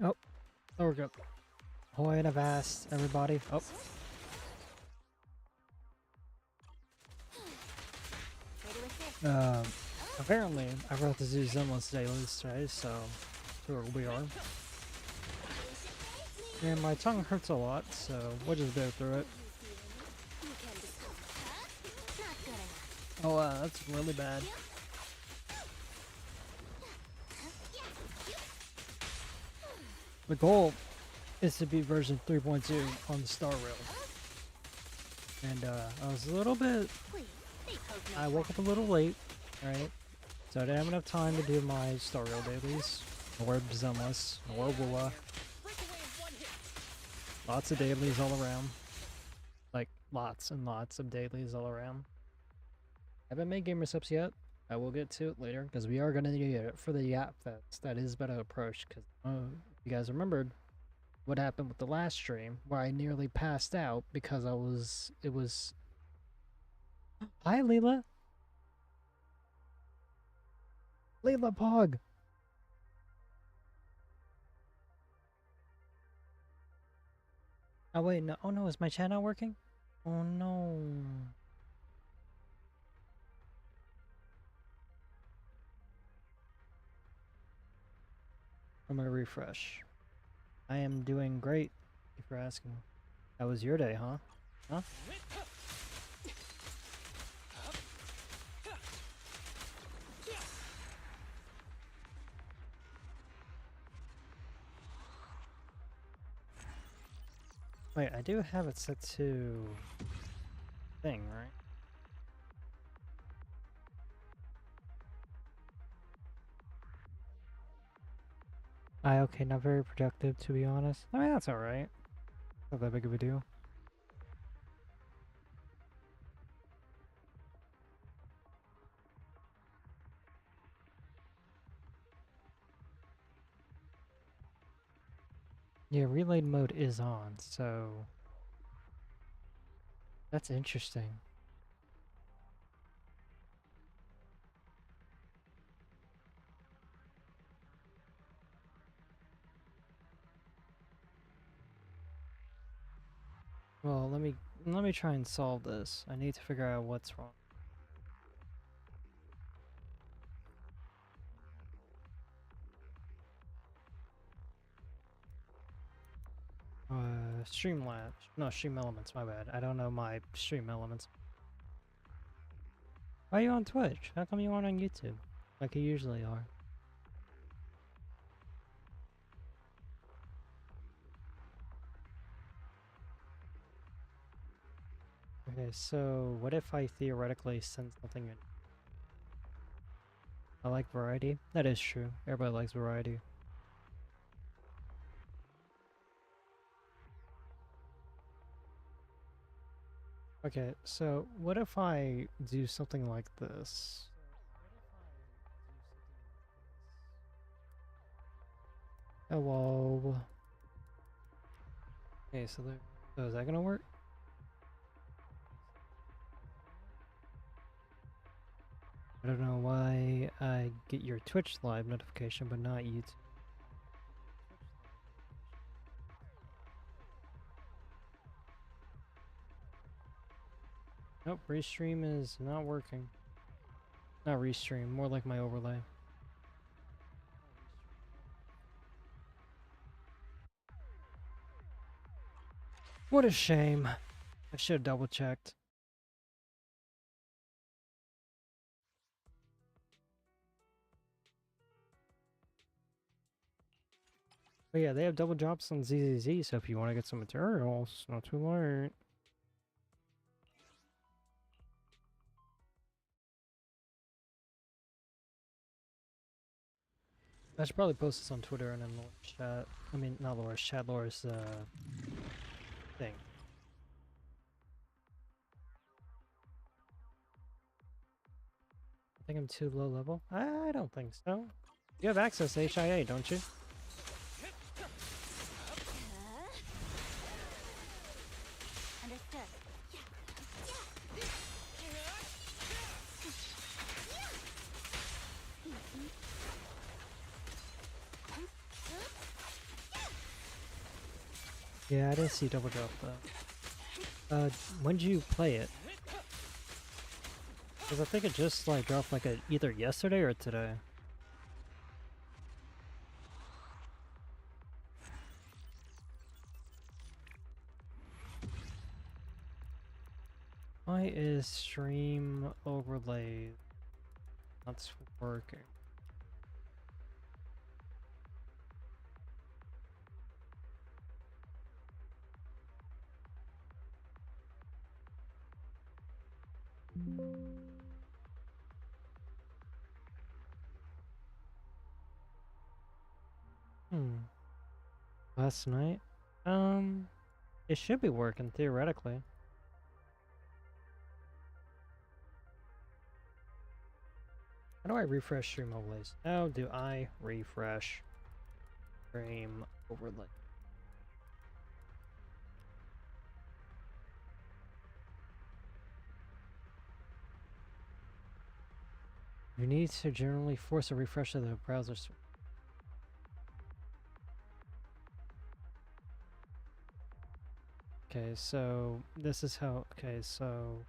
Oh, there we go. Ahoy and avast, everybody. Oh. Apparently, I forgot to do Zenless dailies today, so here we are. And my tongue hurts a lot, so we'll just go through it. Oh, that's really bad. The goal is to beat version 3.2 on the Star Rail. And I was a little bit... I woke up a little late, right? So I didn't have enough time to do my Star Rail dailies, or Zenless, or Woola. Lots of dailies all around. Like, lots and lots of dailies all around. Haven't made gamer subs yet. I will get to it later, because we are going to need it for the Yap Fest that is about to approach, because you guys remembered what happened with the last stream, where I nearly passed out because it was... Hi, Leela! Leela Pog! Oh wait, no, oh no, is my chat not working? Oh no. I'm gonna refresh. I am doing great. Thank you for asking. How was your day, huh? Huh? Wait, I do have it set to... thing, right? Okay, not very productive to be honest. I mean, that's alright. Not that big of a deal. Yeah, relay mode is on, so... That's interesting. Well, let me try and solve this. I need to figure out what's wrong. Streamlabs. No, Stream Elements, my bad. I don't know my Stream Elements. Why are you on Twitch? How come you aren't on YouTube? Like you usually are. Okay, so what if I theoretically send something in? I like variety. That is true. Everybody likes variety. Okay, so what if I do something like this? Hello. Okay, so there. So is that gonna work? I don't know why I get your Twitch live notification, but not YouTube. Nope, restream is not working. Not restream, more like my overlay. What a shame. I should have double checked. But yeah, they have double drops on ZZZ, so if you want to get some materials, it's not too late. I should probably post this on Twitter and in Laura's chat. I mean, not Laura's chat, Laura's thing. I think I'm too low level. I don't think so. You have access to HIA, don't you? Yeah, I didn't see double drop though. When did you play it? Because I think it just like dropped like either yesterday or today. Why is stream overlay not working? Last night? It should be working theoretically. How do I refresh stream overlays? How do I refresh stream overlay? You need to generally force a refresh of the browser. Okay, so this is how. Okay, so.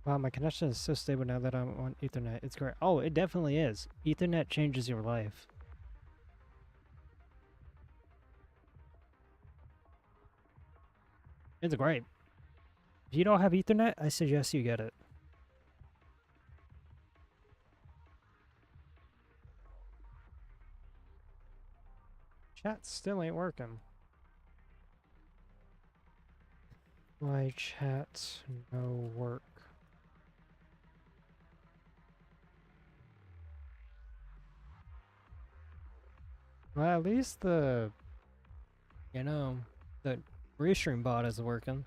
Wow, my connection is so stable now that I'm on Ethernet. It's great. Oh, it definitely is. Ethernet changes your life. It's great. If you don't have Ethernet, I suggest you get it. Chat still ain't working. Why chat no work? Well, at least the restream bot is working.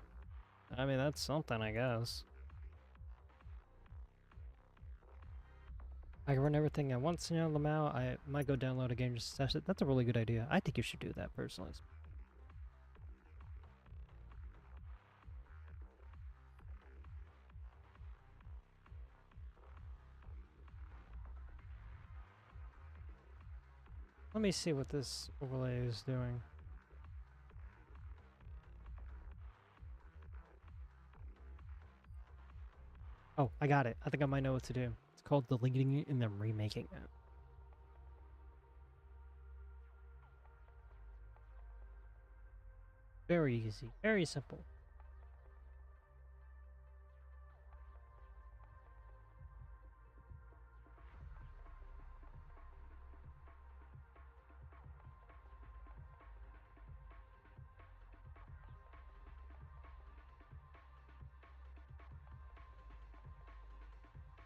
I mean, that's something, I guess. I can run everything at once, Lamau. I might go download a game just to test it. That's a really good idea. I think you should do that, personally. Let me see what this overlay is doing. Oh, I got it. I think I might know what to do. It's called deleting it and then remaking it. Very easy. Very simple.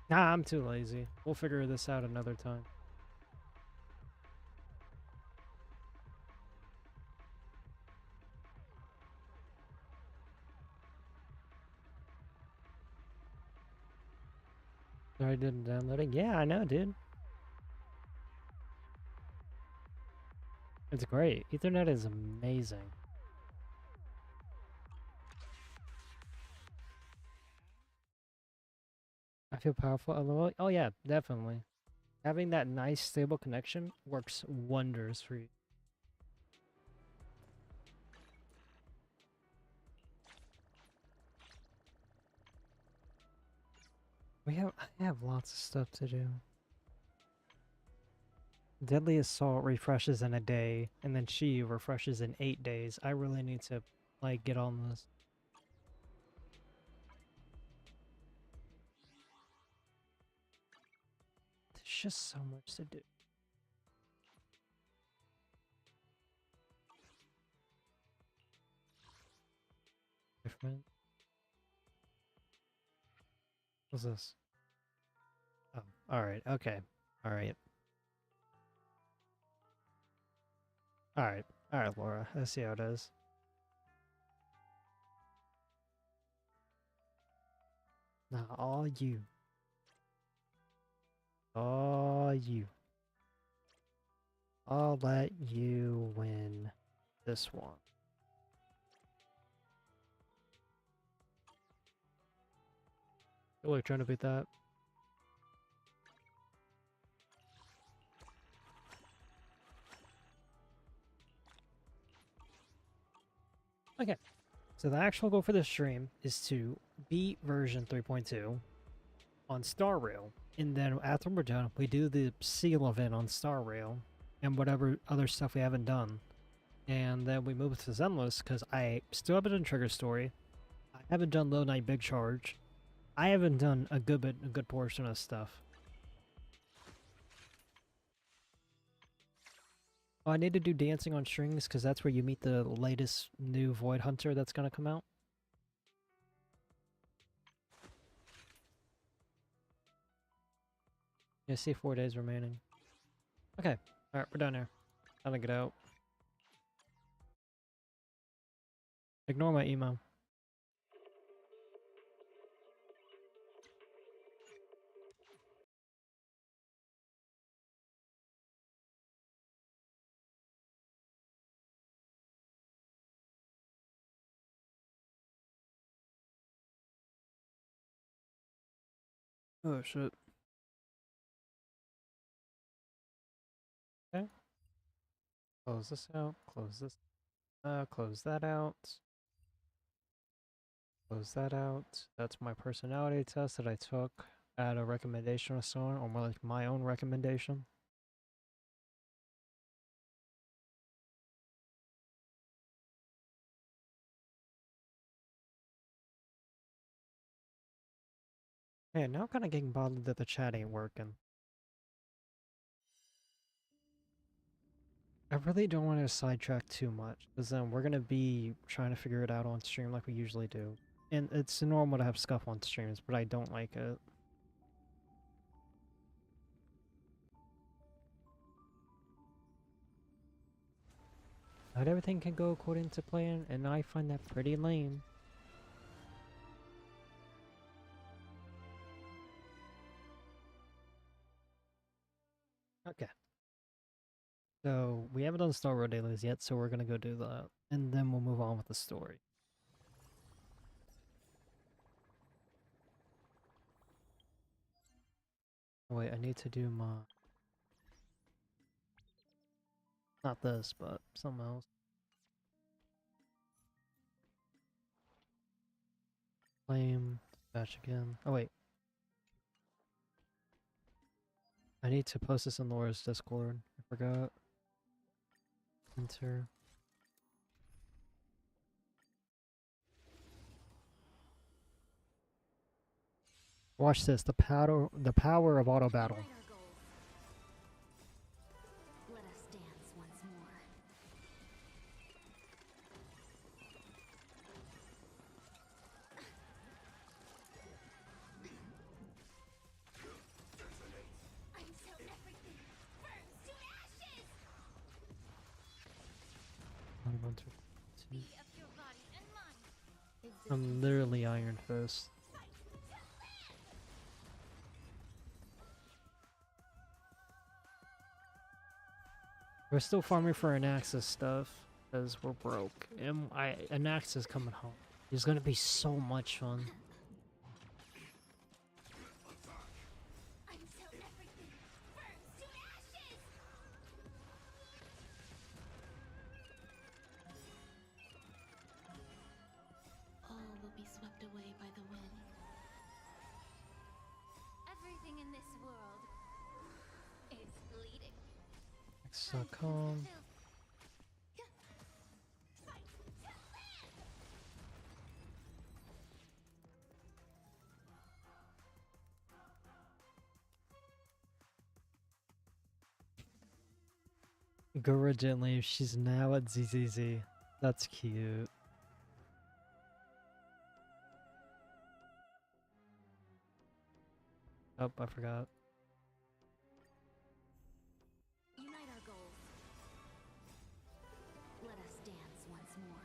Nah, I'm too lazy. We'll figure this out another time. I didn't download it. Yeah, I know, dude. It's great. Ethernet is amazing. I feel powerful. LOL. Oh yeah, definitely. Having that nice stable connection works wonders for you. I have lots of stuff to do. Deadly Assault refreshes in a day, and then she refreshes in 8 days. I really need to, like, get on this. There's just so much to do. Different. What's this? Oh, alright, okay. Alright. Alright. Alright, Laura. Let's see how it is. Now, all you. All you. I'll let you win this one. Really trying to beat that. Okay, so the actual goal for this stream is to beat version 3.2 on Star Rail, and then after we're done, we do the seal event on Star Rail and whatever other stuff we haven't done, and then we move to Zenless because I still haven't done Trigger Story, I haven't done Low Night Big Charge, I haven't done a good portion of stuff. Oh, I need to do Dancing on Strings because that's where you meet the latest new Void Hunter that's gonna come out. Yeah, see 4 days remaining. Okay, alright, we're done here. Time to get out. Ignore my emo. Oh shit. Okay. Close this out. Close this. Close that out. Close that out. That's my personality test that I took at a recommendation of someone, or more like my own recommendation. Hey, now I'm kind of getting bothered that the chat ain't working. I really don't want to sidetrack too much, because then we're going to be trying to figure it out on stream like we usually do. And it's normal to have scuff on streams, but I don't like it. Not everything can go according to plan, and I find that pretty lame. Okay. So, we haven't done Star Road Dailies yet, so we're gonna go do that. And then we'll move on with the story. Wait, I need to do my... Not this, but something else. Flame, dispatch again. Oh wait. I need to post this in Laura's Discord. I forgot. Enter. Watch this, the power of auto battle. Let us dance once more. Until everything burns to ashes. Be of your body and mind. I'm literally Iron Fist. We're still farming for Anaxis stuff, because we're broke. And Anaxis coming home. It's gonna be so much fun. Until everything burns to ashes. All will be swept away by the wind. Everything in this world is bleeding. X.com. Gura gently, she's now at ZZZ. That's cute. Oh, I forgot. Unite our goals. Let us dance once more.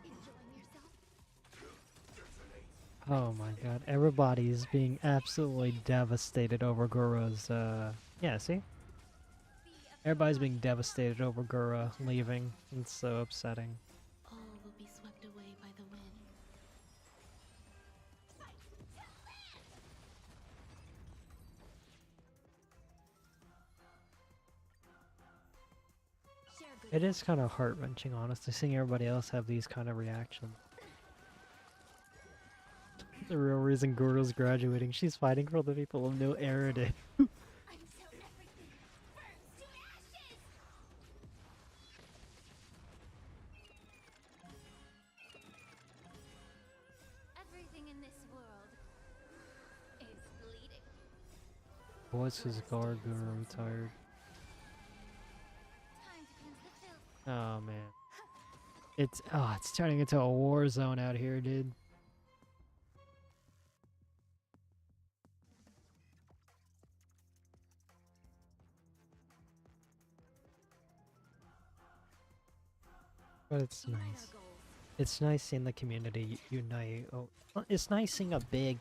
Enjoying yourself? Oh my god, everybody is being absolutely devastated over Gura's, yeah, see? Be of Everybody's being devastated over Gura leaving. It's so upsetting. All will be swept away by the wind. Share good It is kind of heart-wrenching, honestly, seeing everybody else have these kind of reactions. The real reason Gura's graduating, she's fighting for the people of New Eridan. until everything burns to ashes. Everything in this world is bleeding. What's his guard Gura retired? Time to cleanse the filth. Oh man. It's turning into a war zone out here, dude. But it's Unite our nice. goals. It's nice seeing the community unite. Oh, it's nice seeing a big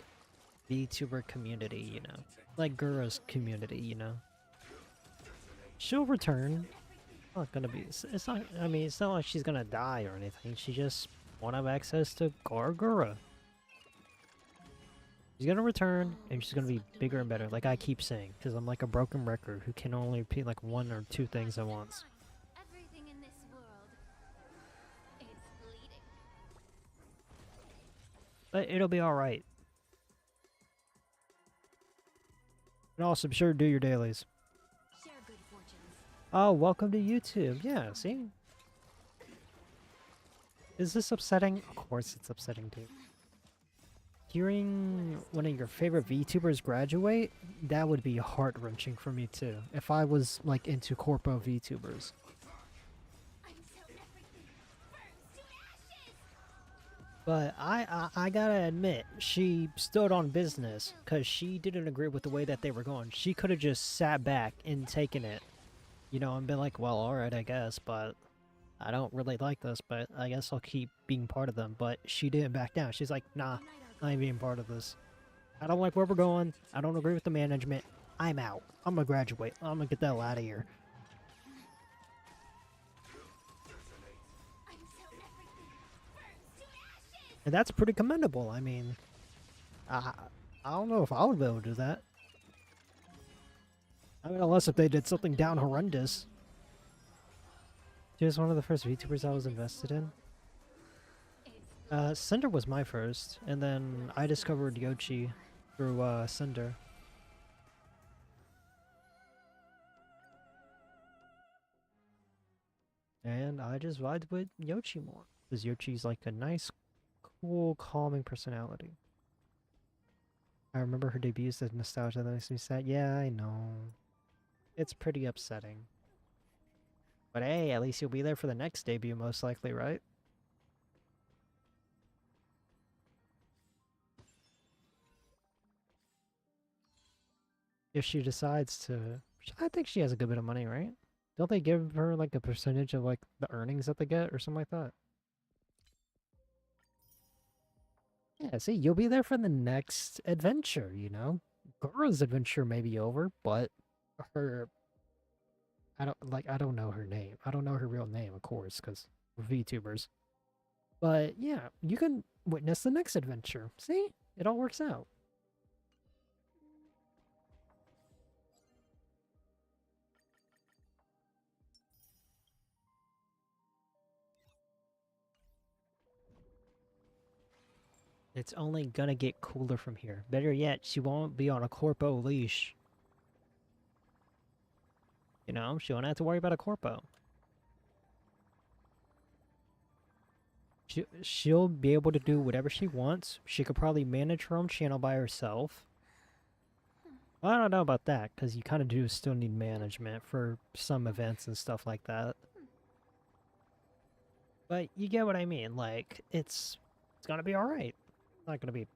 VTuber community, you know, like Gura's community, you know. She'll return. Not gonna be. It's not. I mean, it's not like she's gonna die or anything. She just won't have access to Gura. She's gonna return, and she's gonna be bigger and better, like I keep saying, because I'm like a broken record who can only repeat like one or two things at once. Everything in this world is bleeding. But it'll be all right. And also, be sure to do your dailies. Share good fortunes. Oh, welcome to YouTube. Yeah, see? Is this upsetting? Of course it's upsetting, dude. Hearing one of your favorite VTubers graduate, that would be heart-wrenching for me too. If I was like into corpo VTubers. Until everything burns to ashes. But I gotta admit, she stood on business because she didn't agree with the way that they were going. She could have just sat back and taken it, you know, and been like, well, alright, I guess, but I don't really like this, but I guess I'll keep being part of them. But she didn't back down. She's like, nah, Unite our I ain't being part of this. I don't like where we're going. I don't agree with the management. I'm out. I'm gonna graduate. I'm gonna get the hell out of here. until everything burns to ashes. And that's pretty commendable. I mean, I, I don't know if I would be able to do that. I mean, unless if they did something down horrendous. She was one of the first VTubers I was invested in. Cinder was my first, and then I discovered Yoshi through Cinder. And I just vibed with Yoshi more. Because Yoshi's like a nice, cool, calming personality. I remember her debut as nostalgia that makes me sad. Yeah, I know. It's pretty upsetting. But hey, at least you'll be there for the next debut most likely, right? If she decides to... I think she has a good bit of money, right? Don't they give her like a percentage of like the earnings that they get or something like that? Yeah, see, you'll be there for the next adventure, you know? Goro's adventure may be over, but her... I don't know her name. I don't know her real name, of course, because we're VTubers. But yeah, you can witness the next adventure. See? It all works out. It's only gonna get cooler from here. Better yet, she won't be on a corpo leash. You know, she won't have to worry about a corpo. She'll be able to do whatever she wants. She could probably manage her own channel by herself. Well, I don't know about that, because you kind of do still need management for some events and stuff like that. But you get what I mean, like, it's gonna be alright. Not gonna be...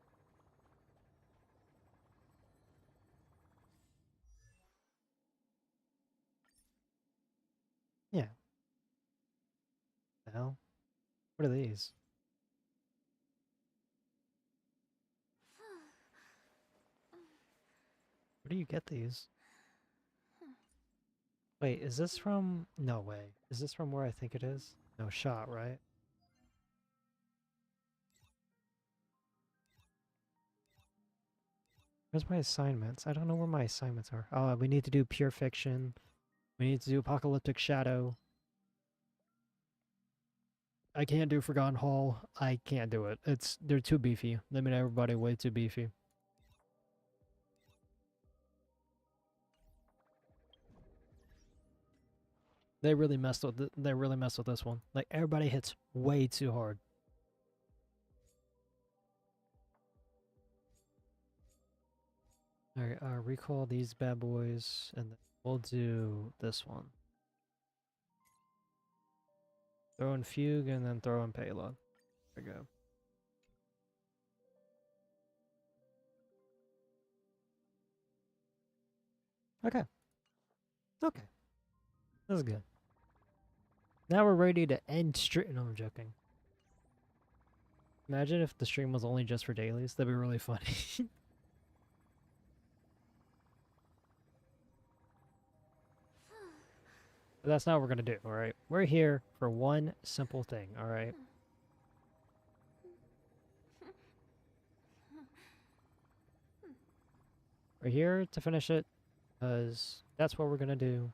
Yeah. The hell? What are these? Where do you get these? Wait, is this from... No way. Is this from where I think it is? No shot, right? Where's my assignments? I don't know where my assignments are. Oh, we need to do pure fiction. We need to do apocalyptic shadow. I can't do Forgotten Hall. I can't do it. They're too beefy. They made everybody way too beefy. They really messed with they really messed with this one. Like everybody hits way too hard. Alright, recall these bad boys and then we'll do this one. Throw in Fugue and then throw in Payload. There we go. Okay. Okay. That's good. Now we're ready to end stream. No, I'm joking. Imagine if the stream was only just for dailies. That'd be really funny. But that's not what we're gonna do, alright? We're here for one simple thing, alright? We're here to finish it, because that's what we're gonna do.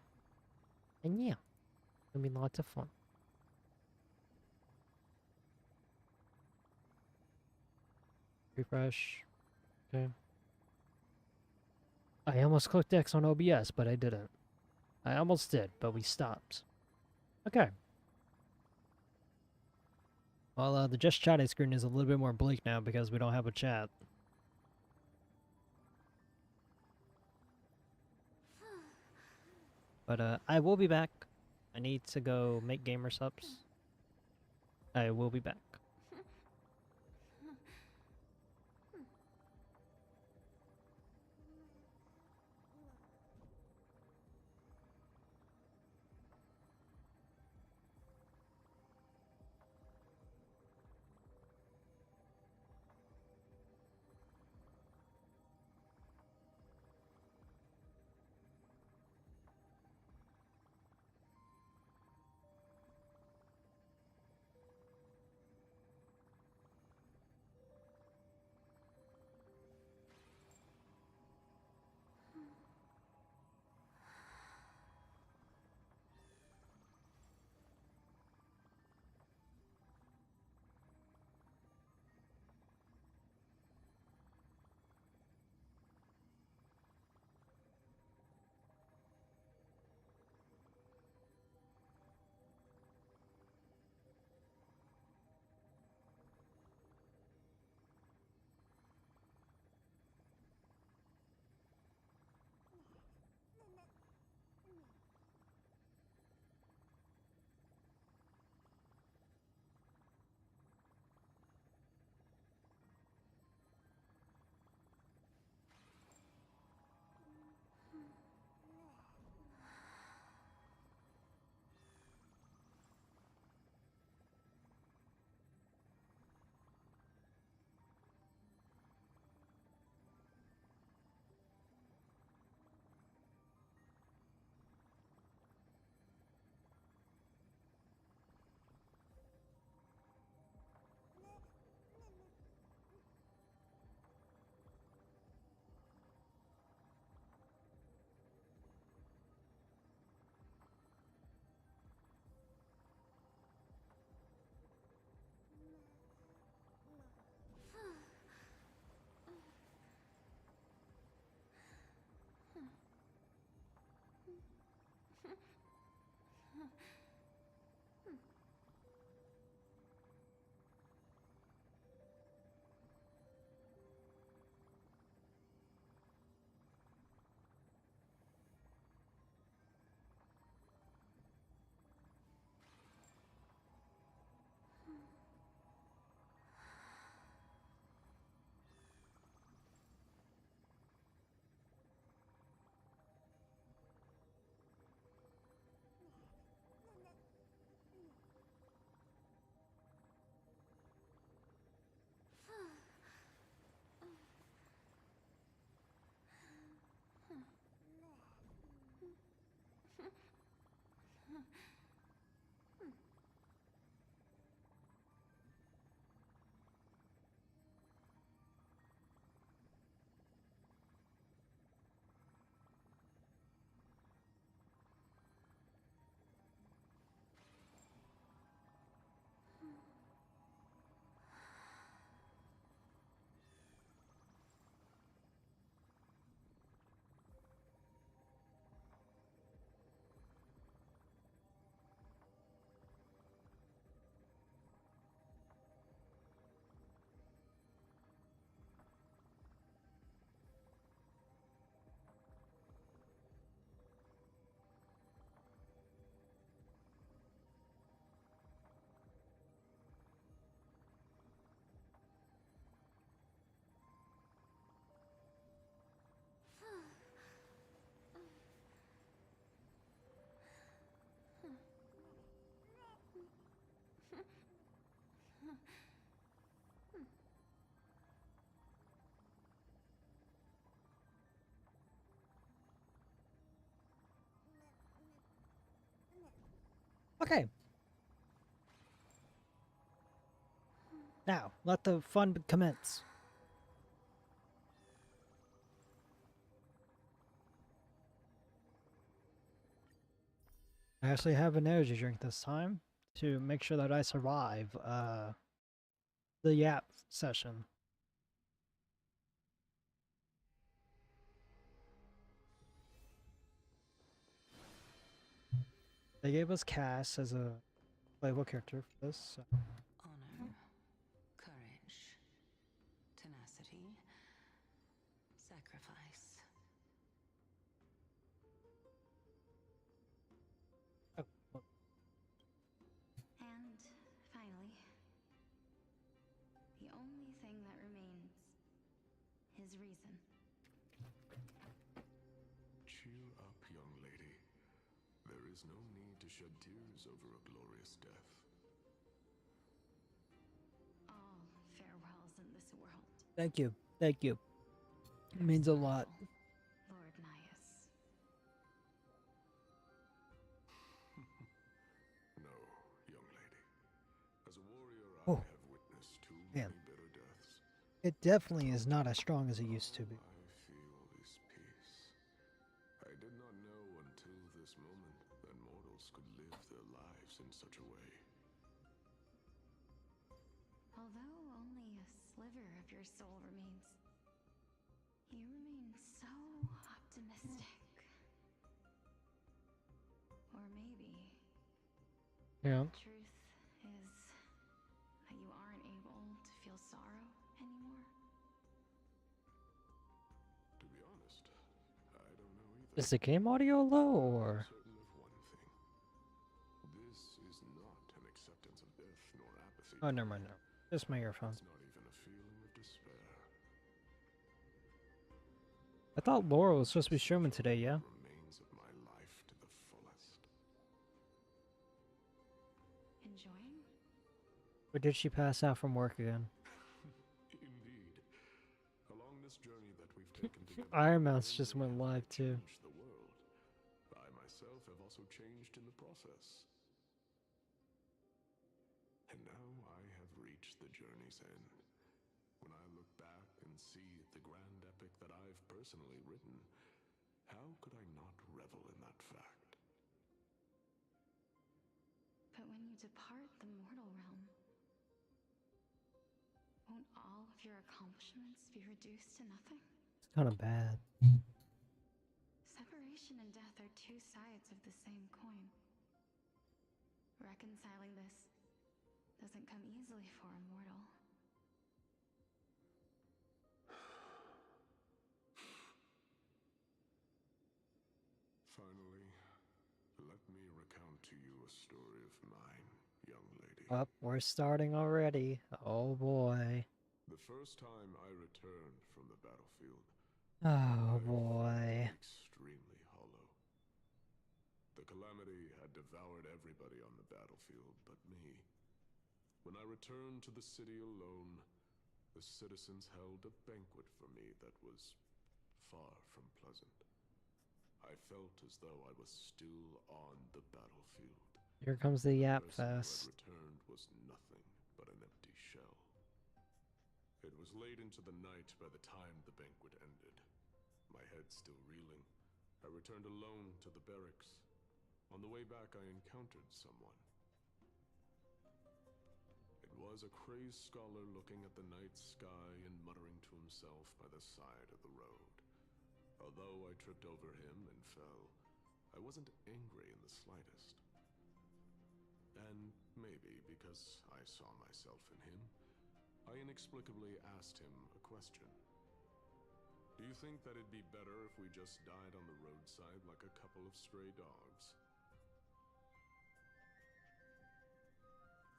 And yeah, it's gonna be lots of fun. Refresh. Okay. I almost clicked X on OBS, but I didn't. I almost did, but we stopped. Okay. Well, the just chatting screen is a little bit more bleak now because we don't have a chat. But I will be back. I need to go make gamer subs. I will be back. Okay. Now, let the fun commence. I actually have an energy drink this time to make sure that I survive the yap session. They gave us Cass as a playable character for this. So. Honor, courage, tenacity, sacrifice. Oh, well, And finally, the only thing that remains is reason. Cheer up, young lady. There is no need to shed tears over a glorious death. All farewells in this world. thank you. Thank you. It means a lot. Lord Nias. No, young lady. As a warrior, Oh, I have witnessed too man. many bitter deaths. It definitely is not as strong as it used to be. All I feel is peace. I did not know until this moment that mortals could live their lives in such a way. Although only a sliver of your soul remains, you remain so optimistic. Or maybe Yeah. the truth is that you aren't able to feel sorrow anymore. To be honest, I don't know either. Is the game audio low or? Certain of one thing. This is not an acceptance of death nor apathy. Oh, never mind. No. Just my earphones. It's not even a feeling of despair. I thought Laura was supposed to be streaming today, yeah? Remains of my life to the fullest. Enjoying? Or did she pass out from work again? Indeed. Along this journey that we've taken together, Iron Mouse not just only went have I live too. changed the world, I myself have also changed in the process. And now I have reached the journey's end. When I look back and see the grand epic that I've personally written, how could I not revel in that fact? But when you depart the mortal realm, won't all of your accomplishments be reduced to nothing? It's kind of bad. Separation and death are two sides of the same coin. Reconciling this doesn't come easily for a mortal. Finally, let me recount to you a story of mine, young lady. Up, we're starting already. Oh boy. The first time I returned from the battlefield, Oh I boy. felt extremely hollow. The calamity had devoured everybody on the battlefield but me. When I returned to the city alone, the citizens held a banquet for me that was far from pleasant. I felt as though I was still on the battlefield. Here comes the The Yap person who had Fest. returned was nothing but an empty shell. It was late into the night by the time the banquet ended. My head still reeling, I returned alone to the barracks. On the way back, I encountered someone. It was a crazed scholar looking at the night sky and muttering to himself by the side of the road. Although I tripped over him and fell, I wasn't angry in the slightest. And maybe because I saw myself in him, I inexplicably asked him a question. Do you think that it'd be better if we just died on the roadside like a couple of stray dogs?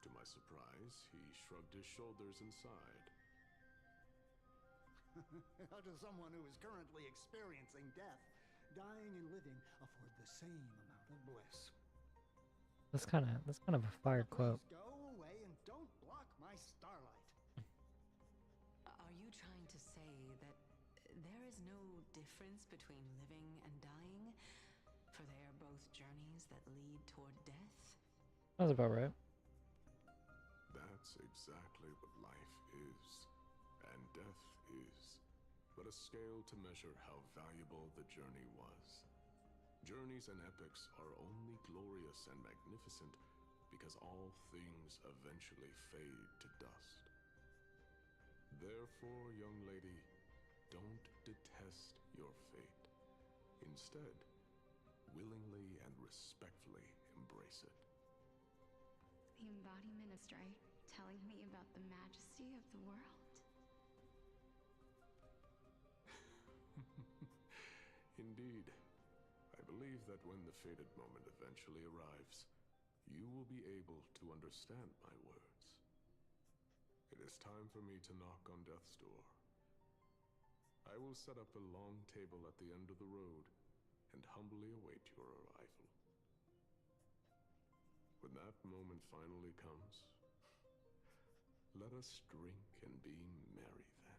To my surprise, he shrugged his shoulders and sighed. How does someone who is currently experiencing death, dying and living, afford the same amount of bliss? That's kind of a fire quote. Please go away and don't block my starlight. Are you trying to say that there is no difference between living and dying? For they are both journeys that lead toward death? That's about right. That's exactly what life is, and death is, but a scale to measure how valuable the journey was. Journeys and epics are only glorious and magnificent because all things eventually fade to dust. Therefore, young lady, don't detest your fate. Instead, willingly and respectfully embrace it. The embodiment is right, telling me about the majesty of the world. Indeed. I believe that when the fated moment eventually arrives, you will be able to understand my words. It is time for me to knock on death's door. I will set up a long table at the end of the road and humbly await your arrival. When that moment finally comes, let us drink and be merry then.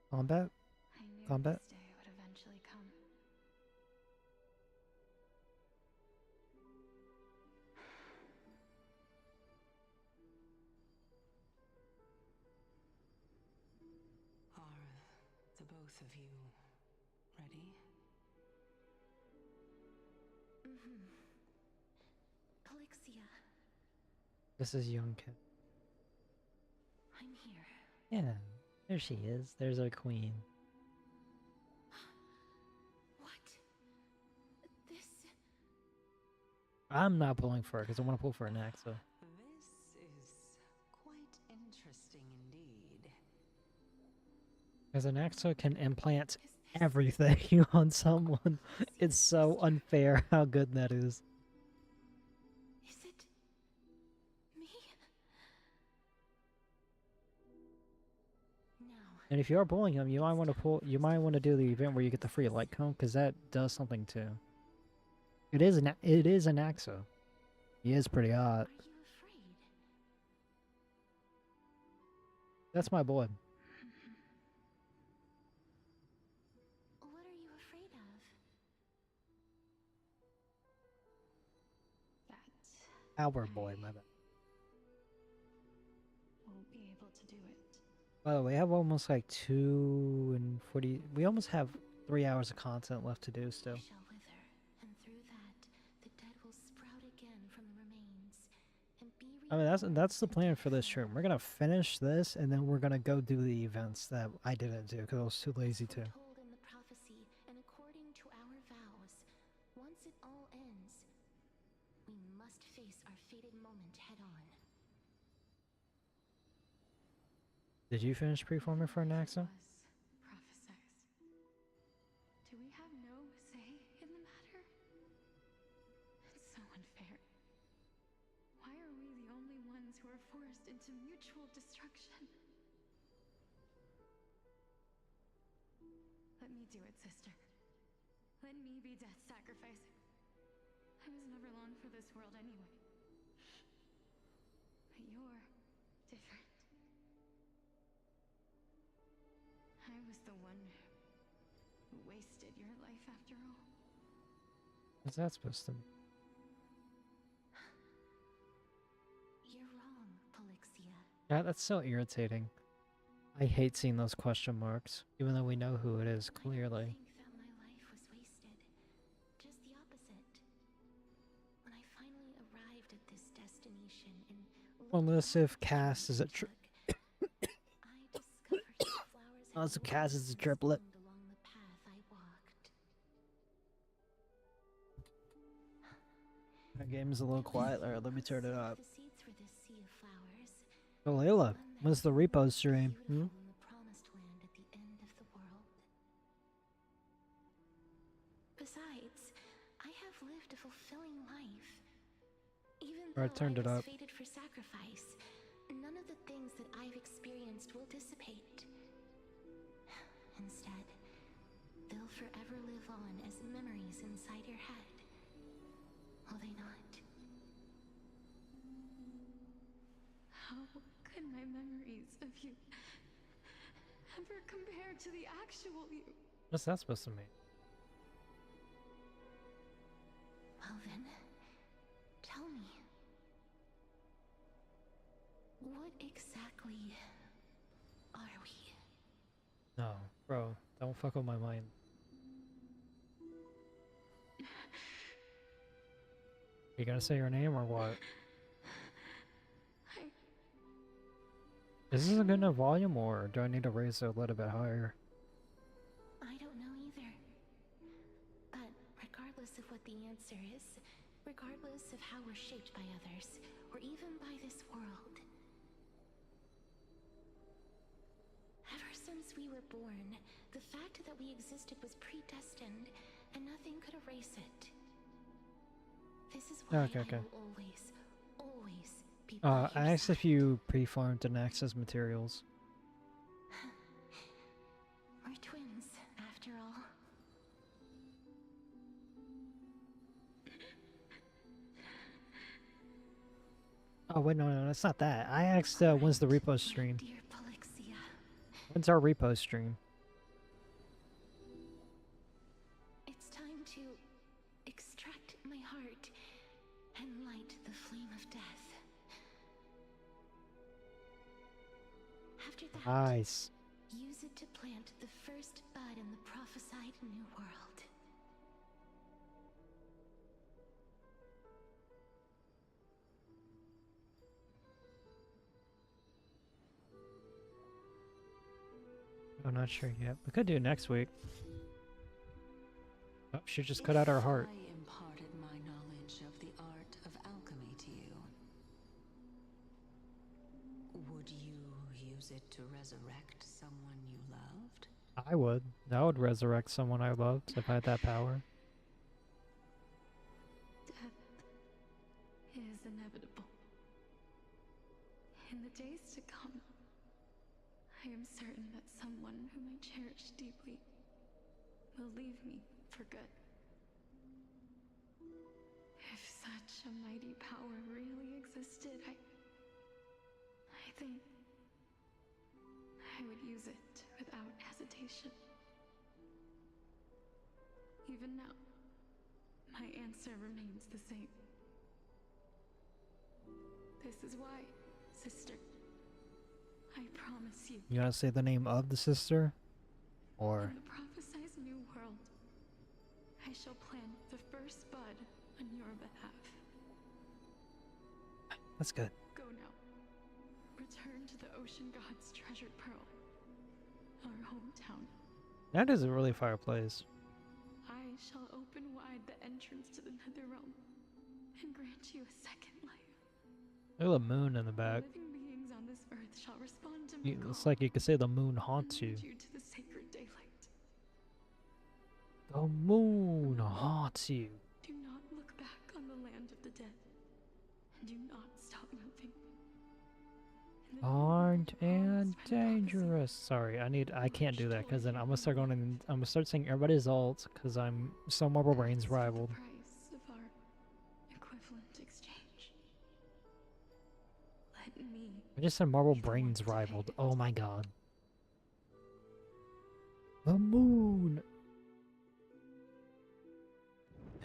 Combat? I knew Combat? this day would eventually come. Are the both of you ready? Calixia, This is young kid. I'm here. Yeah, there she is. There's our queen. What? This... I'm not pulling for her because I want to pull for her next. So This is quite interesting indeed. because an Axo can implant everything on someone. It's so unfair how good that is. Is it... me? No. And if you are pulling him, you might want to pull. You might want to do the event where you get the free light cone because that does something too. It is an Axo. He is pretty hot. Are you afraid? That's my boy. What are you afraid of? That Our boy, my bad. won't be able to do it. By the way, we have almost like 2:40. We almost have 3 hours of content left to do still. Shall wither, and through that, the dead will sprout again from the remains, and be I mean, that's the plan for this stream. We're gonna finish this, and then we're gonna go do the events that I didn't do because I was too lazy to. Told in the prophecy, and according to our vows, once it all ends, we must face our fated moment head on. Did you finish preforming for an Axo? Was prophesized. Do we have no say in the matter? It's so unfair. Why are we the only ones who are forced into mutual destruction? Let me do it, sister. Let me be death sacrifice. I was never long for this world anyway. But you're one who wasted your life after all. What's that supposed to mean? You're wrong, Polixia. Yeah, that's so irritating. I hate seeing those question marks, even though we know who it is, I clearly. don't think that my life was wasted. Just the opposite. When I finally arrived at this destination and Unless if Cass is a I discovered that flowers had Unless if Cass is a always triplet. bloomed along the path I walked. That game's a little quiet there. Let me turn it up. The seeds for this sea of flowers. Oh, Layla, when's the repo stream? Beautiful in the promised land at the end of the world. Besides, I have lived a fulfilling life. Even though I turned it I up. was fated for sacrifice, none of the things that I've experienced will dissipate. Instead, they'll forever live on as memories inside your head. Will they not? How could my memories of you ever compare to the actual you? What's that supposed to mean? Well then, tell me. What exactly are we? No, bro, don't fuck with my mind. You gonna say your name or what? Is this a good enough volume, or do I need to raise it a little bit higher? I don't know either. But regardless of what the answer is, regardless of how we're shaped by others, or even by this world, ever since we were born, the fact that we existed was predestined, and nothing could erase it. This is why Okay. I will always be by I your asked if side. you pre-farmed and access materials. We're twins, after all. Oh wait, no, that's not that. I asked when's the repo stream? Dear Polixia, When's our repo stream? it's time to extract my heart and light the flame of death. After that, Nice. use it to plant the first bud in the prophesied new world. I'm not sure yet. We could do it next week. Oh, she just cut out our heart. If I imparted my knowledge of the art of alchemy to you, would you use it to resurrect someone you loved? I would. I would resurrect someone I loved if I had that power. Death is inevitable. In the days to come, I am certain that someone whom I cherish deeply will leave me for good. If such a mighty power really existed, I think I would use it without hesitation. Even now, my answer remains the same. This is why, sister, I promise you, You gotta say the name of the sister? Or... in the prophesied new world, I shall plant the first bud on your behalf. That's good. Go now. Return to the ocean god's treasured pearl, our hometown. That is a really fire place. I shall open wide the entrance to the Netherrealm and grant you a second life. Look at the moon in the back. Living beings on this earth shall respond to my It's call like you could say the moon and haunts you. lead you to the sacred daylight. The moon haunts you. Do not look back on the land of the dead. And do not stop moving. In the Armed promised and by the prophecy, dangerous. Sorry, I can't do that because then I'm gonna start going and I'm gonna start saying everybody's alt because I'm so Marble that Brains is what rivaled. The price of our equivalent exchange. Let me I just said Marble be the one Brains to pay rivaled. it. Oh my god. The moon.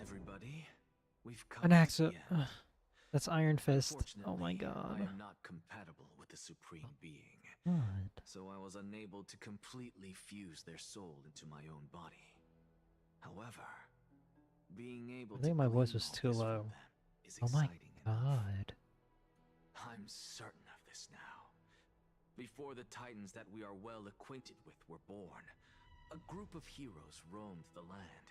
Everybody, we've come An to axe. the end. That's Iron Fist. Oh my Unfortunately, god. I am not compatible with the Supreme Being, God. so I was unable to completely fuse their soul into my own body. However, being able I think to my voice glean was all too this from low. them is Oh my exciting enough. god. I'm certain of this now. Before the titans that we are well acquainted with were born, a group of heroes roamed the land.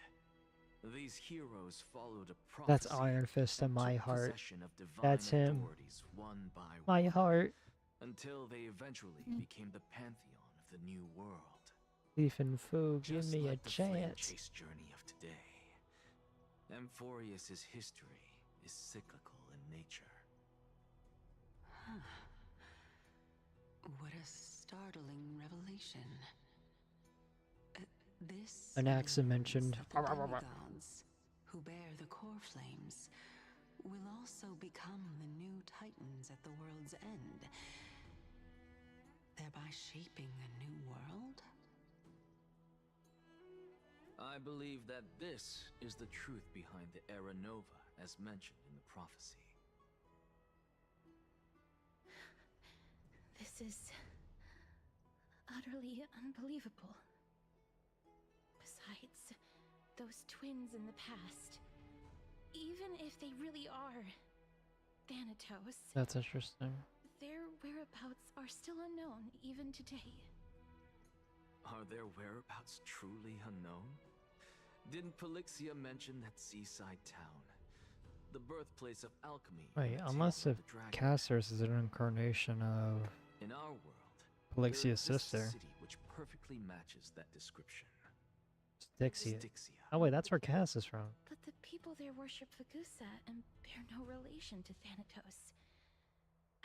These heroes followed a prophecy. That's Iron Fist in and my took heart. possession of divine That's him. authorities one by My one, heart. until they eventually became the pantheon of the new world. Thief and Fu, give Just me a like the flame chance. chase journey of today, Amphorius's history is cyclical in nature. What a startling revelation. This An axe learns mentioned. that the demigods who bear the core flames will also become the new titans at the world's end, thereby shaping a new world? I believe that this is the truth behind the Era Nova, as mentioned in the prophecy. This is utterly unbelievable. Besides, those twins in the past, even if they really are Thanatos, That's interesting. their whereabouts are still unknown even today. Are their whereabouts truly unknown? Didn't Polixia mention that seaside town, the birthplace of alchemy? and Wait, the unless Temple if of the Dragon? Cassers is an incarnation of In our world, Polixia's there exists a sister, city which perfectly matches that description. Stixia. Styxia. Oh wait, that's where Cass is from. But the people there worship Vagusa and bear no relation to Thanatos.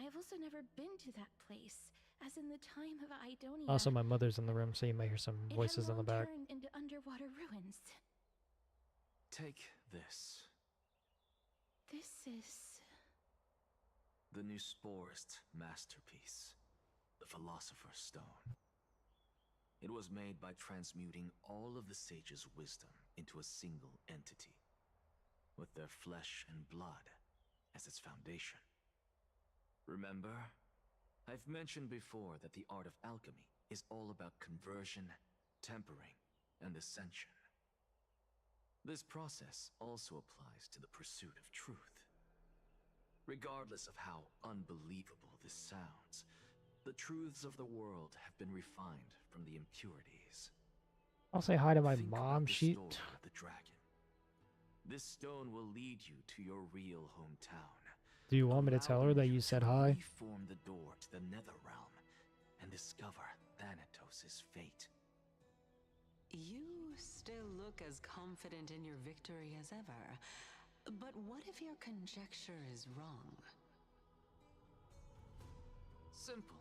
I have also never been to that place, as in the time of Idonia. Also, my mother's in the room, so you may hear some it voices had in the long back. turned into underwater ruins. Take this. This is... The new Sporist masterpiece, the Philosopher's Stone. It was made by transmuting all of the sages' wisdom into a single entity, with their flesh and blood as its foundation. Remember, I've mentioned before that the art of alchemy is all about conversion, tempering, and ascension. This process also applies to the pursuit of truth. Regardless of how unbelievable this sounds, the truths of the world have been refined from the impurities. I'll say hi to my Think mom about the sheet. story of the dragon. This stone will lead you to your real hometown. Do you want me to tell her that you said hi? Form the door to the nether realm and discover Thanatos' fate. You still look as confident in your victory as ever. But what if your conjecture is wrong? Simple.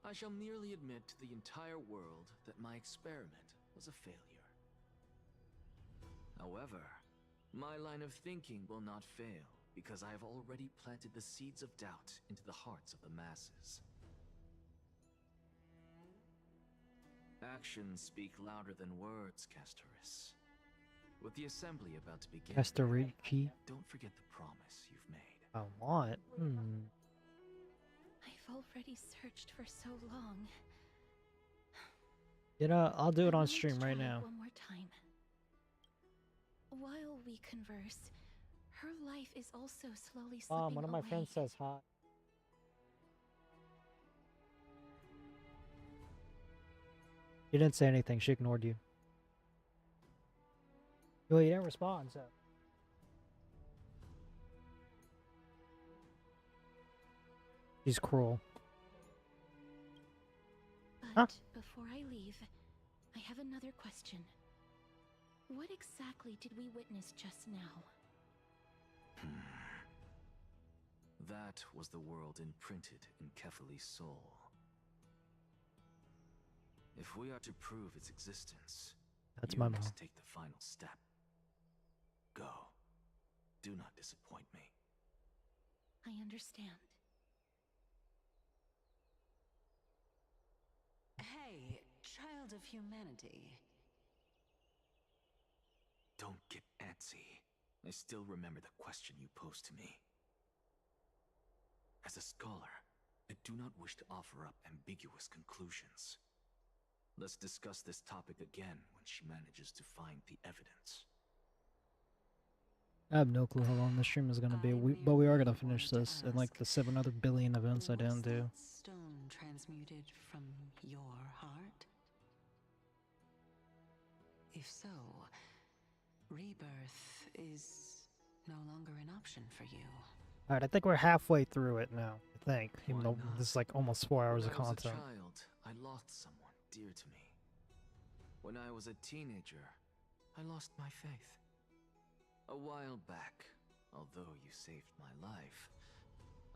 I shall merely admit to the entire world that my experiment was a failure. However, my line of thinking will not fail because I have already planted the seeds of doubt into the hearts of the masses. Actions speak louder than words, Castoris. With the assembly about to begin, Castoriki. don't forget the promise you've made. I want. I've already searched for so long. You know, I'll do it I on want stream to right try now. One more time. While we converse, her life is also slowly slipping Mom, one of my away. friends says hi. You didn't say anything. She ignored you. Well, you didn't respond, so. She's cruel. But before I leave, I have another question. What exactly did we witness just now? That was the world imprinted in Kefali's soul. If we are to prove its existence, That's you my mom. must take the final step. Go. Do not disappoint me. I understand. Hey, child of humanity. Don't get antsy. I still remember the question you posed to me. As a scholar, I do not wish to offer up ambiguous conclusions. Let's discuss this topic again when she manages to find the evidence. I have no clue how long this stream is gonna be, but we are gonna finish this and like the 7 other billion events I didn't do. Was that stone transmuted from your heart? If so, rebirth is no longer an option for you. Alright, I think we're halfway through it now, I think. Even Why though not? this is like almost 4 hours of When I was content. a child, I lost someone dear to me. When I was a teenager, I lost my faith. A while back, although you saved my life,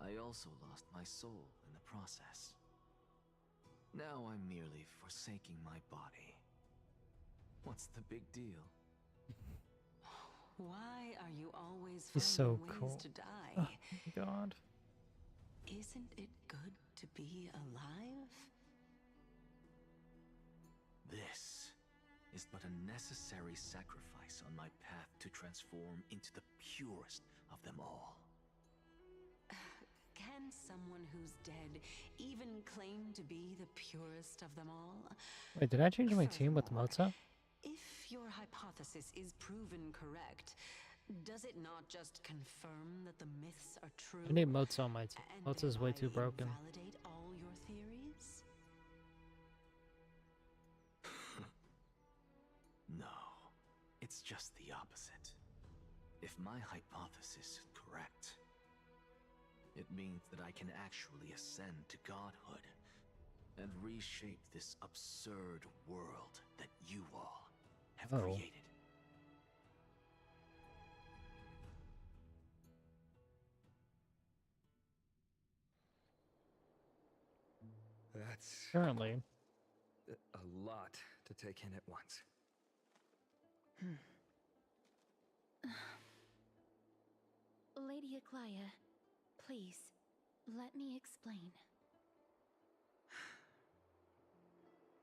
I also lost my soul in the process. Now I'm merely forsaking my body. What's the big deal? Why are you always He's finding so ways cool. to die? Oh my god. Isn't it good to be alive? This is but a necessary sacrifice on my path to transform into the purest of them all. Can someone who's dead even claim to be the purest of them all? Wait, did I change my team with Furthermore, Mota? if your hypothesis is proven correct, does it not just confirm that the myths are true? I need Mota on my team. and Mota's way thereby too broken. Invalidate all your theories? No, it's just the opposite. If my hypothesis is correct, it means that I can actually ascend to godhood and reshape this absurd world that you all have created. That's Currently. a lot to take in at once. Lady Aglaya, please, let me explain.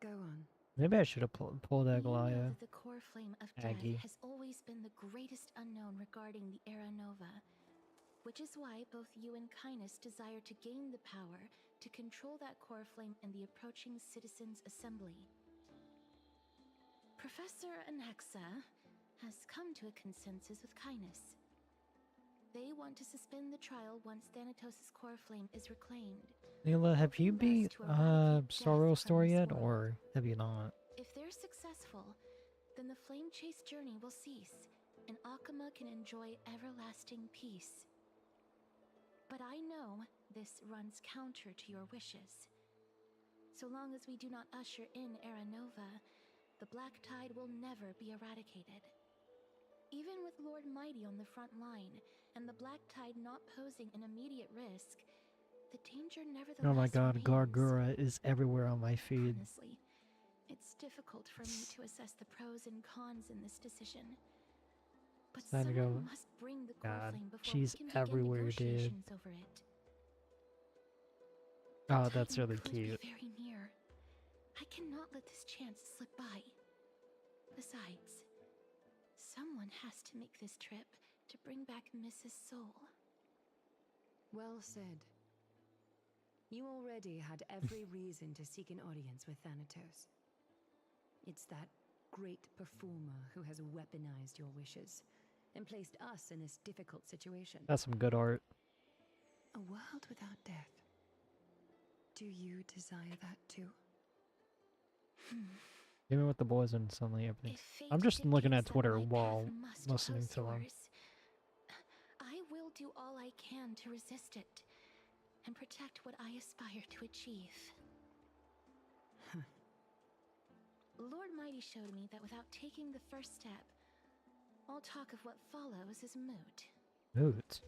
Go on. Maybe I should have pulled You know Aglaya. that the core flame of death Aggie. has always been the greatest unknown regarding the Era Nova, which is why both you and Kindness desire to gain the power to control that core flame in the approaching Citizens' Assembly. Professor Anaxa has come to a consensus with Kindness. They want to suspend the trial once Thanatos' core flame is reclaimed. Neela, have you Thus, beat to eradicate Star death Rail from story this yet, world. or have you not? If they're successful, then the flame chase journey will cease, and Akama can enjoy everlasting peace. But I know this runs counter to your wishes. So long as we do not usher in Era Nova, the Black Tide will never be eradicated. Even with Lord Mighty on the front line, and the Black Tide not posing an immediate risk, the danger nevertheless Oh my god, remains. Gargura is everywhere on my feed. Honestly, it's difficult for me to assess the pros and cons in this decision. But It's time to someone go. must bring the core God, flame before she's we can begin everywhere, dude. negotiations over it. Oh, that's Titan really could cute. Be very near. I cannot let this chance slip by. Besides, someone has to make this trip to bring back Mrs. Soul. Well said. You already had every reason to seek an audience with Thanatos. It's that great performer who has weaponized your wishes and placed us in this difficult situation. That's some good art. A world without death. Do you desire that too? Even with the boys and suddenly everything. If fate I'm just looking at dictates that Twitter my while path must listening oppose to them. yours, I will do all I can to resist it and protect what I aspire to achieve. Lord Mighty showed me that without taking the first step, all talk of what follows is moot. Moot.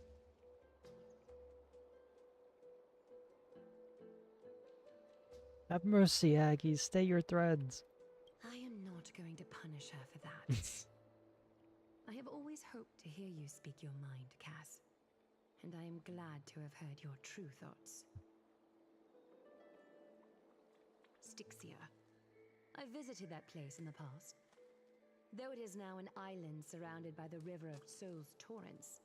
Have mercy, Aggie. Stay your threads. I am not going to punish her for that. I have always hoped to hear you speak your mind, Cass. And I am glad to have heard your true thoughts. Styxia, I visited that place in the past. Though it is now an island surrounded by the river of Soul's torrents,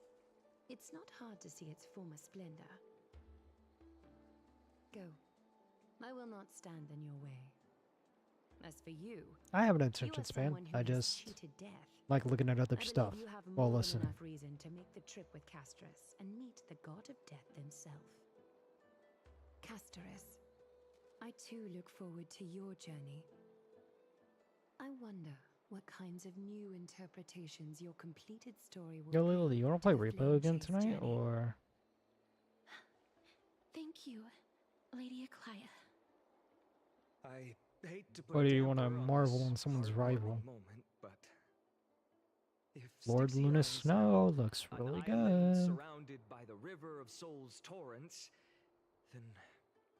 it's not hard to see its former splendor. Go. I will not stand in your way. As for you, I have an you attention are span. someone who I has just cheated death. like looking at other I stuff believe you have while more than listening. enough reason to make the trip with Castris and meet the god of death himself. Castris, I too look forward to your journey. I wonder what kinds of new interpretations your completed story will Yo, bring Lily, you want to to play the Repo again Flame-Chase tonight, journey. or Thank you, Lady Aklaya. I hate to put or a do you want to damper on marvel this on someone's heartwarming rival? moment, but if Lord Styxia Luna is Snow looks an really island good. surrounded by the river of Soul's torrents, then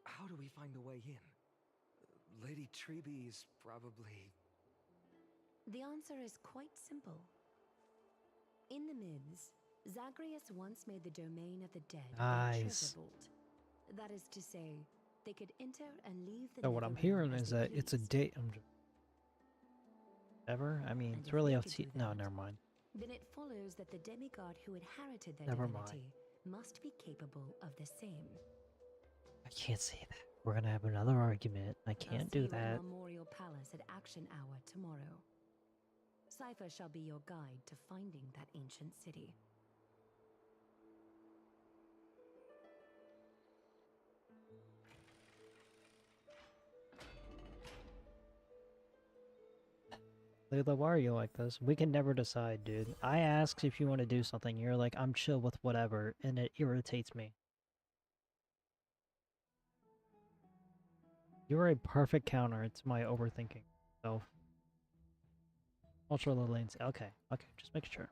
how do we find a way in? Lady Treby is probably... The answer is quite simple. In the Mids, Zagreus once made the domain of the dead a Nice. treasure vault. That is to say, they could enter and leave the So what I'm Netherrealm hearing as is they that it's a pleased. date. I'm just ever. I mean, And it's if really they up could to you. do No, that, never mind. Then it follows that the demigod who inherited their Never mind. divinity must be capable of the same. I can't say that. We're gonna have another argument. I I'll can't see do you that. at Memorial Palace at Action Hour tomorrow. Cypher shall be your guide to finding that ancient city. Layla, why are you like this? We can never decide, dude. I ask if you want to do something. You're like, I'm chill with whatever, and it irritates me. You're a perfect counter to my overthinking self. Ultra low lanes. Okay, okay, just make sure.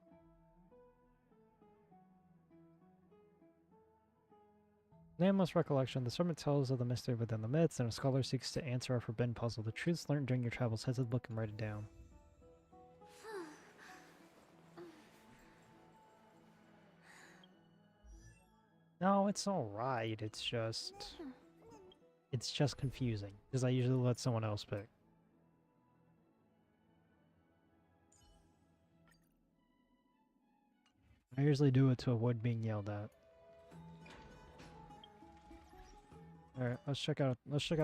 Nameless recollection. The servant tells of the mystery within the myths, and a scholar seeks to answer a forbidden puzzle. The truths learned during your travels. Head to the book and write it down. No, it's alright. It's just confusing because I usually let someone else pick. I usually do it to avoid being yelled at. Alright, let's check out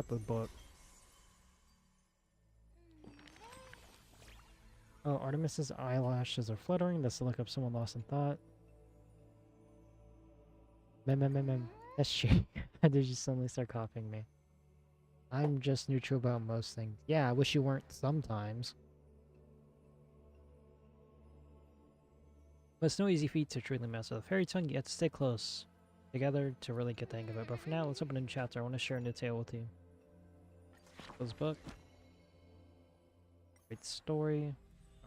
the book. Oh, Artemis's eyelashes are fluttering. That's the look of someone lost in thought. Mem. That's she. Did you suddenly start copying me? I'm just neutral about most things. Yeah, I wish you weren't sometimes. But it's no easy feat to truly master the fairy tongue. You have to stay close together to really get the hang of it. But for now, let's open a new chapter. I want to share a new tale with you. Close book. Great story.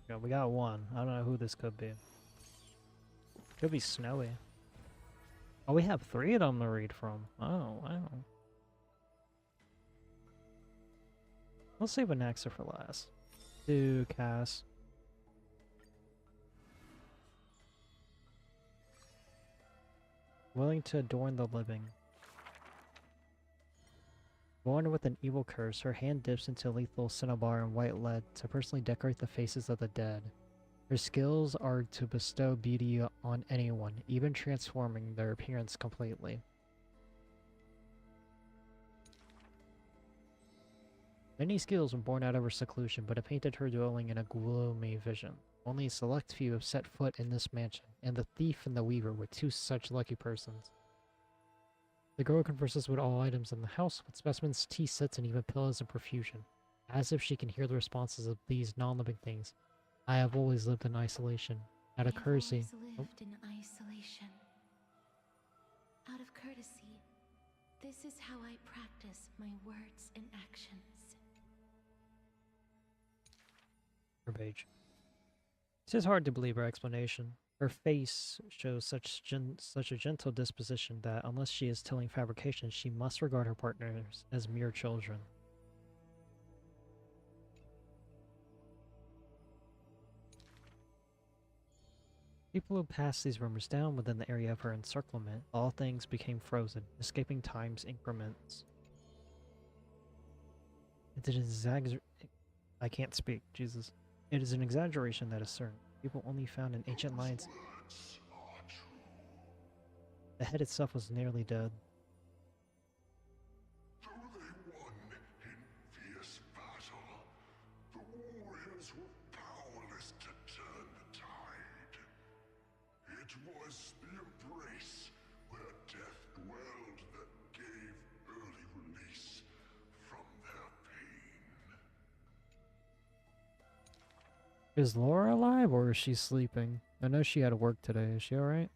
Okay, we got one. I don't know who this could be. Could be Snowy. Oh, we have 3 of them to read from. Oh, wow. Let's save an extra for last. To Cass. Willing to adorn the living. Born with an evil curse, her hand dips into lethal cinnabar and white lead to personally decorate the faces of the dead. Her skills are to bestow beauty on anyone, even transforming their appearance completely. Many skills were born out of her seclusion, but it painted her dwelling in a gloomy vision. Only a select few have set foot in this mansion, and the thief and the weaver were 2 such lucky persons. The girl converses with all items in the house, with specimens, tea sets, and even pillows in profusion, as if she can hear the responses of these non-living things. I have always lived in isolation. Out of courtesy. I have always lived in isolation. Out of courtesy, this is how I practice my words and actions. Her page. It is hard to believe her explanation. Her face shows such a gentle disposition that, unless she is telling fabrications, she must regard her partners as mere children. People who passed these rumors down within the area of her encirclement, all things became frozen, escaping time's increments. I can't speak, Jesus. It is an exaggeration that is certain. People only found in ancient lines. The head itself was nearly dead. Though they won in fierce battle, the warriors were powerless to turn the tide. It was the embrace where death dwelled that gave early release from their pain. Is Laura alive or is she sleeping? I know she had to work today. Is she alright?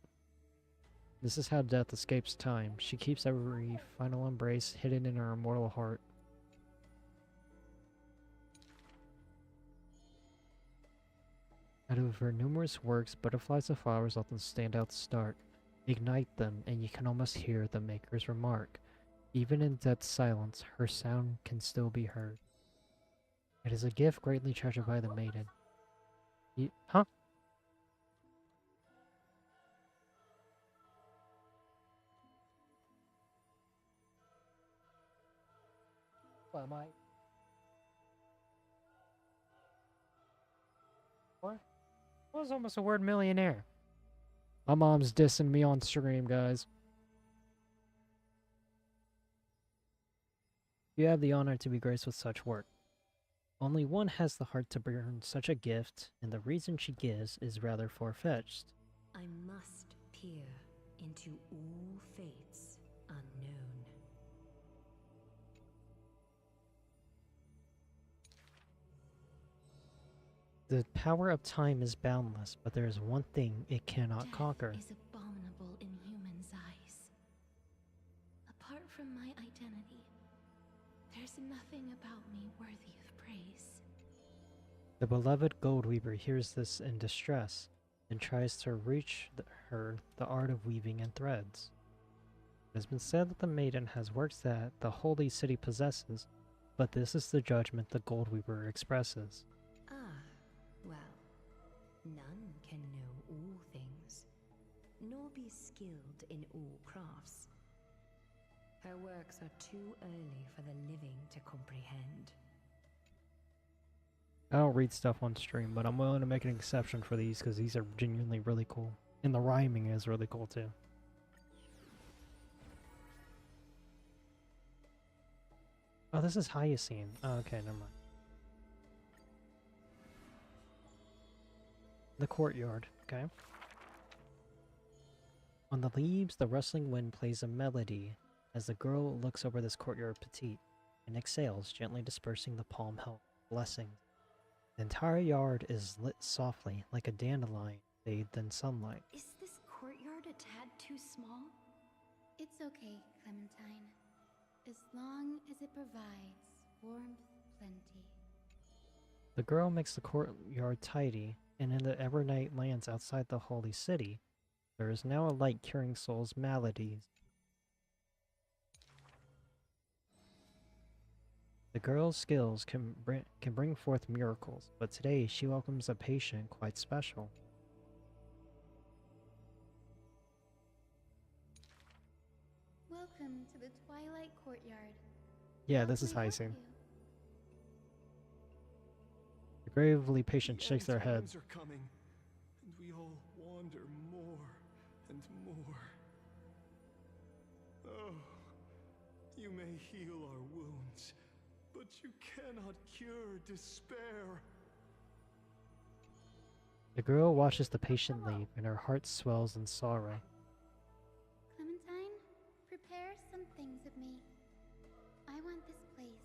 This is how death escapes time. She keeps every final embrace hidden in her immortal heart. Out of her numerous works, butterflies and flowers often stand out to start. Ignite them, and you can almost hear the maker's remark. Even in death's silence, her sound can still be heard. It is a gift greatly treasured by the maiden. Huh? What am I? What? I was almost a word millionaire. My mom's dissing me on stream, guys. You have the honor to be graced with such work. Only one has the heart to burn such a gift, and the reason she gives is rather far-fetched. I must peer into all fates unknown. The power of time is boundless, but there is one thing it cannot Death conquer. is abominable in humans' eyes. Apart from my identity, there's nothing about me worthy of praise. The beloved Goldweaver hears this in distress, and tries to reach her the art of weaving in threads. It has been said that the maiden has works that the holy city possesses, but this is the judgment the Goldweaver expresses. Ah, well, none can know all things, nor be skilled in all crafts. Her works are too early for the living to comprehend. I don't read stuff on stream, but I'm willing to make an exception for these because these are genuinely really cool. And the rhyming is really cool too. Oh, this is Hyacine. Oh, okay, never mind. The courtyard, okay. On the leaves, the rustling wind plays a melody as the girl looks over this courtyard petite and exhales, gently dispersing the palm held blessings. The entire yard is lit softly, like a dandelion bathed in sunlight. Is this courtyard a tad too small? It's okay, Clementine. As long as it provides warmth plenty. The girl makes the courtyard tidy, and in the Evernight lands outside the holy city, there is now a light curing souls' maladies. The girl's skills can bring forth miracles, but today she welcomes a patient quite special. Welcome to the Twilight Courtyard. Yeah, How this can is we help Hyacine. you? The gravely patient shakes their head. Times are coming, and we all wander more and more. Oh, you may heal our wounds, but you cannot cure despair. The girl watches the patient leave, and her heart swells in sorrow. Clementine, prepare some things with me. I want this place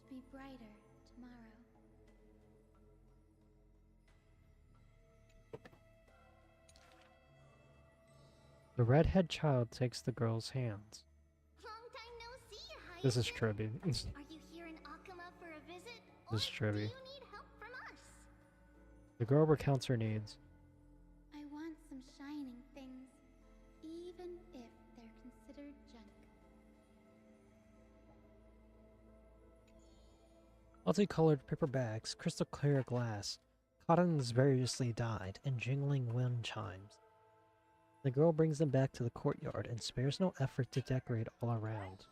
to be brighter tomorrow. The redhead child takes the girl's hands. Long time no see, Hyacinth. This is tribute. Are you here in Akuma for a visit? This is Or do trivia. you need help from us? The girl recounts her needs. I want some shining things, even if they're considered junk. Multicolored paper bags, crystal clear glass, cottons variously dyed, and jingling wind chimes. The girl brings them back to the courtyard and spares no effort to decorate all around.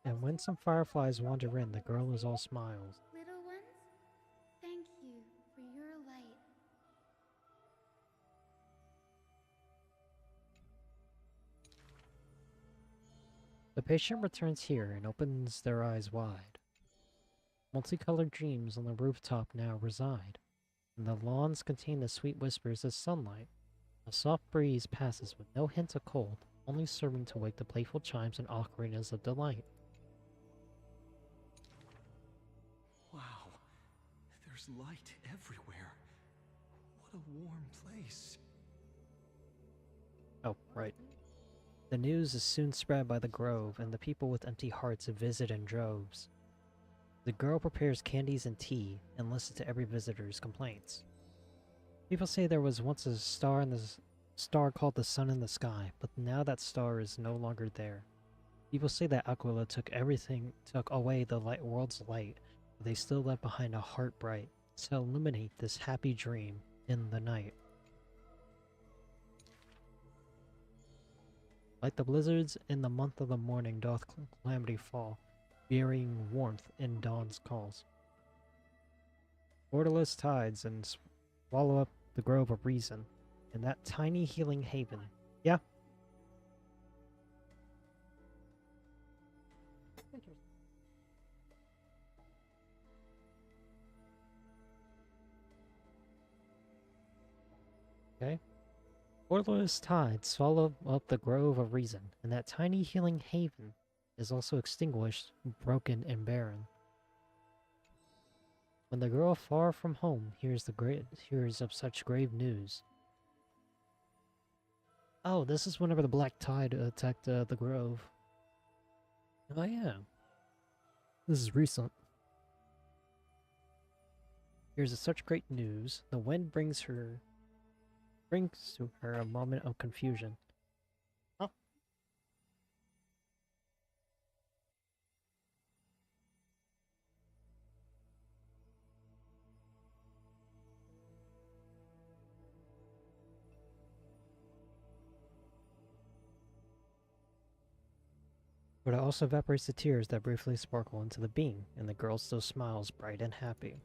And when some fireflies wander in, the girl is all smiles. Little ones, thank you for your light. The patient returns here and opens their eyes wide. Multicolored dreams on the rooftop now reside, and the lawns contain the sweet whispers of sunlight. A soft breeze passes with no hint of cold, only serving to wake the playful chimes and ocarinas of delight. Wow, there's light everywhere. What a warm place. Oh, right. The news is soon spread by the grove, and the people with empty hearts visit in droves. The girl prepares candies and tea and listens to every visitor's complaints. People say there was once a star called the sun in the sky, but now that star is no longer there. People say that Aquila took away the world's light, but they still left behind a heart bright to illuminate this happy dream in the night. Like the blizzards in the month of the morning doth calamity fall, burying warmth in dawn's calls. Borderless tides and swallow up the grove of reason, in that tiny healing haven. Yeah? Okay. Borderless tides swallow up the grove of reason, and that tiny healing haven is also extinguished, broken, and barren. When the girl far from home hears of such grave news. Oh, this is whenever the black tide attacked the grove. Oh yeah. This is recent. Hears of such great news, the wind brings to her a moment of confusion. Oh. But it also evaporates the tears that briefly sparkle into the beam, and the girl still smiles bright and happy.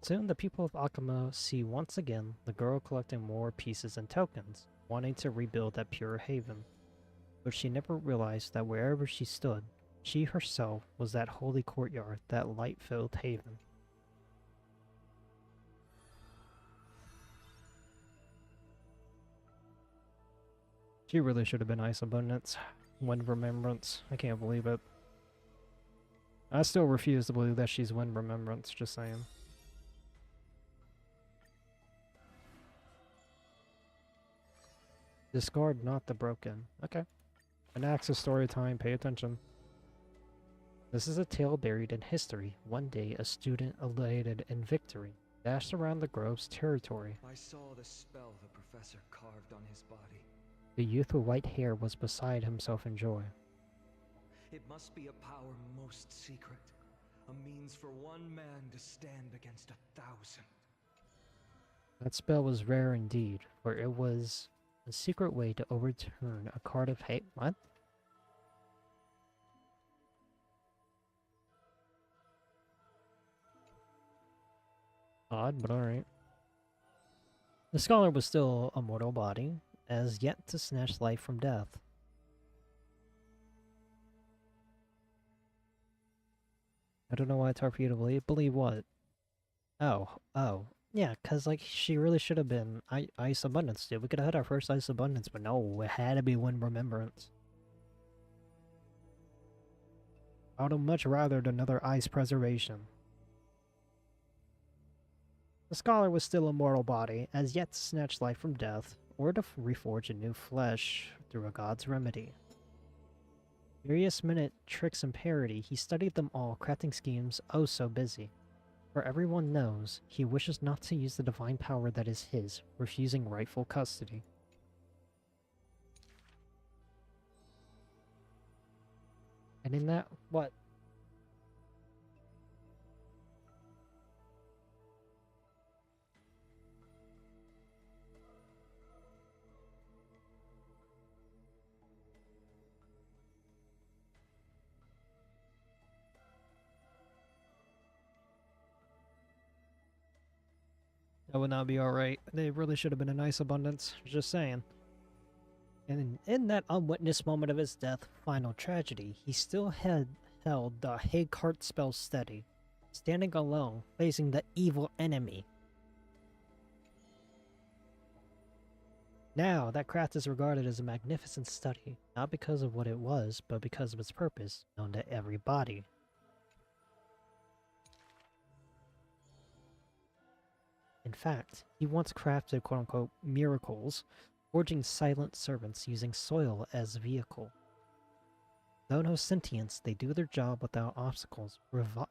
Soon the people of Akama see once again the girl collecting more pieces and tokens, wanting to rebuild that pure haven. But she never realized that wherever she stood, she herself was that holy courtyard, that light-filled haven. She really should have been Ice Abundance. Wind Remembrance. I can't believe it. I still refuse to believe that she's Wind Remembrance, just saying. Discard not the broken. Okay. An axe of story time, pay attention. This is a tale buried in history. One day, a student elated in victory dashed around the grove's territory. I saw the spell the professor carved on his body. The youth with white hair was beside himself in joy. It must be a power most secret. A means for one man to stand against 1,000. That spell was rare indeed, for it was a secret way to overturn a card of hate. What? Odd, but alright. The scholar was still a mortal body, as yet to snatch life from death. I don't know why it's hard for you to believe. Believe what? Oh. Yeah, because, like, she really should have been Ice Abundance, dude. We could have had our first Ice Abundance, but no, it had to be Wind Remembrance. I would have much rather another Ice Preservation. The scholar was still a mortal body, as yet to snatch life from death, or to reforge a new flesh through a god's remedy. Various minute tricks and parody, he studied them all, crafting schemes oh so busy. For everyone knows, he wishes not to use the divine power that is his, refusing rightful custody. And in that, what? That would not be alright. They really should have been a nice abundance. Just saying. And in that unwitnessed moment of his death, final tragedy, he still had held the Hague spell steady, standing alone, facing the evil enemy. Now, that craft is regarded as a magnificent study, not because of what it was, but because of its purpose, known to everybody. In fact, he once crafted quote-unquote miracles, forging silent servants using soil as vehicle. Though no sentience, they do their job without obstacles,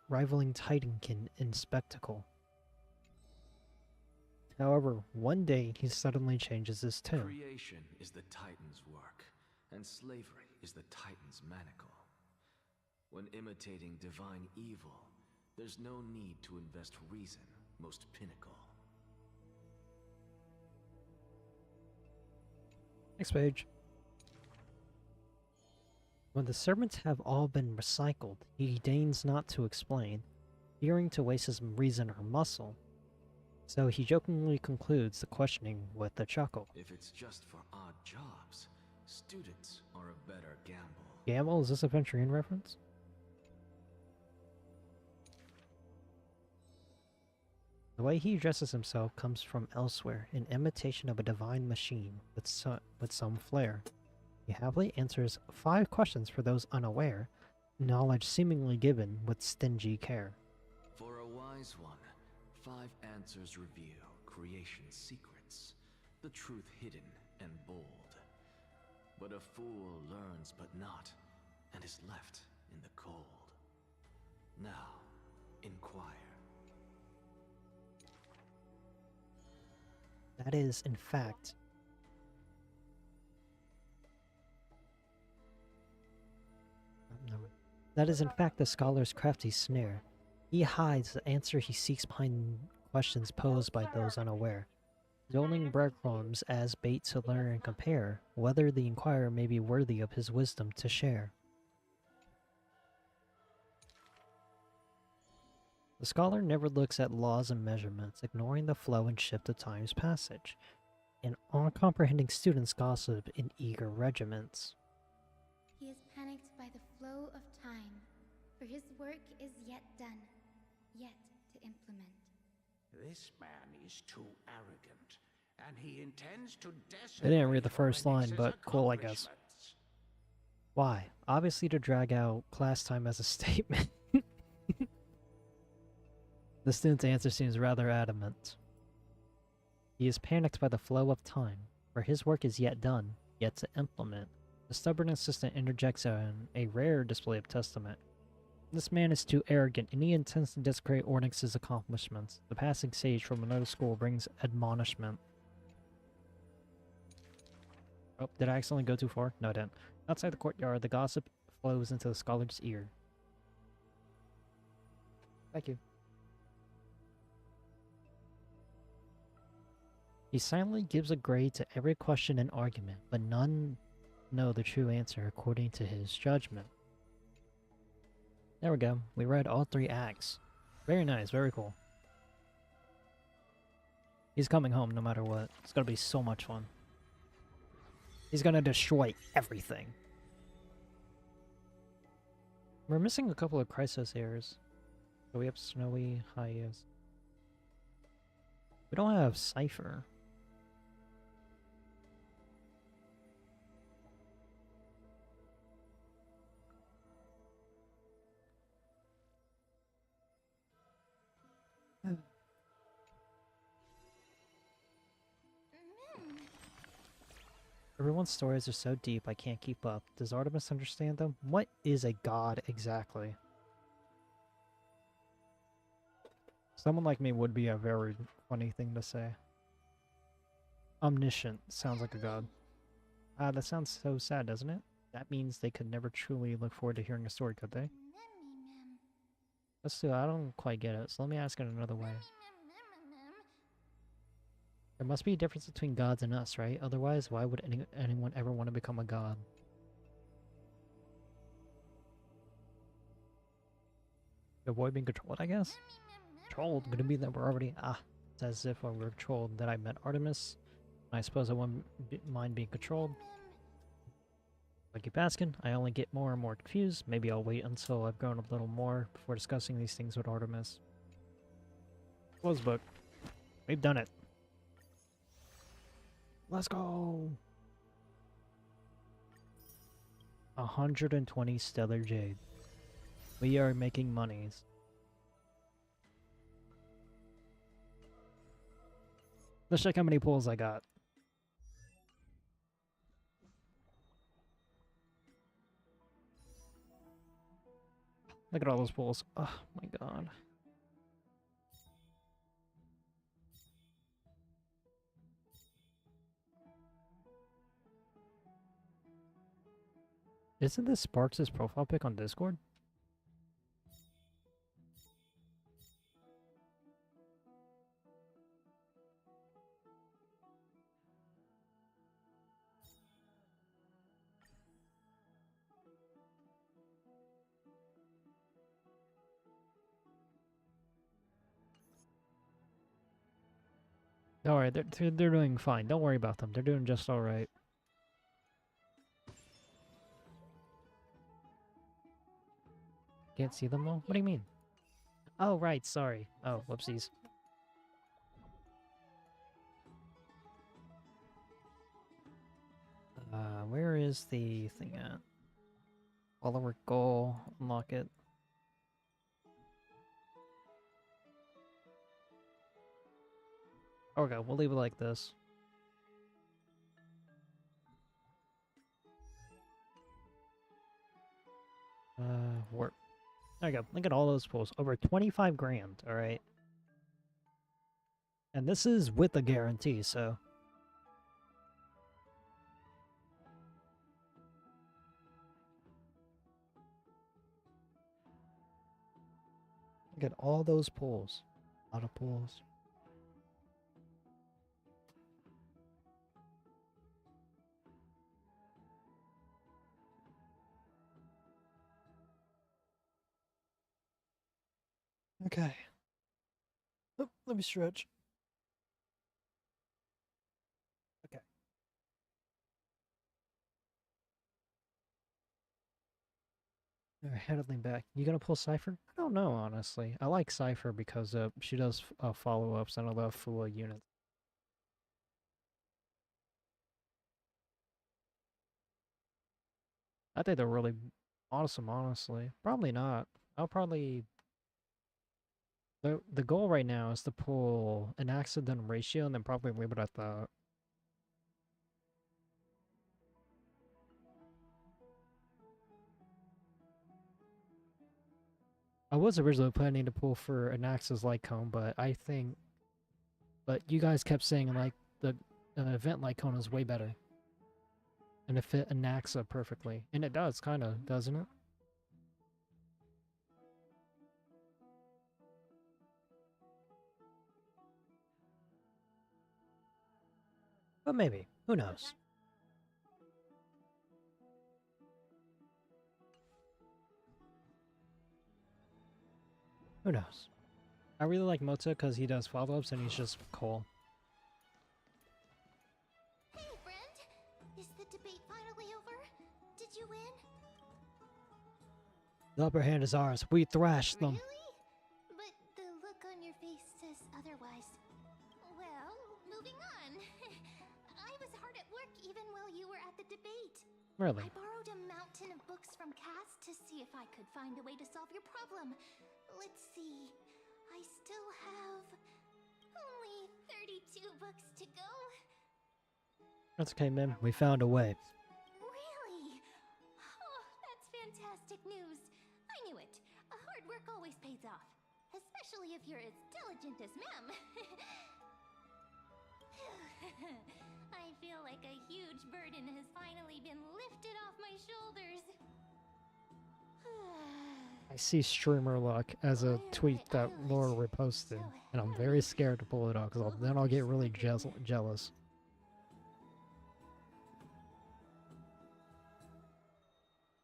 rivaling Titankin in spectacle. However, one day he suddenly changes his tune. Creation is the Titan's work, and slavery is the Titan's manacle. When imitating divine evil, there's no need to invest reason, most pinnacle. Next page. When the servants have all been recycled, he deigns not to explain, fearing to waste his reason or muscle. So he jokingly concludes the questioning with a chuckle. If it's just for odd jobs, students are a better gamble. Gamble? Is this a Venturian reference? The way he addresses himself comes from elsewhere, an imitation of a divine machine with some flair. He happily answers 5 questions for those unaware, knowledge seemingly given with stingy care. For a wise one, 5 answers reveal creation's secrets, the truth hidden and bold. But a fool learns but not, and is left in the cold. Now, inquire. That is, in fact, the scholar's crafty snare. He hides the answer he seeks behind questions posed by those unaware, doling breadcrumbs as bait to learn and compare whether the inquirer may be worthy of his wisdom to share. The scholar never looks at laws and measurements, ignoring the flow and shift of time's passage, and uncomprehending students gossip in eager regiments. He is panicked by the flow of time, for his work is yet done, yet to implement. This man is too arrogant, and he intends to decimate. They didn't read the first line, but cool, I guess. Why? Obviously to drag out class time as a statement. The student's answer seems rather adamant. He is panicked by the flow of time, for his work is yet done, yet to implement. The stubborn assistant interjects a rare display of testament. This man is too arrogant, and he intends to desecrate Ornyx's accomplishments. The passing sage from another school brings admonishment. Oh, did I accidentally go too far? No, I didn't. Outside the courtyard, the gossip flows into the scholar's ear. Thank you. He silently gives a grade to every question and argument, but none know the true answer according to his judgment. There we go. We read all 3 acts. Very nice, very cool. He's coming home no matter what. It's gonna be so much fun. He's gonna destroy everything. We're missing a couple of Chrysos airs. So we have Snowy, Hyas. We don't have Cypher. Everyone's stories are so deep I can't keep up. Does Artemis understand them? What is a god exactly? Someone like me would be a very funny thing to say. Omniscient sounds like a god. That sounds so sad, doesn't it? That means they could never truly look forward to hearing a story, could they? Let's do it. I don't quite get it, so let me ask it another way. There must be a difference between gods and us, right? Otherwise, why would anyone ever want to become a god? Avoid being controlled, I guess? Controlled? Gonna be that we're already... It's as if I were controlled that I met Artemis. I suppose I wouldn't mind being controlled. I keep asking, I only get more and more confused. Maybe I'll wait until I've grown a little more before discussing these things with Artemis. Close book. We've done it. Let's go! 120 stellar jade. We are making monies. Let's check how many pulls I got. Look at all those pulls. Oh my god. Isn't this Sparks' profile pic on Discord? Alright, they're doing fine. Don't worry about them. They're doing just alright. Can't see them though? What do you mean? Oh, right, sorry. Oh, whoopsies. Where is the thing at? Follower goal, unlock it. Okay, we'll leave it like this. Work. There you go. Look at all those pulls. Over 25 grand, alright? And this is with a guarantee, so... Look at all those pulls. A lot of pulls. Okay. Oh, let me stretch. Okay. Alright, heading back. You gonna pull Cypher? I don't know, honestly. I like Cypher because she does follow-ups and I love full units. I think they're really awesome, honestly. Probably not. I'll probably... The goal right now is to pull an accident ratio and then probably leave it at that. I was originally planning to pull for an Axis Lycone, but I think... But you guys kept saying, like, the event Lycone is way better. And it fit Anaxa perfectly. And it does, kinda, doesn't it? But maybe. Who knows? Who knows? I really like Mota because he does follow-ups and he's just cool. Hey, friend! Is the debate finally over? Did you win? The upper hand is ours. We thrashed them. Really? But the look on your face says otherwise. Well, moving on. I was hard at work even while you were at the debate. Really? I borrowed a mountain of books from Cass to see if I could find a way to solve your problem. Let's see. I still have only 32 books to go. That's okay, man. We found a way. Really? Oh, that's fantastic news. I knew it. Hard work always pays off. Especially if you're as diligent as Mem. I feel like a huge burden has finally been lifted off my shoulders. I see streamer luck as a tweet that Laura reposted, and I'm very scared to pull it off because then I'll get really jealous.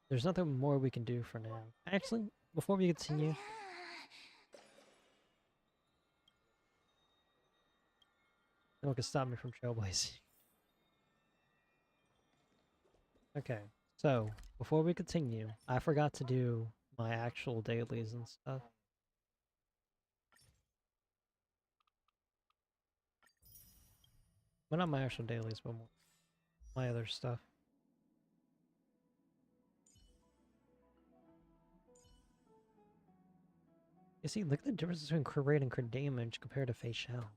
There's nothing more we can do for now. Actually, before we continue, No one can stop me from trailblazing. Okay, so before we continue, I forgot to do my actual dailies and stuff. Well, not my actual dailies, but my other stuff. You see, look at the difference between crit rate and crit damage compared to Face Shell.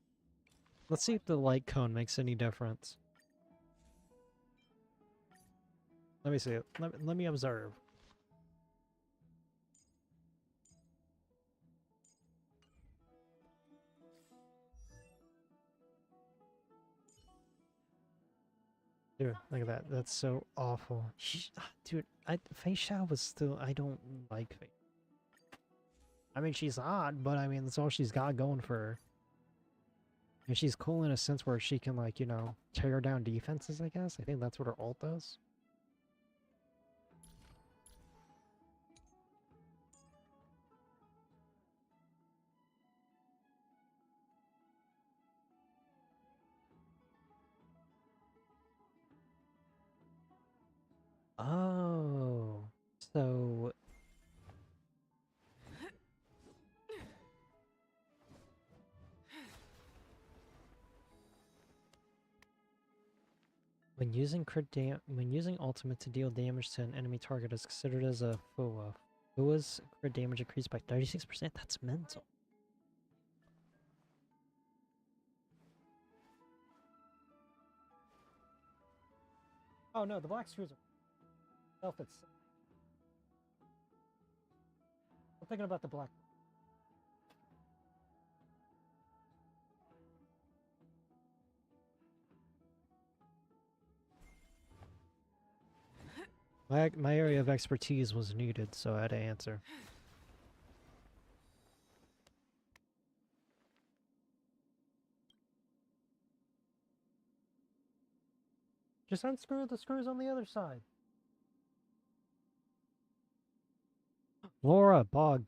Let's see if the light cone makes any difference. Let me see it. Let me observe. Dude, look at that. That's so awful. Dude, Face Shell was still... I don't like Face. I mean, she's odd, but I mean, that's all she's got going for her. And she's cool in a sense where she can, like, you know, tear down defenses, I guess. I think that's what her ult does. Oh, so... When using ultimate to deal damage to an enemy target is considered as a FUA. FUA's crit damage increased by 36%. That's mental. Oh no, the black screws are self itself. I'm thinking about the black. My area of expertise was needed, so I had to answer. Just unscrew the screws on the other side. Laura, Bog.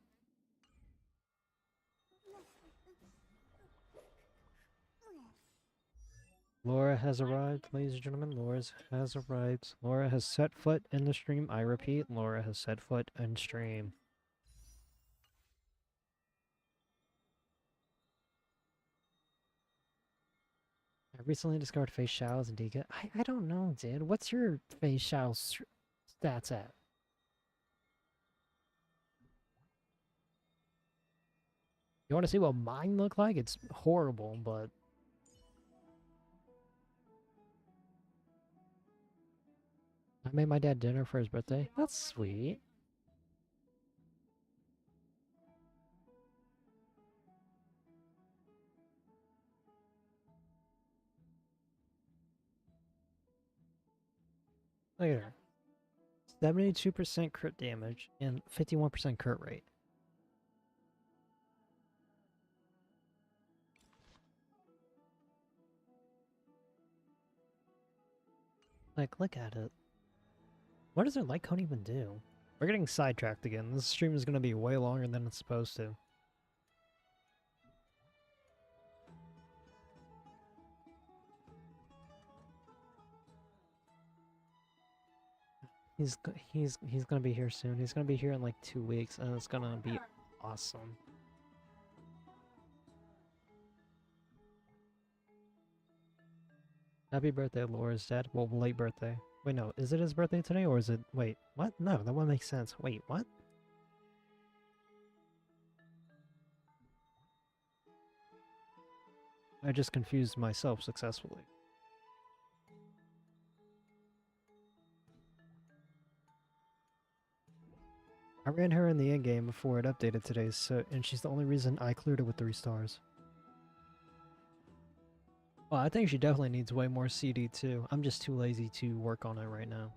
Laura has arrived, ladies and gentlemen. Laura has arrived. Laura has set foot in the stream. I repeat, Laura has set foot in stream. I recently discovered Face Show's and Dika. I don't know, dude. What's your Face Show stats at? You want to see what mine look like? It's horrible, but... I made my dad dinner for his birthday. That's sweet. Look at her. 72% crit damage and 51% crit rate. Like, look at it. What does their light cone even do? We're getting sidetracked again. This stream is going to be way longer than it's supposed to. He's gonna be here soon. He's gonna be here in like 2 weeks, and it's gonna be awesome. Happy birthday, Laura's dad. Well, late birthday. Wait, no. Is it his birthday today, or is it... Wait, what? No, that one makes sense. Wait, what? I just confused myself successfully. I ran her in the end game before it updated today, so and she's the only reason I cleared it with 3 stars. Well, I think she definitely needs way more CD too. I'm just too lazy to work on it right now.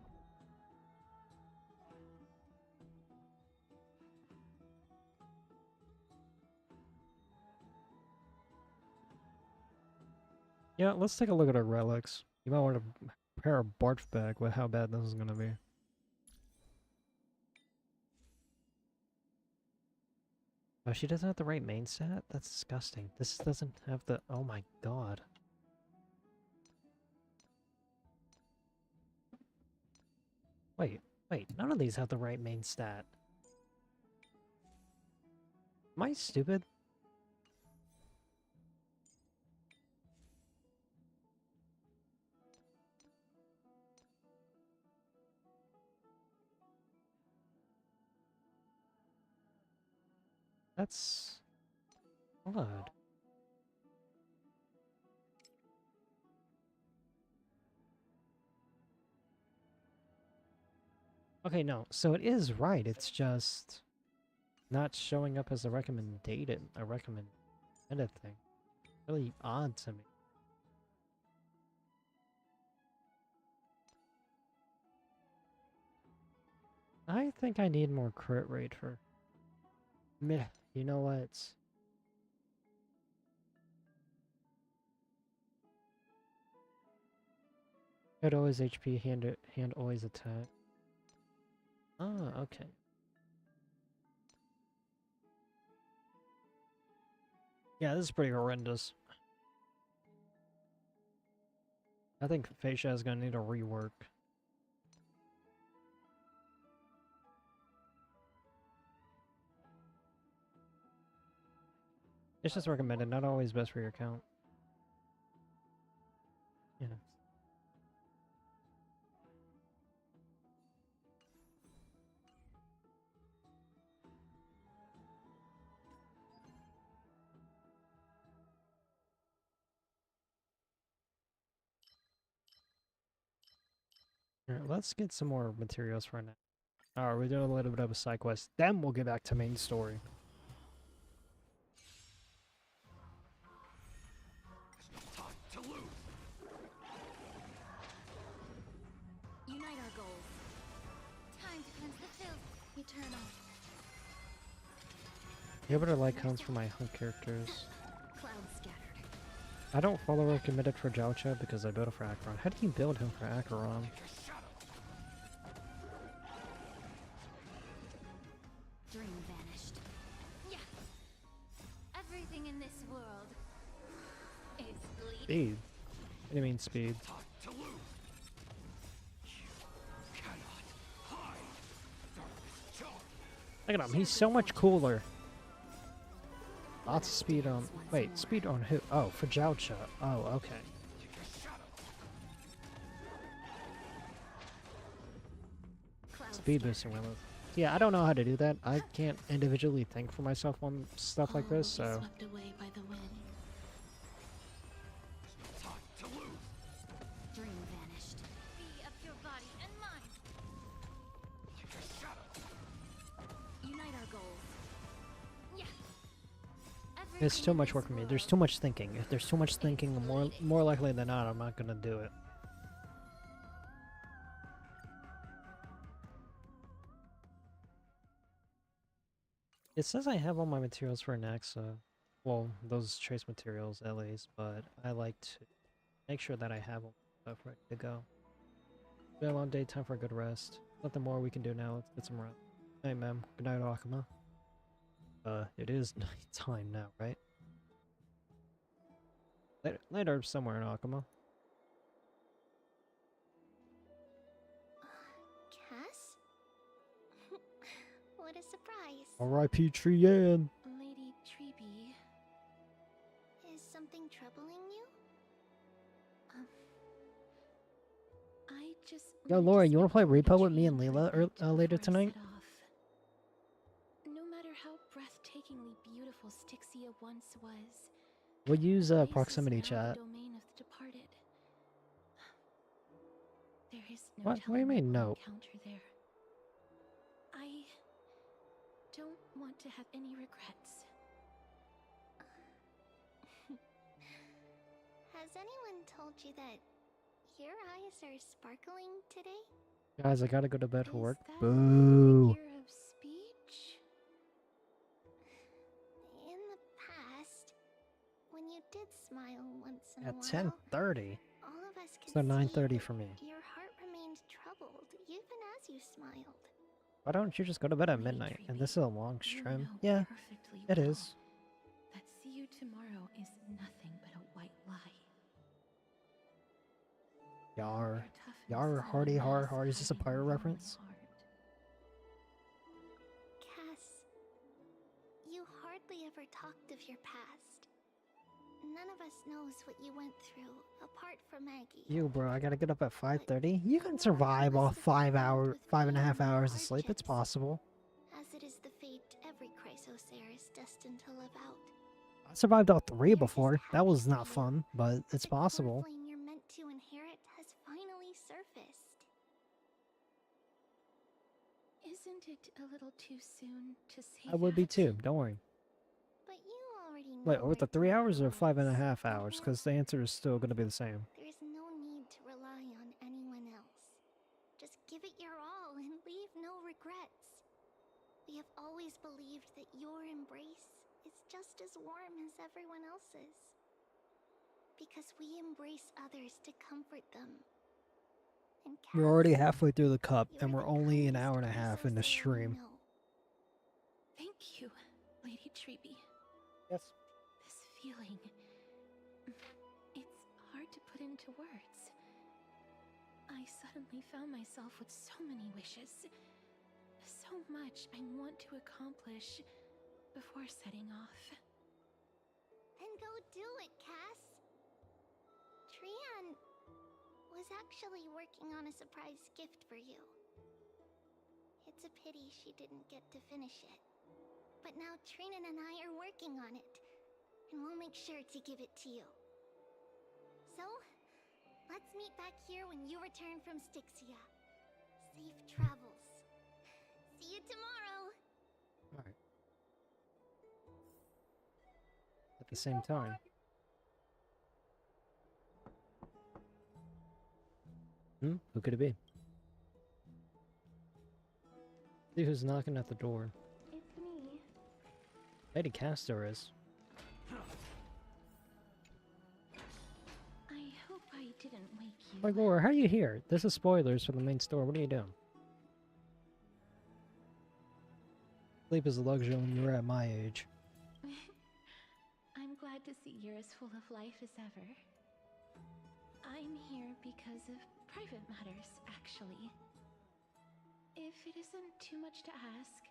Yeah, let's take a look at our relics. You might want to prepare a barf bag with how bad this is gonna be. Oh, she doesn't have the right main stat? That's disgusting. This doesn't have the... Oh my god. Wait, none of these have the right main stat. Am I stupid? That's odd. Okay, no, so it is right, it's just not showing up as a recommended thing. Really odd to me. I think I need more crit rate for... Meh, you know what? Hit always HP, hand always attack. Ah, okay. Yeah, this is pretty horrendous. I think Fascia is gonna need a rework. It's just recommended, not always best for your account. Yeah. Alright, let's get some more materials for now. Alright, we're doing a little bit of a side quest, then we'll get back to main story. Unite our goals. Time to cleanse the filth. Eternal. You better like counts for my hunt characters. Cloud scattered. I don't follow recommended for Joucha because I build it for Acheron. How do you build him for Acheron? Dream vanished. Yeah. Everything in this world is bleeding. Speed. What do you mean speed? Look at him, he's so much cooler. Lots of speed on... Wait, speed on who? Oh, for Joucha. Oh, okay. Speed boosting Willow. Yeah, I don't know how to do that. I can't individually think for myself on stuff like this, so... Swept away by the wind. Dream vanished. Be of your body and mind. Unite our goals. Yeah. It's too much work for me. There's too much thinking. If there's too much thinking, more likely than not, I'm not gonna do it. It says I have all my materials for Naxa. Well, those trace materials, at least, but I like to make sure that I have all my stuff ready to go. It's been a long day, time for a good rest. Nothing more we can do now, let's get some rest. Night, ma'am. Good night, Akuma. It is night time now, right? Later somewhere in Akuma. Cass? What a surprise. R.I.P. Trian! Lady Treeby. Is something troubling you? I just... Yo, wanted Laura, say you wanna play before the Repo with me dream and Leela before later I tonight? set off. No matter how breathtakingly beautiful Styxia once was, We'll use the place is proximity now chat. the domain of the departed. There is no What do you telling mean, we'll no? encounter there. I don't want to have any regrets. Has anyone told you that your eyes are sparkling today? Guys, I gotta go to bed for work. Is that Boo! figure of speech? In the past, when you did smile once in a At while, 10:30. all of us could So see 9:30 that for me. your heart remained troubled even as you smiled. Why don't you just go to bed at Lady midnight? And Treeby, this is a long you stream. know Yeah, perfectly it well is. that see you tomorrow is nothing but a white lie. Yar. Your toughness Yar hardy har har. Is this a pirate reference? Cass, you hardly ever talked of your past. None of us knows what you went through, apart from Maggie. You, bro, I gotta get up at 5:30. You can survive off 5.5 hours of sleep. It's possible. As it is the fate every Chrysosaur is destined to live out. I survived all 3 before. That was not fun, but it's possible. The flame you're meant to inherit has finally surfaced. Isn't it a little too soon to say I would be that? too. Don't worry. But you already know. Wait, with the 3 hours or 5.5 5.5 hours? Because the answer is still gonna be the same. There's no need to rely on anyone else. Just give it your all and leave no regrets. We have always believed that your embrace is just as warm as everyone else's. Because we embrace others to comfort them. And We're already Cass, halfway through the cup, you're and we're the only an kindest hour and a half in the Chrysosaur I stream. know. Thank you, Lady Treby. Yes. This feeling. It's hard to put into words. I suddenly found myself with so many wishes. So much I want to accomplish before setting off. Then go do it, Cass. Trian was actually working on a surprise gift for you. It's a pity she didn't get to finish it. But now Trinan and I are working on it, and we'll make sure to give it to you. So, let's meet back here when you return from Styxia. Safe travels. See you tomorrow! Alright. At the same time. Who could it be? See who's knocking at the door. It's me. Lady Castor is. I hope I didn't wake you. Like, Laura, how are you here? This is spoilers for the main store. What are you doing? Sleep is a luxury when you're at my age. I'm glad to see you're as full of life as ever. I'm here because of private matters, actually. If it isn't too much to ask,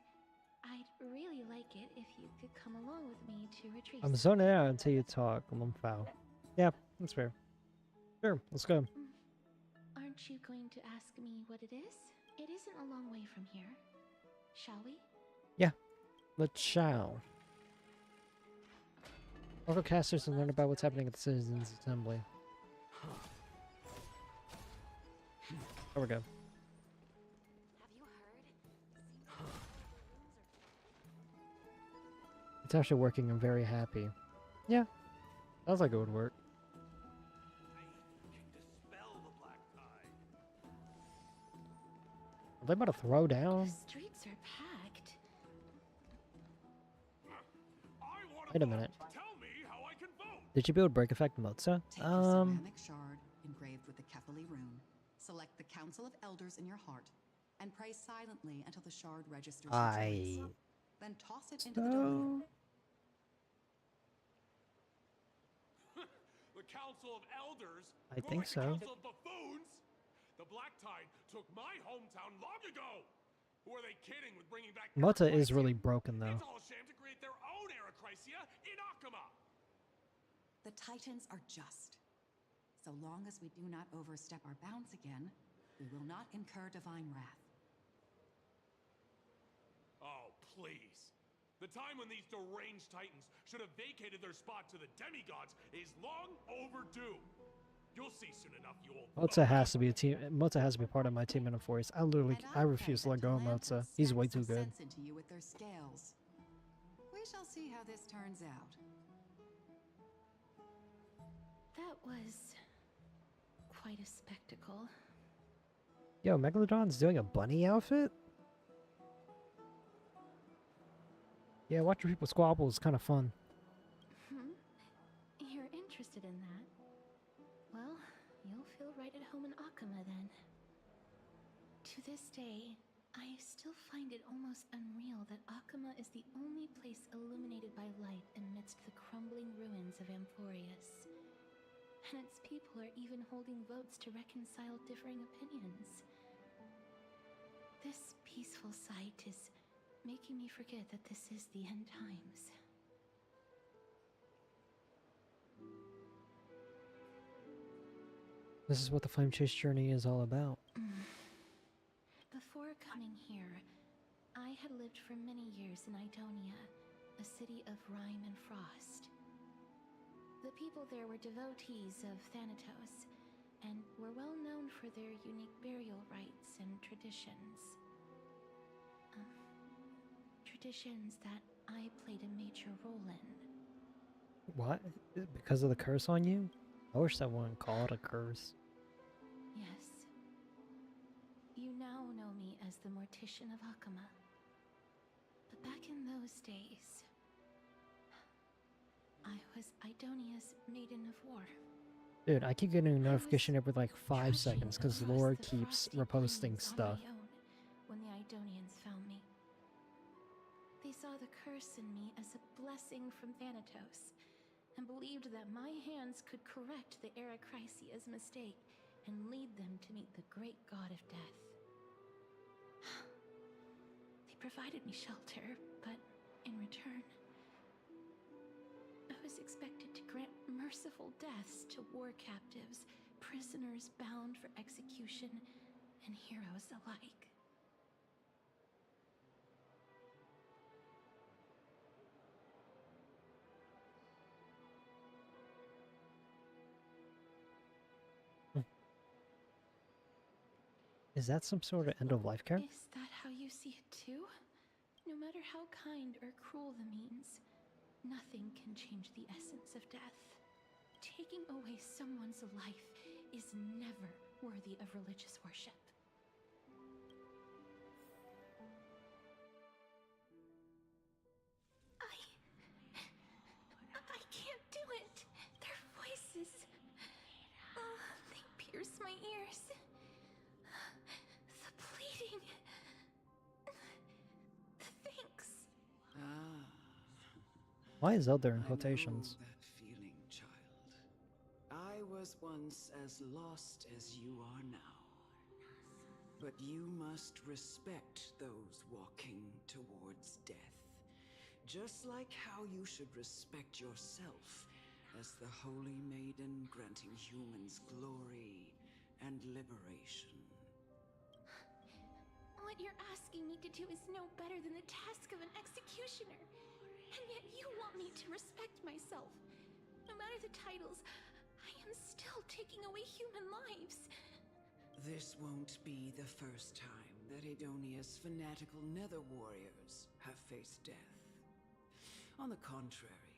I'd really like it if you could come along with me to retrieve. I'm zoning out until you talk. I'm foul. Yeah, that's fair. Sure, let's go. Aren't you going to ask me what it is? It isn't a long way from here. Shall we? Yeah, let's shall. Local casters and learn about what's happening at the Citizens Assembly. There we go. It's actually working. I'm very happy. Yeah, sounds like it would work. Are they about to throw down? The streets are packed. Wait a minute. Did you build break effect Mozza? Take the ceramic shard engraved with the Kefali rune. Select the Council of Elders in your heart and pray silently until the shard registers your choice. Then toss it into the domain. The Council of Elders? I think so. The Council of Buffoons? The Black Tide took my hometown long ago. Who are they kidding with bringing back Mozza is really broken though. It's all a sham to create their own Arachrysia in Akama. The Titans are just. So long as we do not overstep our bounds again, we will not incur divine wrath. Oh, please. The time when these deranged Titans should have vacated their spot to the demigods is long overdue. You'll see soon enough, you old... Mozza has to be a team. Mozza has to be part of my team in a force. I refuse to let go of Mozza. He's way too good. Into you with their scales. We shall see how this turns out. That was quite a spectacle. Yo, Megalodon's doing a bunny outfit? Yeah, watching people squabble is kind of fun. You're interested in that? Well, you'll feel right at home in Akama then. To this day, I still find it almost unreal that Akama is the only place illuminated by light amidst the crumbling ruins of Amphorius. and its people are even holding votes to reconcile differing opinions. This peaceful sight is making me forget that this is the end times. This is what the Flame Chase journey is all about. Before coming here, I had lived for many years in Idonia, a city of rime and frost. The people there were devotees of Thanatos, and were well known for their unique burial rites and traditions. Traditions that I played a major role in. What? Because of the curse on you? I wish that wouldn't call it a curse. Yes. You now know me as the Mortician of Akama. But back in those days, I was Idonia's Maiden of War. Dude, I keep getting a notification every like 5 seconds because Laura keeps reposting stuff. When the Idonians found me, they saw the curse in me as a blessing from Thanatos, and believed that my hands could correct the Eracrisia's mistake and lead them to meet the great god of death. They provided me shelter, but in return, I was expected to grant merciful deaths to war captives, prisoners bound for execution, and heroes alike. Is that some sort of end-of-life care? Is that how you see it too? No matter how kind or cruel the means, nothing can change the essence of death. Taking away someone's life is never worthy of religious worship. I can't do it. Their voices, they pierce my ears. The pleading. The thanks. Why is Elder in quotations? I know that feeling, child. I was once as lost as you are now. But you must respect those walking towards death. Just like how you should respect yourself as the Holy Maiden granting humans glory and liberation. What you're asking me to do is no better than the task of an executioner. And yet you want me to respect myself. No matter the titles, I am still taking away human lives. This won't be the first time that Idonia's fanatical nether warriors have faced death. On the contrary,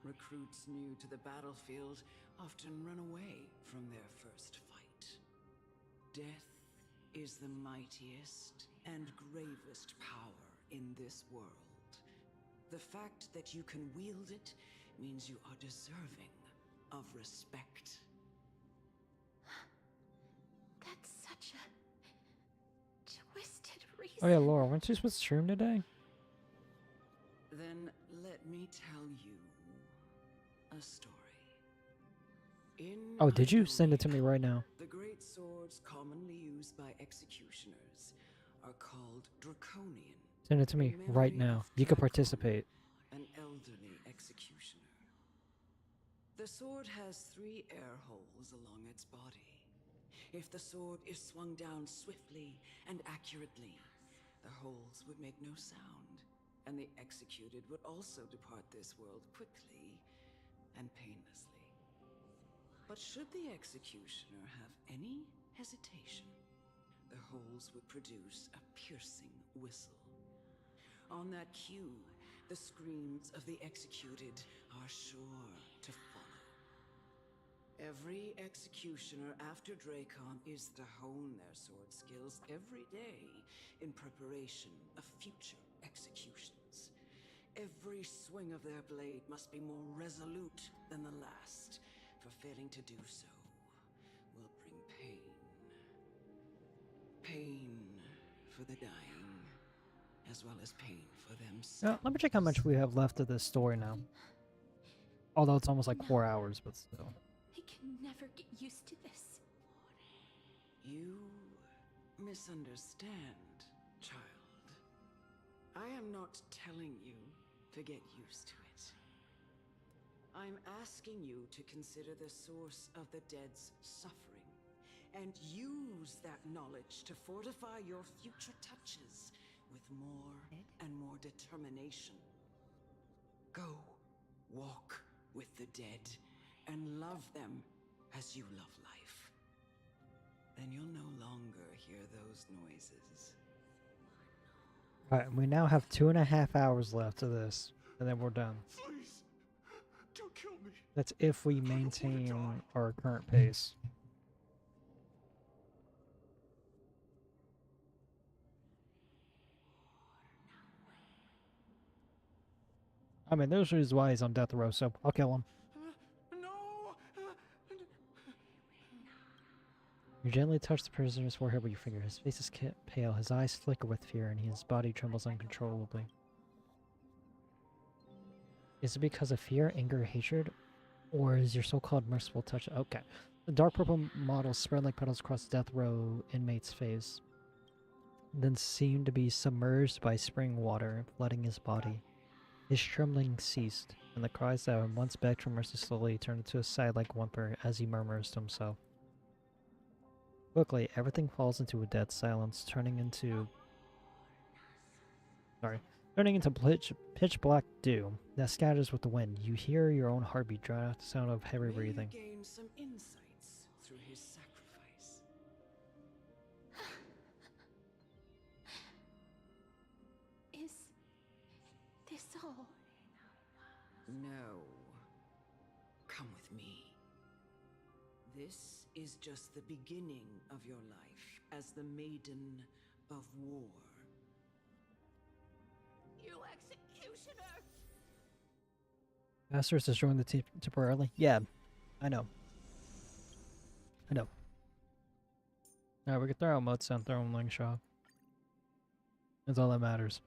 recruits new to the battlefield often run away from their first fight. Death is the mightiest and gravest power in this world. The fact that you can wield it means you are deserving of respect. That's such a twisted reason. Oh yeah, Laura, weren't you supposed to stream today? Then let me tell you a story. Oh, did you? Send it to me right now. The great swords commonly used by executioners are called draconian. Send it to me right now. You can participate. An elderly executioner. The sword has 3 air holes along its body. If the sword is swung down swiftly and accurately, the holes would make no sound, and the executed would also depart this world quickly and painlessly. But should the executioner have any hesitation, the holes would produce a piercing whistle. On that cue, the screams of the executed are sure to follow. Every executioner after Dracon is to hone their sword skills every day in preparation of future executions. Every swing of their blade must be more resolute than the last, for failing to do so will bring pain. Pain for the dying, as well as pain for themselves. Let me check how much we have left of this story now. Although it's almost like 4 hours, but still. I can never never get used to this. You misunderstand, child. I am not telling you to get used to it. I'm asking you to consider the source of the dead's suffering and use that knowledge to fortify your future touches with more and more determination. Go, walk with the dead and love them as you love life. Then you'll no longer hear those noises. Alright, we now have 2.5 hours left of this, and then we're done. Please, don't kill me. That's if we maintain our current pace. I mean, there's reasons why he's on death row, so I'll kill him. No! You gently touch the prisoner's forehead with your finger. His face is pale, his eyes flicker with fear, and his body trembles uncontrollably. Is it because of fear, anger, hatred? Or is your so-called merciful touch... Okay. The dark purple models spread like petals across the death row inmate's face, then seemed to be submerged by spring water, flooding his body. His trembling ceased, and the cries that had once begged for mercy slowly turned into a sigh like whimper as he murmurs to himself. Quickly, everything falls into a dead silence, turning into pitch black dew that scatters with the wind. You hear your own heartbeat drown out the sound of heavy breathing. May you gain some insights through his sacrifice. Is this all? No. Come with me. This is just the beginning of your life as the Maiden of War. You executioner! Masters has joined the team temporarily? Yeah, I know. Alright, we can throw out Mutsa and throw him Lingshaw. That's all that matters.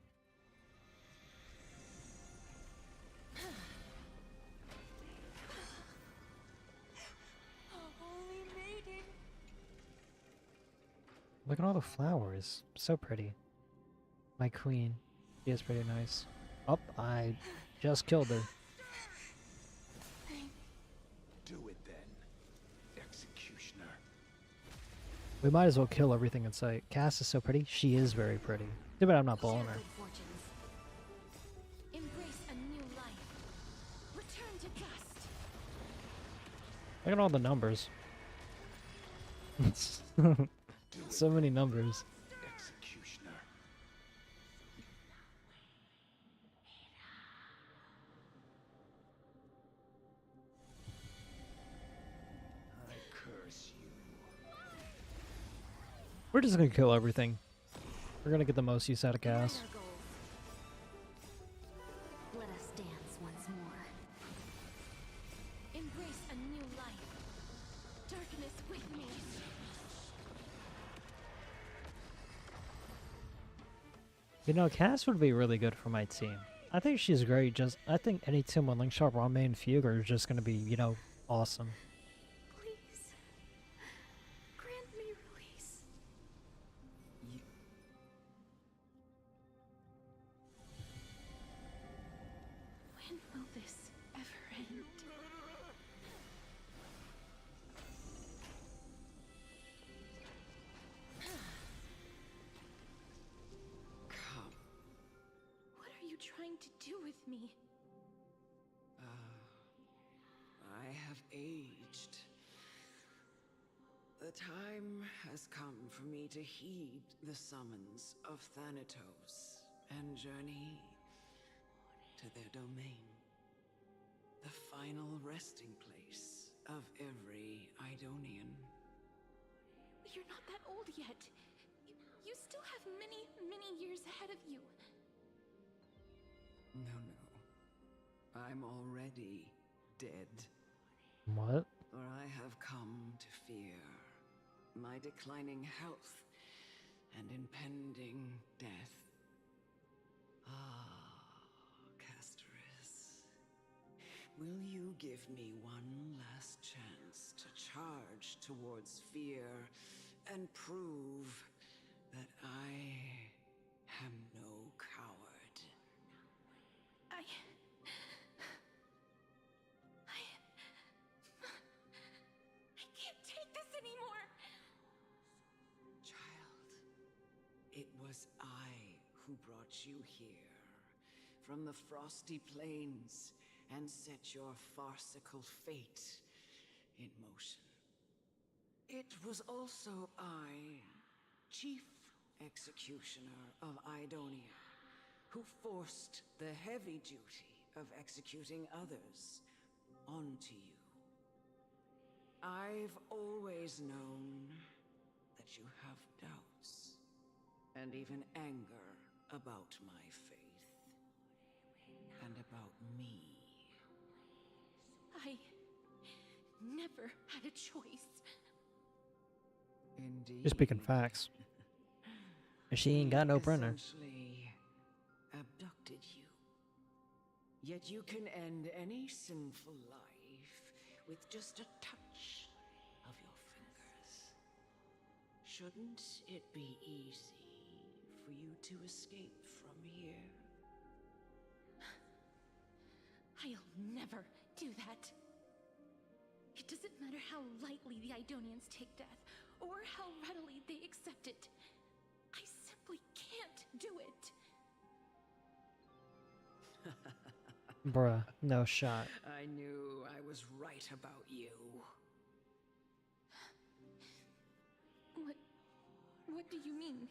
Look at all the flowers. So pretty. My queen. She is pretty nice. Oh, I just killed her. Do it then, executioner. We might as well kill everything in sight. Cass is so pretty. She is very pretty. Too bad I'm not bowling her. Embrace a new life. Return to dust. Look at all the numbers. So many numbers. Executioner. I curse you. We're just gonna kill everything. We're gonna get the most use out of Cass. Let us dance once more. Embrace a new life. Darkness with me. You know, Cass would be really good for my team. I think she's great. I think any team with Linkshot, Rame, and Fuger is just gonna be, you know, awesome. Please. Grant me release. When will this ever end? Come. What are you trying to do with me? I have aged. The time has come for me to heed the summons of Thanatos and journey to their domain. The final resting place of every Idonian. You're not that old yet. You still have many, many years ahead of you. No. I'm already dead. What? For I have come to fear my declining health and impending death. Ah, Castoris, will you give me one last chance to charge towards fear and prove that I am no coward. I can't take this anymore. Child, it was I who brought you here from the frosty plains and set your farcical fate in motion. It was also I, Chief Executioner of Idonia, who forced the heavy duty of executing others onto you. I've always known that you have doubts and even anger about my faith and about me. I never had a choice. Indeed. You're speaking facts. She ain't got no We printer. essentially abducted you. Yet you can end any sinful life with just a touch of your fingers. Shouldn't it be easy for you to escape from here? I'll never do that. It doesn't matter how lightly the Idonians take death, or how readily they accept it. I simply can't do it. Bruh, no shot. I knew I was right about you. What do you mean?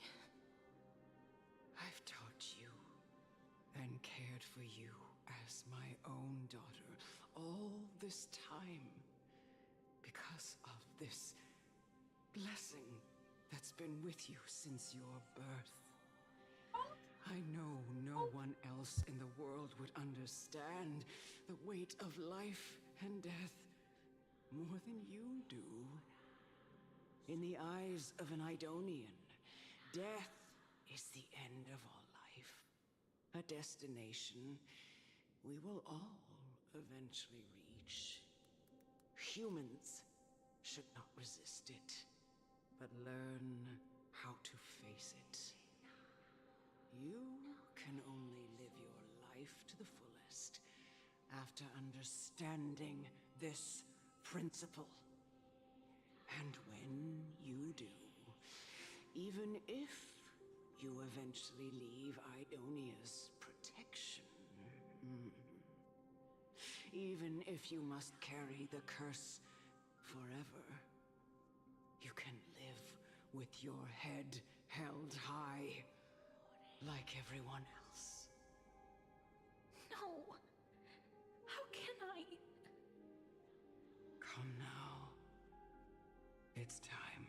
I've taught you and cared for you as my own daughter all this time because of this blessing that's been with you since your birth. I know no one else in the world would understand the weight of life and death more than you do. In the eyes of an Idonian, death is the end of all life. A destination we will all eventually reach. Humans should not resist it, but learn how to face it. You can only live your life to the fullest after understanding this principle. And when you do, even if you eventually leave Idonia's protection, even if you must carry the curse forever, you can live with your head held high, like everyone else. No! How can I? Come now. It's time.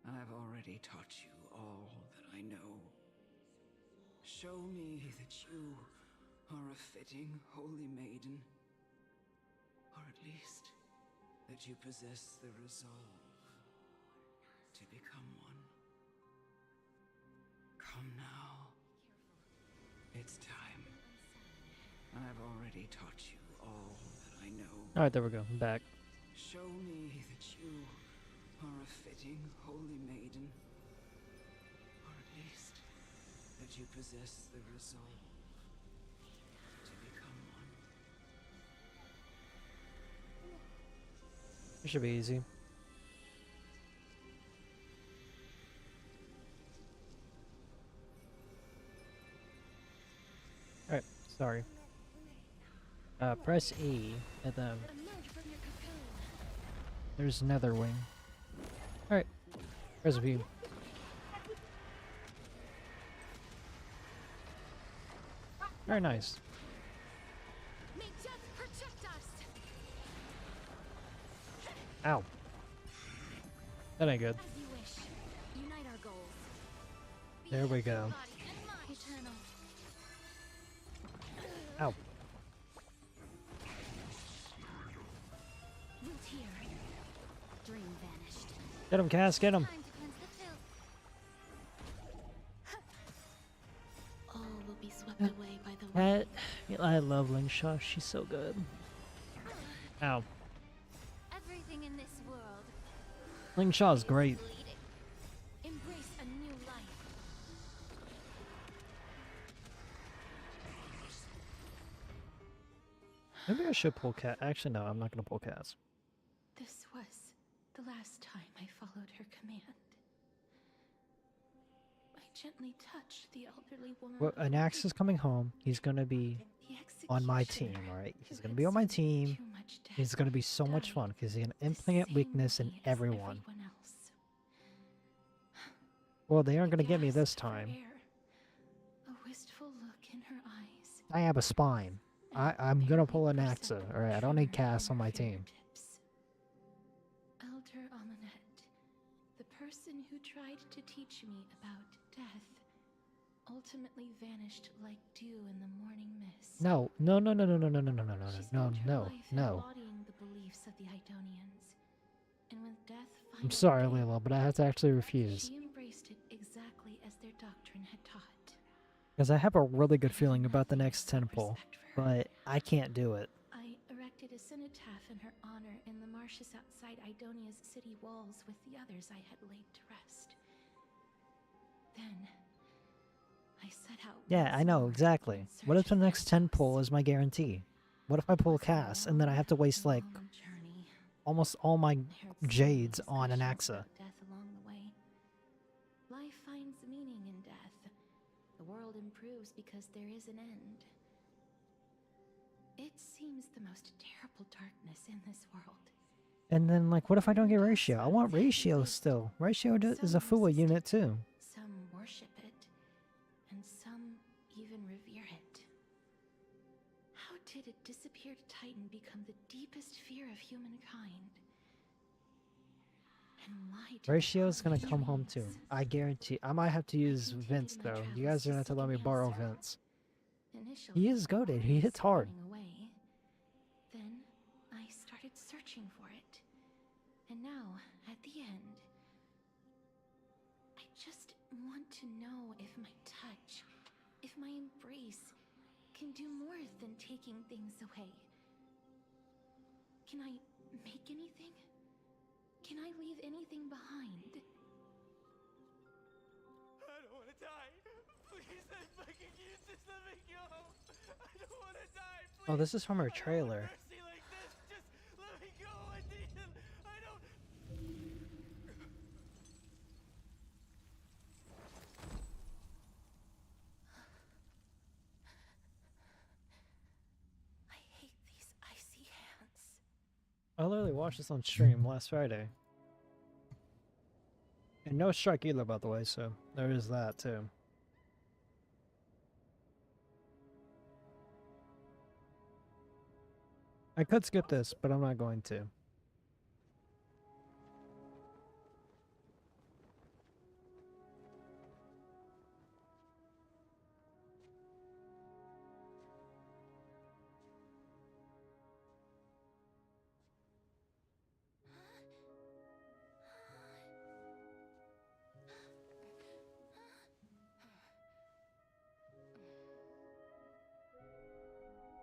I've already taught you all that I know. Show me that you are a fitting holy maiden. Or at least that you possess the resolve to become one. Come now. It's time. I've already taught you all that I know. Alright, there we go. I'm back. Show me that you are a fitting holy maiden. Or at least that you possess the resolve to become one. It should be easy. Alright, sorry. Press E and then there's another wing. Alright, press V. Very nice. May death protect us! Ow. That ain't good. As you wish. Unite our goals. There we go. Eternal. Ow. Root here. Dream vanished. Get him, Cass, get him. Time to cleanse the filth. All will be swept away by the wind. I love Lingshaw, she's so good. Ow. Everything in this world Ling Shaw's is great. bleeding. Embrace a new life. Maybe I should pull cat. Actually, no, I'm not gonna pull cats. This was the last time I followed her command. I gently touched the elderly woman. Well, Anax is coming home. He's gonna be on my team, alright? He's gonna be on my team. He's gonna be so much fun because he's gonna implant weakness in everyone. Well, they aren't gonna get me this time. A wistful look in her eyes. I have a spine. I'm gonna pull Anaxa. Alright, I don't need Cass on my team. Elder Amunet, the person who tried to teach me about death, ultimately vanished like dew in the morning mist. No, no, no, no, no, no, no, no, no, no, no, She no, spent her no, life no. embodying the beliefs of the Idonians. And with death I'm finally sorry, came, Layla, but I have to actually refuse. she embraced it exactly as their doctrine had taught. Because I have a really good feeling about the next temple, but I can't do it. I erected a cenotaph in her honor in the marshes outside Idonia's city walls with the others I had laid to rest. Then I set out. Yeah, I know, exactly. What if the next 10 pull is my guarantee? What if I pull Cass and then I have to waste like almost all my jades on Anaxa? Death along the way. Life finds meaning in death. The world improves because there is an end. It seems the most terrible darkness in this world. And then, like, what if I don't get Ratio? I want Ratio still. Ratio is a FUA unit too. Some worship it, and some even revere it. How did a disappeared titan become the deepest fear of humankind? And why do Ratio's gonna come home too. I guarantee. I might have to use Vince though. You guys are gonna have to let me borrow Vince. He is goated. He hits hard. away. Then I started searching for it. And now, at the end, I just want to know if my touch, if my embrace, can do more than taking things away. Can I make anything? Can I leave anything behind? I don't want to die. Please, I fucking use this. Let me go. I don't want to die. Please. Oh, this is from her trailer. Mercy like this. Just let me go. I need him. I don't. I hate these icy hands. I literally watched this on stream last Friday. And no strike either, by the way, so there is that too. I could skip this, but I'm not going to.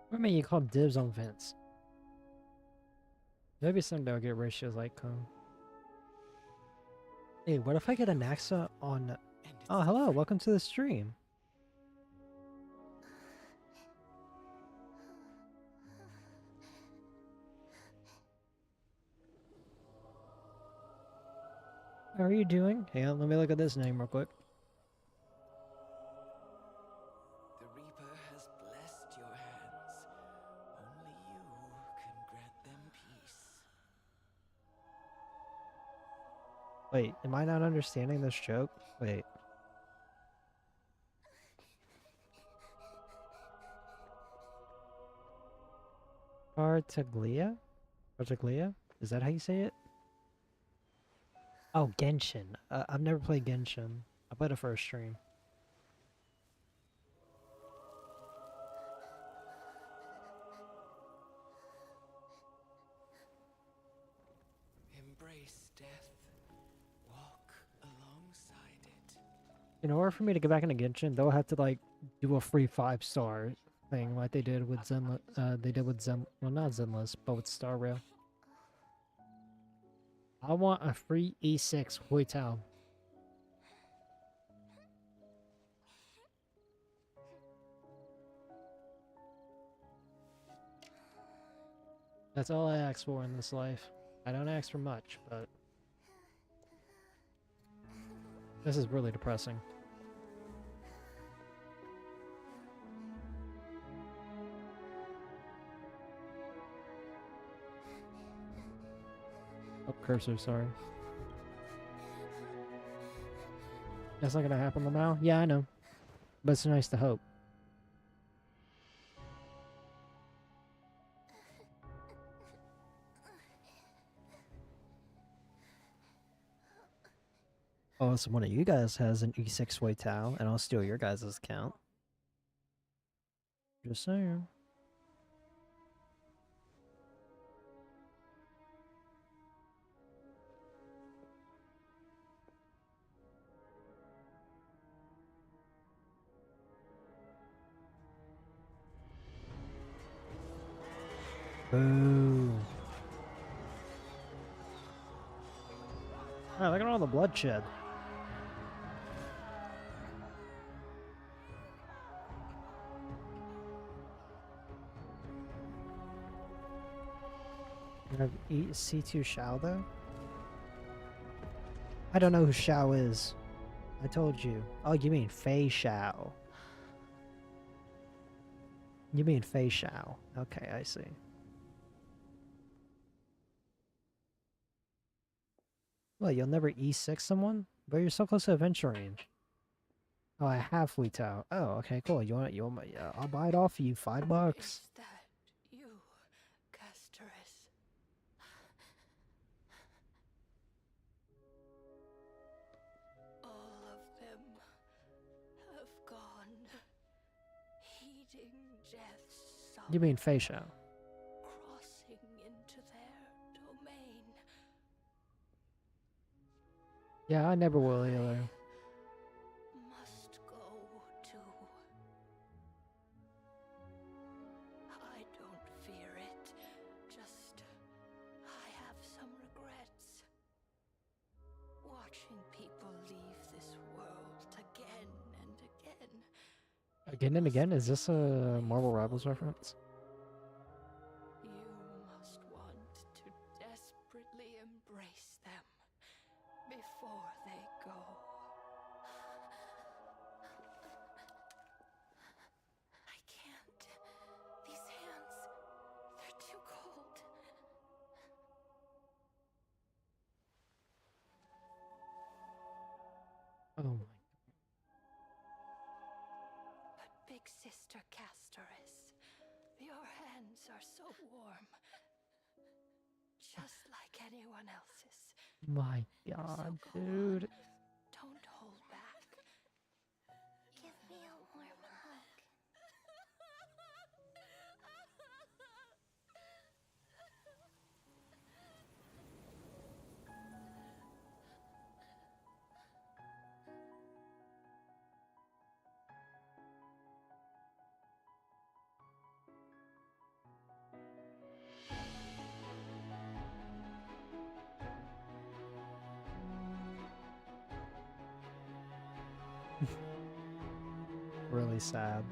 What made you call dibs on Vince? Maybe someday I'll get Ratios like come. Hey, what if I get a Naxa on... Oh, hello, welcome to the stream. How are you doing? Hang on, let me look at this name real quick. The Reaper has blessed your hands. Only you can grant them peace. Wait, am I not understanding this joke? Wait. Tartaglia? Tartaglia? Is that how you say it? Oh, Genshin. I've never played Genshin. I played it for a stream. Embrace death. Walk alongside it. In order for me to get back into Genshin, they'll have to like do a free 5-star thing like they did with well, not Zenless, but with Star Rail. I want a free E6 Huitao. That's all I ask for in this life. I don't ask for much, but this is really depressing. Oh, cursor, sorry. That's not gonna happen now? Yeah, I know. But it's nice to hope. Oh, so one of you guys has an E6 Huitao, and I'll steal your guys' account. Just saying. Boo. Oh, look at all the bloodshed. You have C2 Shao though? I don't know who Shao is. I told you. Oh, you mean Fei Shao. You mean Fei Shao. Okay, I see. Well, you'll never E6 someone? But you're so close to adventure range. Oh, I have Huitao. Oh, okay, cool. You want my, I'll buy it off for you, $5. Is that you, Castoris? All of them have gone, heeding death's song, You mean Fei Shao. crossing into their domain. Yeah, I never will either. Must go too. I don't fear it, just I have some regrets. Watching people leave this world again and again. Again and again? Is this a Marvel Rivals reference? You must want to desperately embrace them before they go. I can't. These hands, they're too cold. Oh my. But big sister Castoris, your hands are so warm. Just like anyone else's. My god, So go dude. on. Don't hold back. Give me a warm hug. Really sad.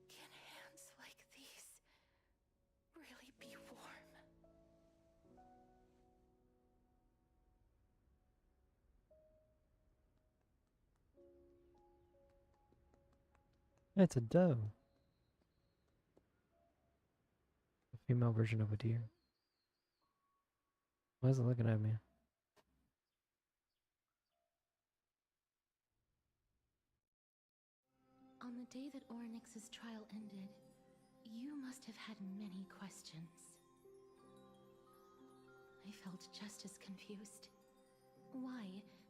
Can hands like these really be warm? It's a doe. A female version of a deer. Why is it looking at me? the day that Oryx's trial ended, you must have had many questions. I felt just as confused. Why,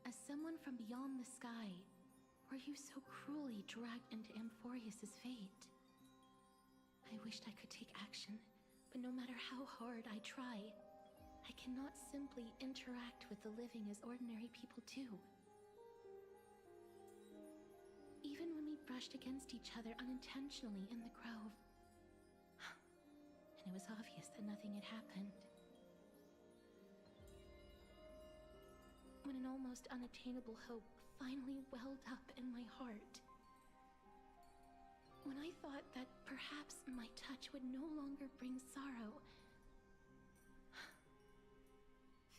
as someone from beyond the sky, were you so cruelly dragged into Amphorius's fate? I wished I could take action, but no matter how hard I try, I cannot simply interact with the living as ordinary people do. Even when we brushed against each other unintentionally in the grove, and it was obvious that nothing had happened. When an almost unattainable hope finally welled up in my heart. When I thought that perhaps my touch would no longer bring sorrow,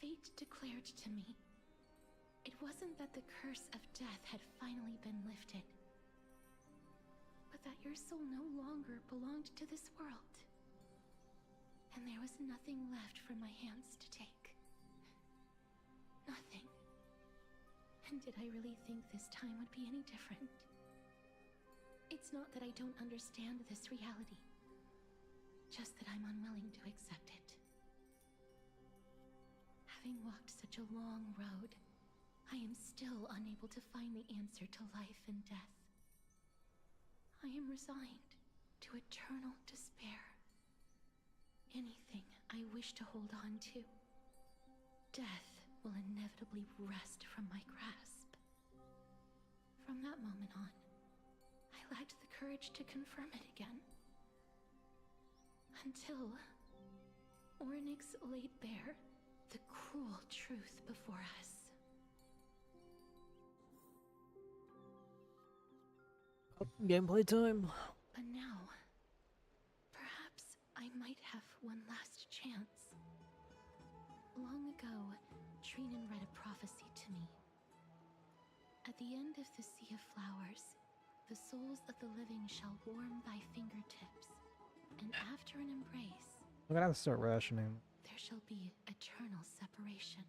fate declared to me, it wasn't that the curse of death had finally been lifted, but that your soul no longer belonged to this world, and there was nothing left for my hands to take. Nothing. And did I really think this time would be any different? It's not that I don't understand this reality, just that I'm unwilling to accept it. Having walked such a long road, I am still unable to find the answer to life and death. I am resigned to eternal despair. Anything I wish to hold on to, death will inevitably wrest from my grasp. From that moment on, I lacked the courage to confirm it again. Until Oryx laid bare the cruel truth before us. Gameplay time. But now, perhaps I might have one last chance. Long ago, Trinan read a prophecy to me. At the end of the Sea of Flowers, the souls of the living shall warm thy fingertips, and after an embrace, I'm gonna have to start rationing. there shall be eternal separation.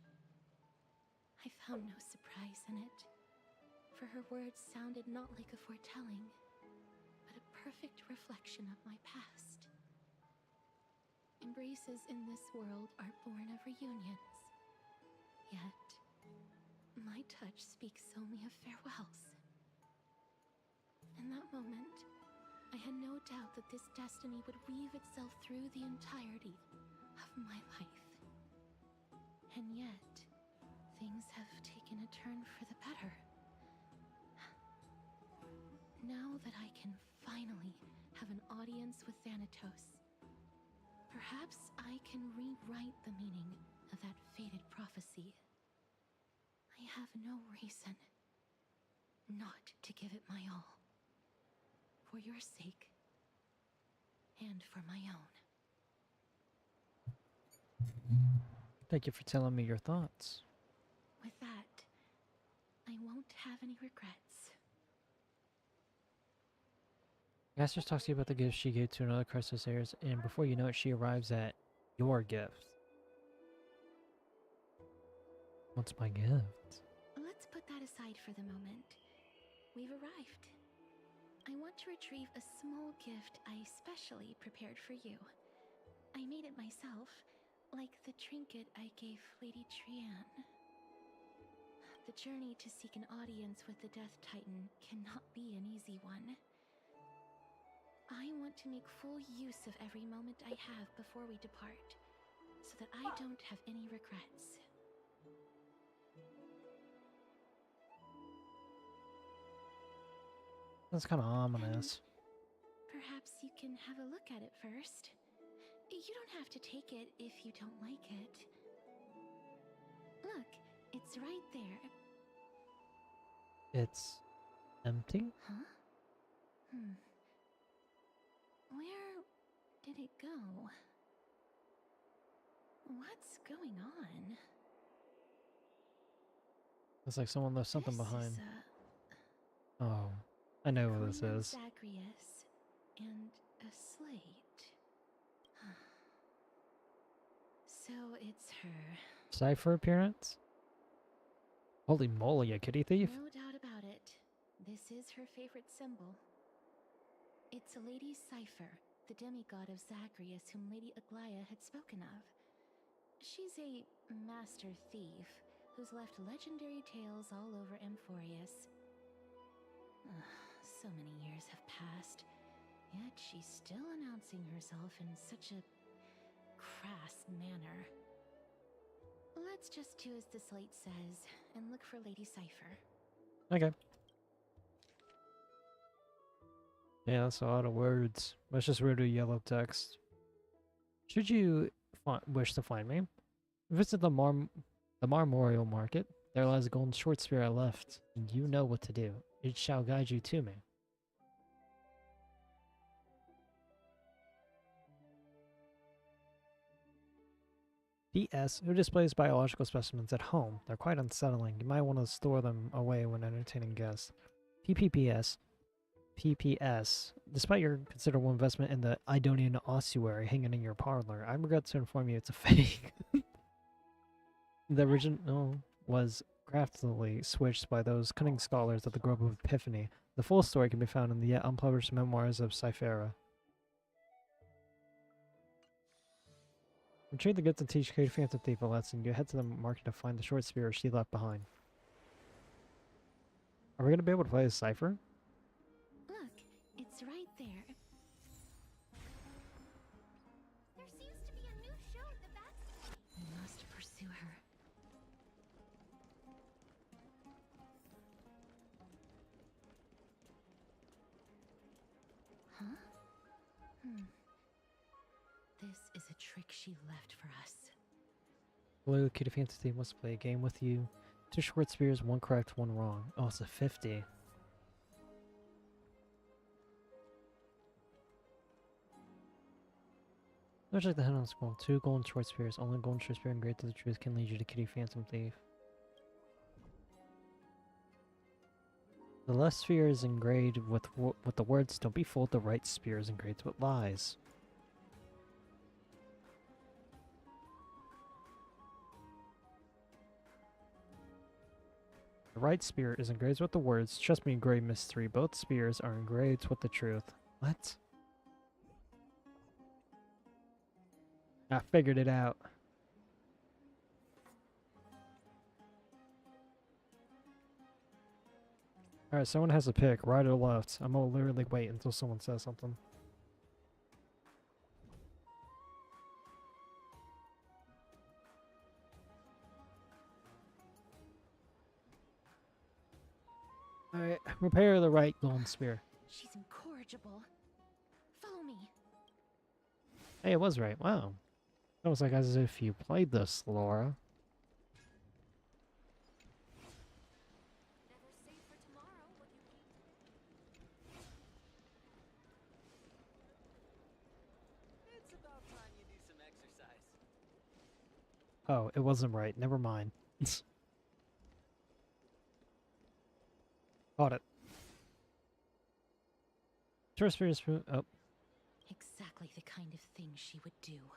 I found no surprise in it, for her words sounded not like a foretelling, but a perfect reflection of my past. Embraces in this world are born of reunions. Yet, my touch speaks only of farewells. In that moment, I had no doubt that this destiny would weave itself through the entirety of my life. And yet, things have taken a turn for the better. Now that I can finally have an audience with Thanatos, perhaps I can rewrite the meaning of that fated prophecy. I have no reason not to give it my all. For your sake, and for my own. Thank you for telling me your thoughts. With that, I won't have any regrets. Gaster talks to you about the gift she gave to another Crisis heirs, and before you know it, she arrives at your gift. What's my gift? Let's put that aside for the moment. We've arrived. I want to retrieve a small gift I specially prepared for you. I made it myself, like the trinket I gave Lady Trian. The journey to seek an audience with the Death Titan cannot be an easy one. I want to make full use of every moment I have before we depart, so that I don't have any regrets. That's kind of ominous. Perhaps you can have a look at it first. You don't have to take it if you don't like it. Look, it's right there. It's empty? Huh? Where did it go? What's going on? It's like someone left something This behind. Is Oh, I know what this Queen is. Zagreus and a slate. So it's her. Cipher appearance? Holy moly, a kitty thief? No doubt about it. This is her favorite symbol. It's Lady Cipher, the demigod of Zagreus whom Lady Aglaia had spoken of. She's a master thief who's left legendary tales all over Amphorius. So many years have passed, yet she's still announcing herself in such a crass manner. Let's just do as the slate says and look for Lady Cipher. Okay. Yeah, that's a lot of words. Let's just read a yellow text. Should you wish to find me, visit the Marmorial Market. There lies a golden short spear I left, and you know what to do. It shall guide you to me. P.S. Who displays biological specimens at home? They're quite unsettling. You might want to store them away when entertaining guests. PPPS. PPS. Despite your considerable investment in the Idonian ossuary hanging in your parlor, I regret to inform you it's a fake. The original was craftily switched by those cunning scholars at the Grove of Epiphany. The full story can be found in the yet unpublished memoirs of Cyphera. Retrieve the goods and teach Kate Phantom Thief a lesson. You head to the market to find the short spear she left behind. Are we going to be able to play as Cypher? Look, it's right there. There seems to be a new show at the back. We must pursue her. Huh? This is a trick she left for us. Blue, Kitty Phantom Thief wants to play a game with you. 2 short spears, 1 correct, 1 wrong. Oh, it's a 50. Looks like the head on the scroll. 2 golden short spears. Only golden short spear engraved to the truth can lead you to Kitty Phantom Thief. The left sphere is engraved with the words, "Don't be fooled." The right spear is engraved with lies. The right spear is engraved with the words, "Trust me, Grey Mystery." Both spears are engraved with the truth. What? I figured it out. Alright, someone has to pick, right or left. I'm gonna literally wait until someone says something. Alright, repair the right golden spear. She's incorrigible. Follow me. Hey, it was right. Wow. Almost like as if you played this, Laura. Never save for tomorrow what you eat. It's about time you do some exercise. Oh, it wasn't right. Never mind. Got it. Short spear is... Oh. Exactly the kind of thing she would do.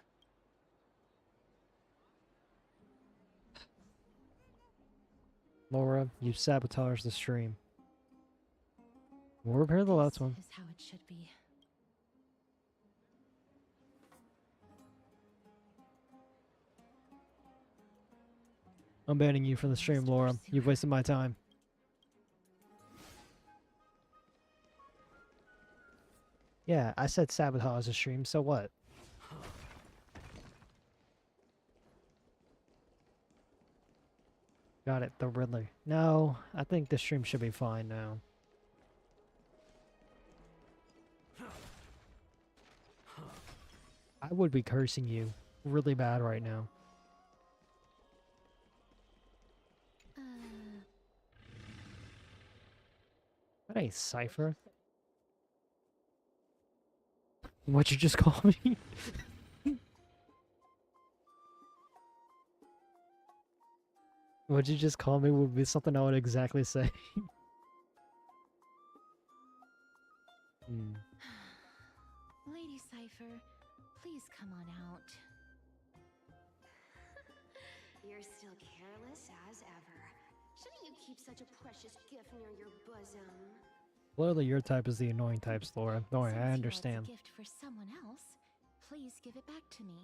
Laura, you sabotaged the stream. We'll repair the last one. This is how it should be. I'm banning you from the stream, Laura. You've wasted my time. Yeah, I said sabotage the stream, so what? Got it, the Riddler. No, I think the stream should be fine now. I would be cursing you really bad right now. Hey, Cypher. What'd you just call me? What'd you just call me would be something I would exactly say. Lady Cipher, please come on out. You're still careless as ever. Shouldn't you keep such a precious gift near your bosom? Clearly your type is the annoying type, Laura. Don't worry, I Since you know it's understand. a gift for someone else, please give it back to me.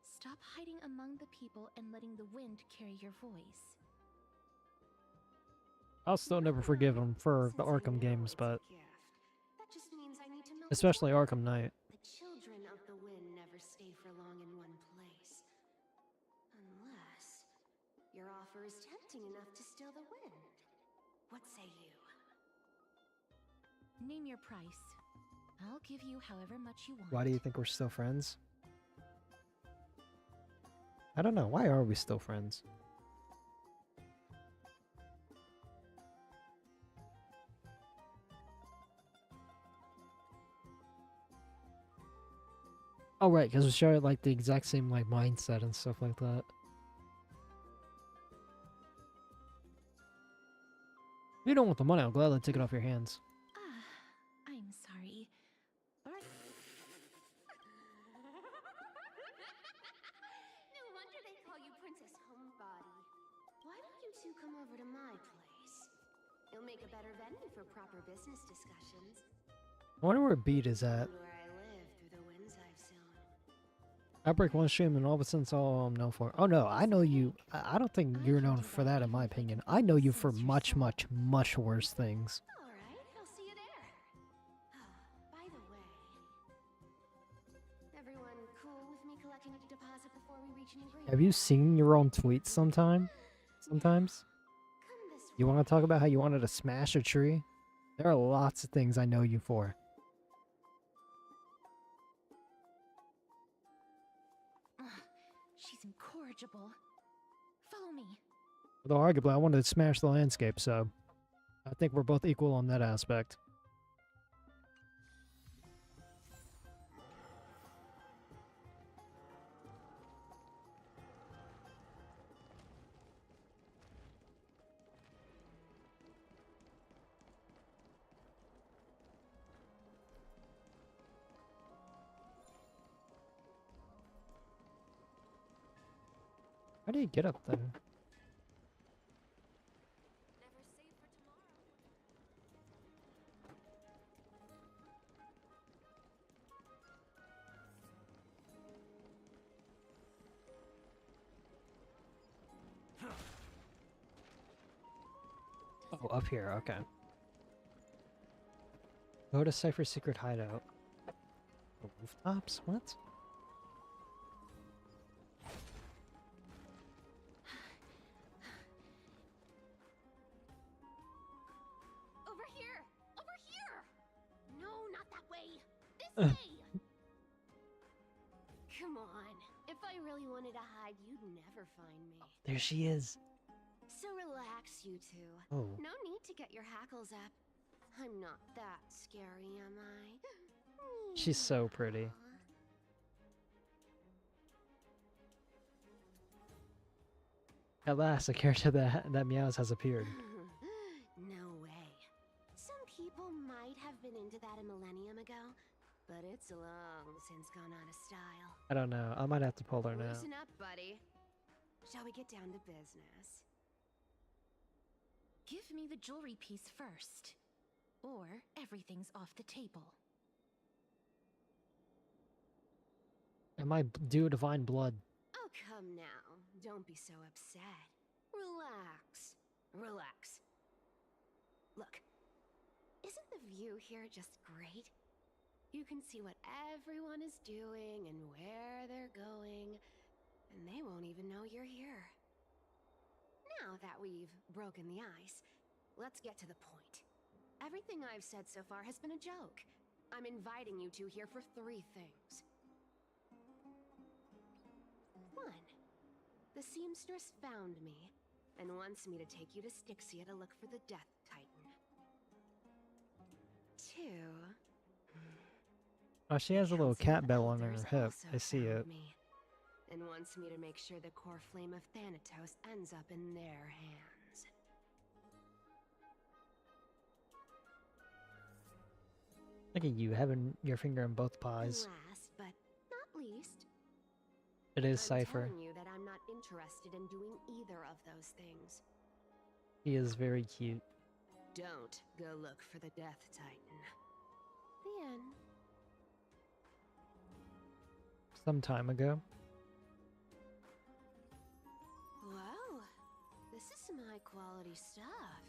Stop hiding among the people and letting the wind carry your voice. I'll still never forgive him for the Arkham games, but That just means I need to know especially Arkham Knight. the children of the wind never stay for long in one place. Unless your offer is tempting enough to steal the wind. What say you? Name your price. I'll give you however much you want. Why do you think we're still friends? I don't know. Why are we still friends? Oh, right, because we share like the exact same like mindset and stuff like that. If you don't want the money, I'll gladly take it off your hands. I'm sorry. But No wonder they call you Princess Homebody. Why don't you two come over to my place? You'll make a better venue for proper business discussions. I wonder where Beat is at. Where I live through the winds I've sown. I break one stream and all of a sudden it's all I'm known for. Oh no, I know you. I don't think you're known for that in my opinion. I know you for much, much, much worse things. Alright, I'll see you there. By the way, everyone cool with me collecting a deposit before we reach an agreement? Have you seen your own tweets sometime? Sometimes? You want to talk about how you wanted to smash a tree? There are lots of things I know you for. she's incorrigible. Follow me. Although arguably I wanted to smash the landscape, so I think we're both equal on that aspect. How do you get up there? Oh, up here, okay. Go to Cypher's secret hideout. The rooftops? What? Over here! Over here! No, not that way! This way! Come on. If I really wanted to hide, you'd never find me. There she is. So relax, you two. Oh. No need to get your hackles up. I'm not that scary, am I? She's so pretty. At last, a character that meows has appeared. No way. Some people might have been into that a millennium ago, but it's long since gone out of style. I don't know. I might have to pull her now. Loosen up, buddy. Shall we get down to business? Give me the jewelry piece first, or everything's off the table. Am I due divine blood? Oh, come now. Don't be so upset. Relax. Relax. Look, isn't the view here just great? You can see what everyone is doing and where they're going, and they won't even know you're here. Now that we've broken the ice, let's get to the point. Everything I've said so far has been a joke. I'm inviting you two here for 3 things. 1. The seamstress found me and wants me to take you to Styxia to look for the Death Titan. 2. Oh, she has a little cat bell on her Elders hip. also I see it. found me and wants me to make sure the core flame of Thanatos ends up in their hands. Look at you having your finger in both pies. And last but not least, It is I'm Cypher. telling you that I'm not interested in doing either of those things. He is very cute. Don't go look for the Death Titan. The end. Some time ago. Wow, this is some high quality stuff.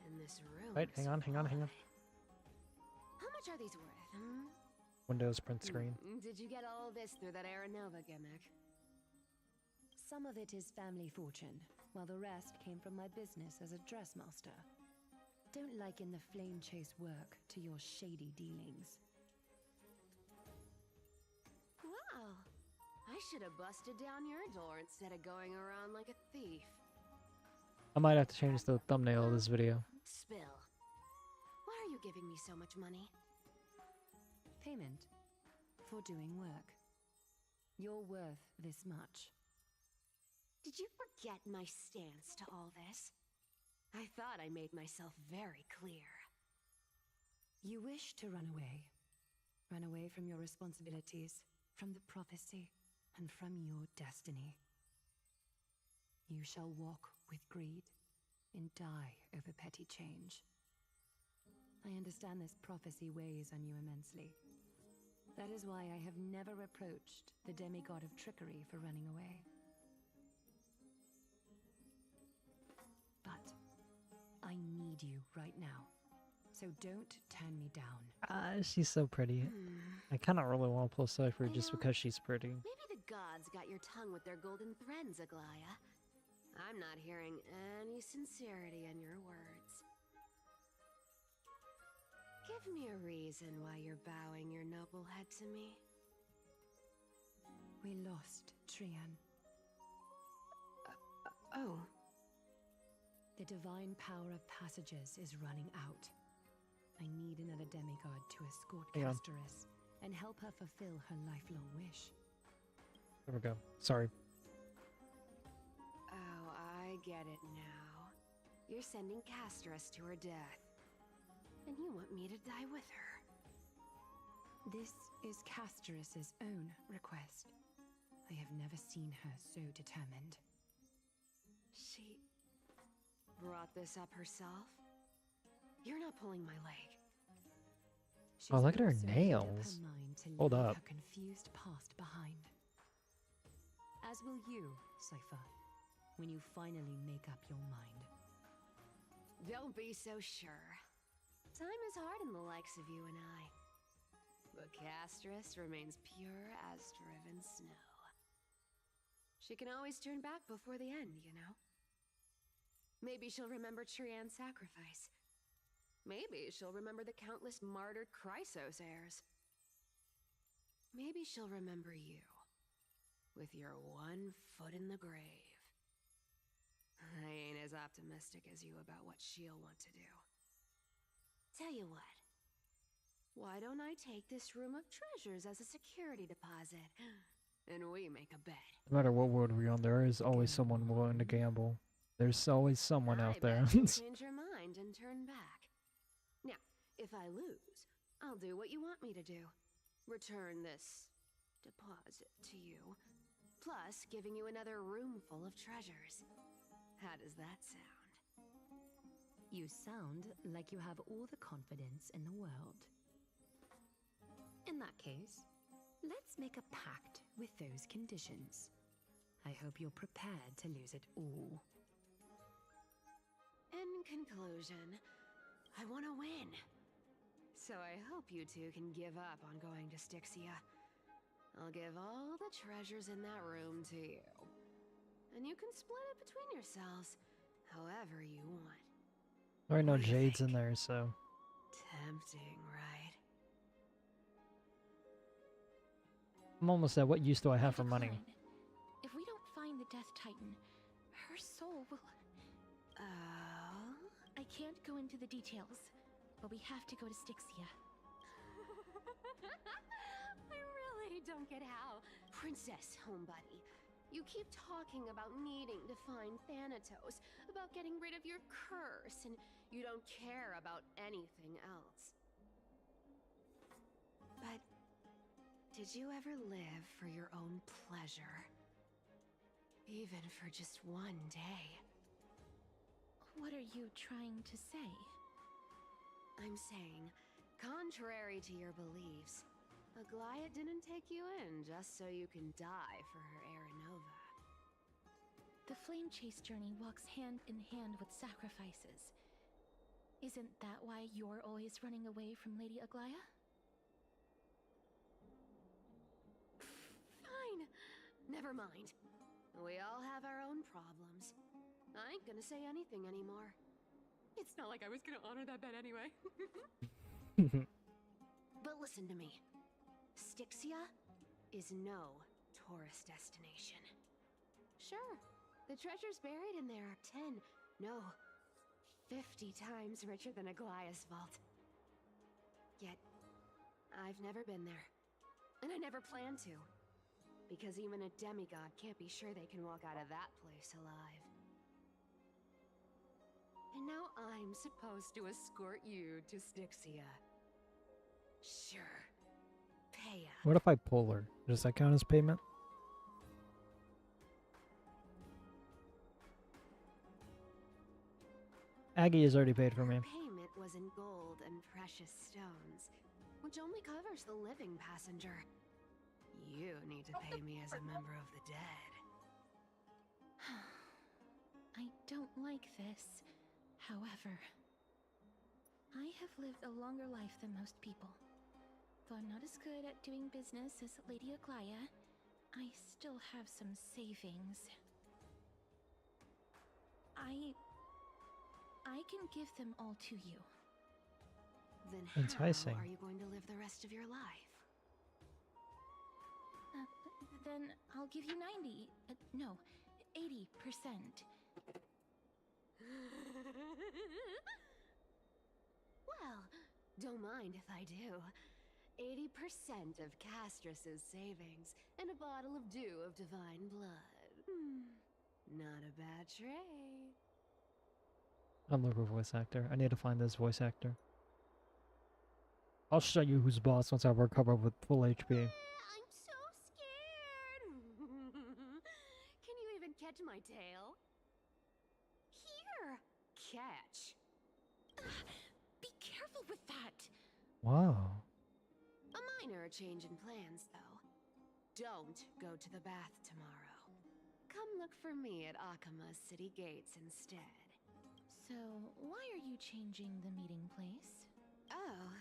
And this room. Wait, hang on. How much are these worth? Hmm? Windows print screen. Did you get all this through that Aranova gimmick? Some of it is family fortune, while the rest came from my business as a dressmaster. Don't liken the flame chase work to your shady dealings. Wow, I should have busted down your door instead of going around like a thief. I might have to change the thumbnail of this video. Spill. Why are you giving me so much money? Payment for doing work. You're worth this much. Did you forget my stance to all this? I thought I made myself very clear. You wish to run away. Run away from your responsibilities, from the prophecy, and from your destiny. You shall walk with greed and die over petty change. I understand this prophecy weighs on you immensely. That is why I have never reproached the demigod of trickery for running away. But I need you right now, so don't turn me down. She's so pretty. I kind of really want to pull Cypher just because she's pretty. Maybe the gods got your tongue with their golden threads, Aglaya. I'm not hearing any sincerity in your words. Give me a reason why you're bowing your noble head to me. We lost Trian. Oh. The divine power of passages is running out. I need another demigod to escort Castorus and help her fulfill her lifelong wish. There we go. Sorry. Oh, I get it now. You're sending Castorus to her death. And you want me to die with her. This is Castorus's own request. I have never seen her so determined. She brought this up herself? You're not pulling my leg. Oh, look at her nails. Hold up. Her confused past behind. As will you, Cypher, when you finally make up your mind. Don't be so sure. Time is hard in the likes of you and I. But Castorus remains pure as driven snow. She can always turn back before the end, you know? Maybe she'll remember Trian's sacrifice. Maybe she'll remember the countless martyred Chrysos heirs. Maybe she'll remember you, with your one foot in the grave. I ain't as optimistic as you about what she'll want to do. Tell you what, why don't I take this room of treasures as a security deposit, and we make a bet? No matter what world we're on, there is always someone willing to gamble. There's always someone out there. Change your mind and turn back. Now, if I lose, I'll do what you want me to do. Return this deposit to you, plus giving you another room full of treasures. How does that sound? You sound like you have all the confidence in the world. In that case, let's make a pact with those conditions. I hope you're prepared to lose it all. In conclusion, I want to win. So I hope you two can give up on going to Styxia. I'll give all the treasures in that room to you. And you can split it between yourselves, however you want. Right now, Jade's in there, so. Tempting, right? I'm almost at what use do I have for money? If we don't find the Death Titan, her soul will... Oh? I can't go into the details, but we have to go to Styxia. I really don't get how. Princess, homebuddy, you keep talking about needing to find Thanatos, about getting rid of your curse, and you don't care about anything else. But did you ever live for your own pleasure? Even for just one day? What are you trying to say? I'm saying, contrary to your beliefs, Aglaia didn't take you in just so you can die for her Aranova. The flame chase journey walks hand in hand with sacrifices. Isn't that why you're always running away from Lady Aglaia? Fine. Never mind. We all have our own problems. I ain't gonna say anything anymore. It's not like I was gonna honor that bet anyway. But listen to me. Styxia is no tourist destination. Sure, the treasures buried in there are 10, no, 50 times richer than Aglaia's vault. Yet, I've never been there. And I never plan to. Because even a demigod can't be sure they can walk out of that place alive. And now I'm supposed to escort you to Styxia. Sure. Pay up. What if I pull her? Does that count as payment? Aggie has already paid for me. Payment was in gold and precious stones, which only covers the living passenger. You need to pay me as a member of the dead. I don't like this. However, I have lived a longer life than most people. Though I'm not as good at doing business as Lady Aglaia, I still have some savings. I can give them all to you. Then Enticing. how are you going to live the rest of your life? Then I'll give you 90. No, 80%. Well, don't mind if I do. 80% of Castrus's savings and a bottle of dew of divine blood. Not a bad trade. I'm looking for a voice actor. I need to find this voice actor. I'll show you who's boss once I recover with full HP. I'm so scared. Can you even catch my tail? Here, catch. Be careful with that. Wow. A minor change in plans, though. Don't go to the bath tomorrow. Come look for me at Akama's city gates instead. So, why are you changing the meeting place? Oh,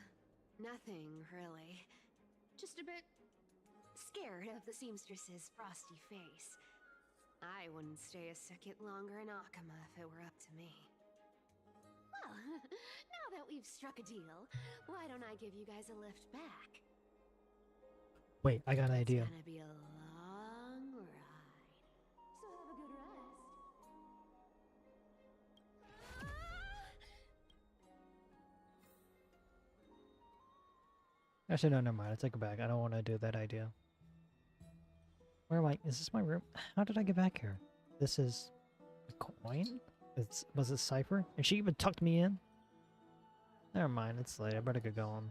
nothing really. Just a bit scared of the seamstress's frosty face. I wouldn't stay a second longer in Akama if it were up to me. Well, now that we've struck a deal, why don't I give you guys a lift back? Wait, I got an idea. It's gonna be a long ride. So have a good rest. Actually, no, never mind. I take it back. I don't want to do that idea. Where am I? Is this my room? How did I get back here? This is a coin? Was it Cypher? And she even tucked me in? Never mind. It's late. I better get going.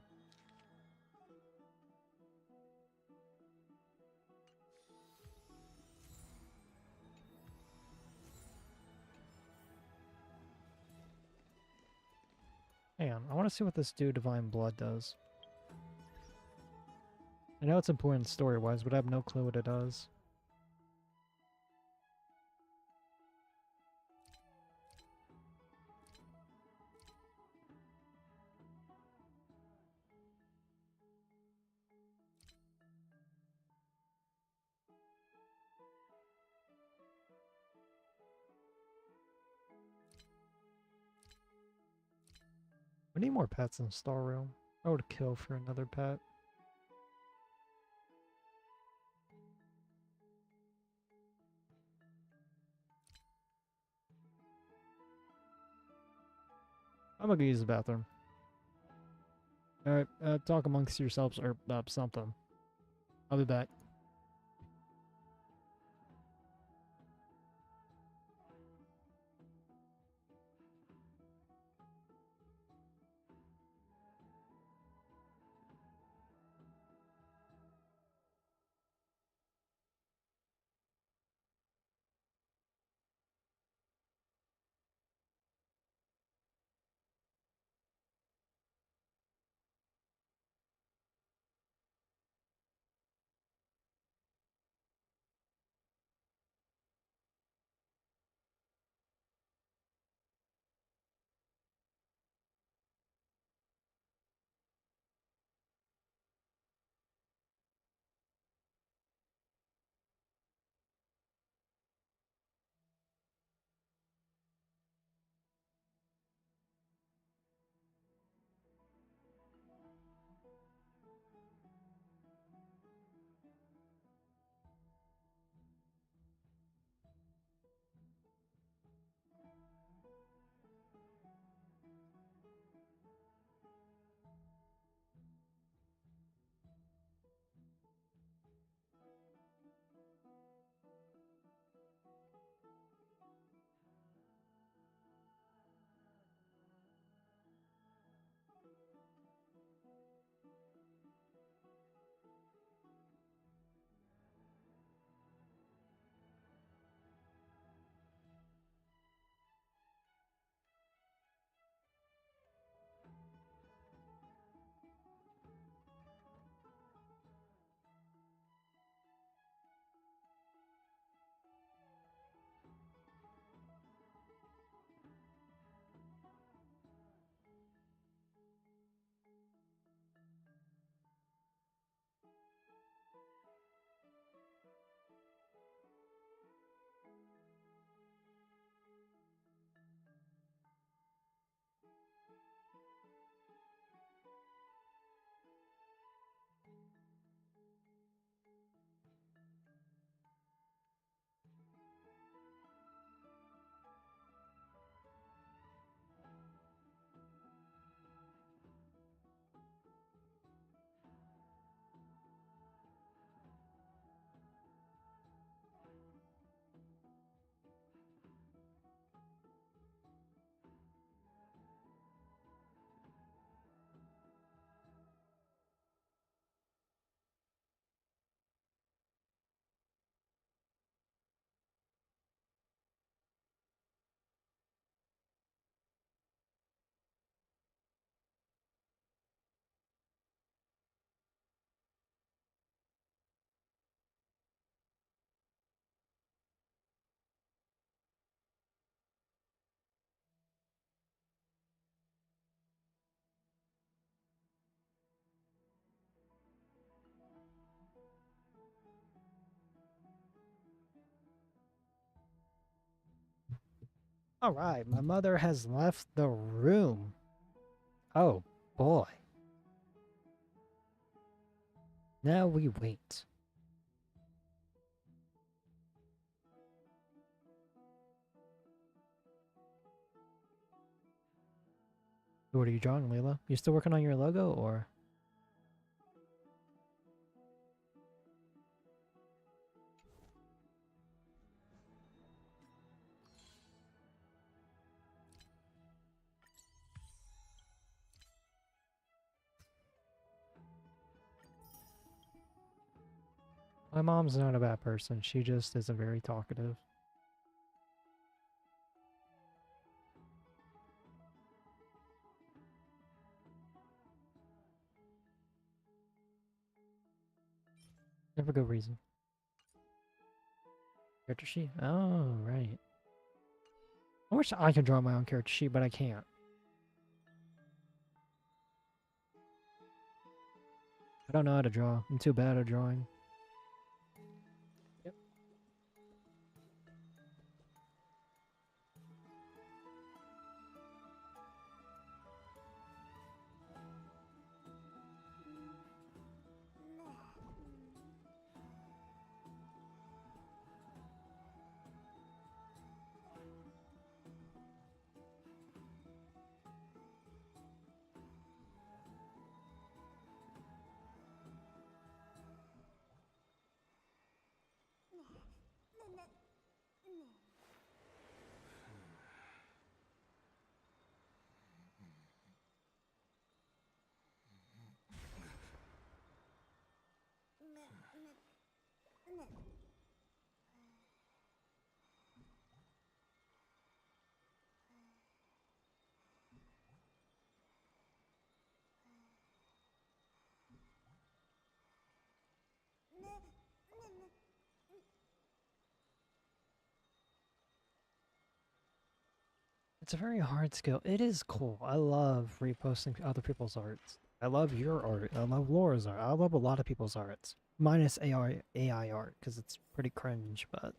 Hang on. I want to see what this Dew Divine Blood does. I know it's important story-wise, but I have no clue what it does. We need more pets in the storeroom. I would kill for another pet. I'm gonna go use the bathroom. Alright, talk amongst yourselves or something. I'll be back. Alright, my mother has left the room. Oh, boy. Now we wait. What are you drawing, Layla? You still working on your logo, or? My mom's not a bad person. She just isn't very talkative. Never good reason. Character sheet? Oh, right. I wish I could draw my own character sheet, but I can't. I don't know how to draw. I'm too bad at drawing. Yep. It's a very hard skill. It is cool. I love reposting other people's arts. I love your art. I love Laura's art. I love a lot of people's arts. Minus AI art, because it's pretty cringe, but...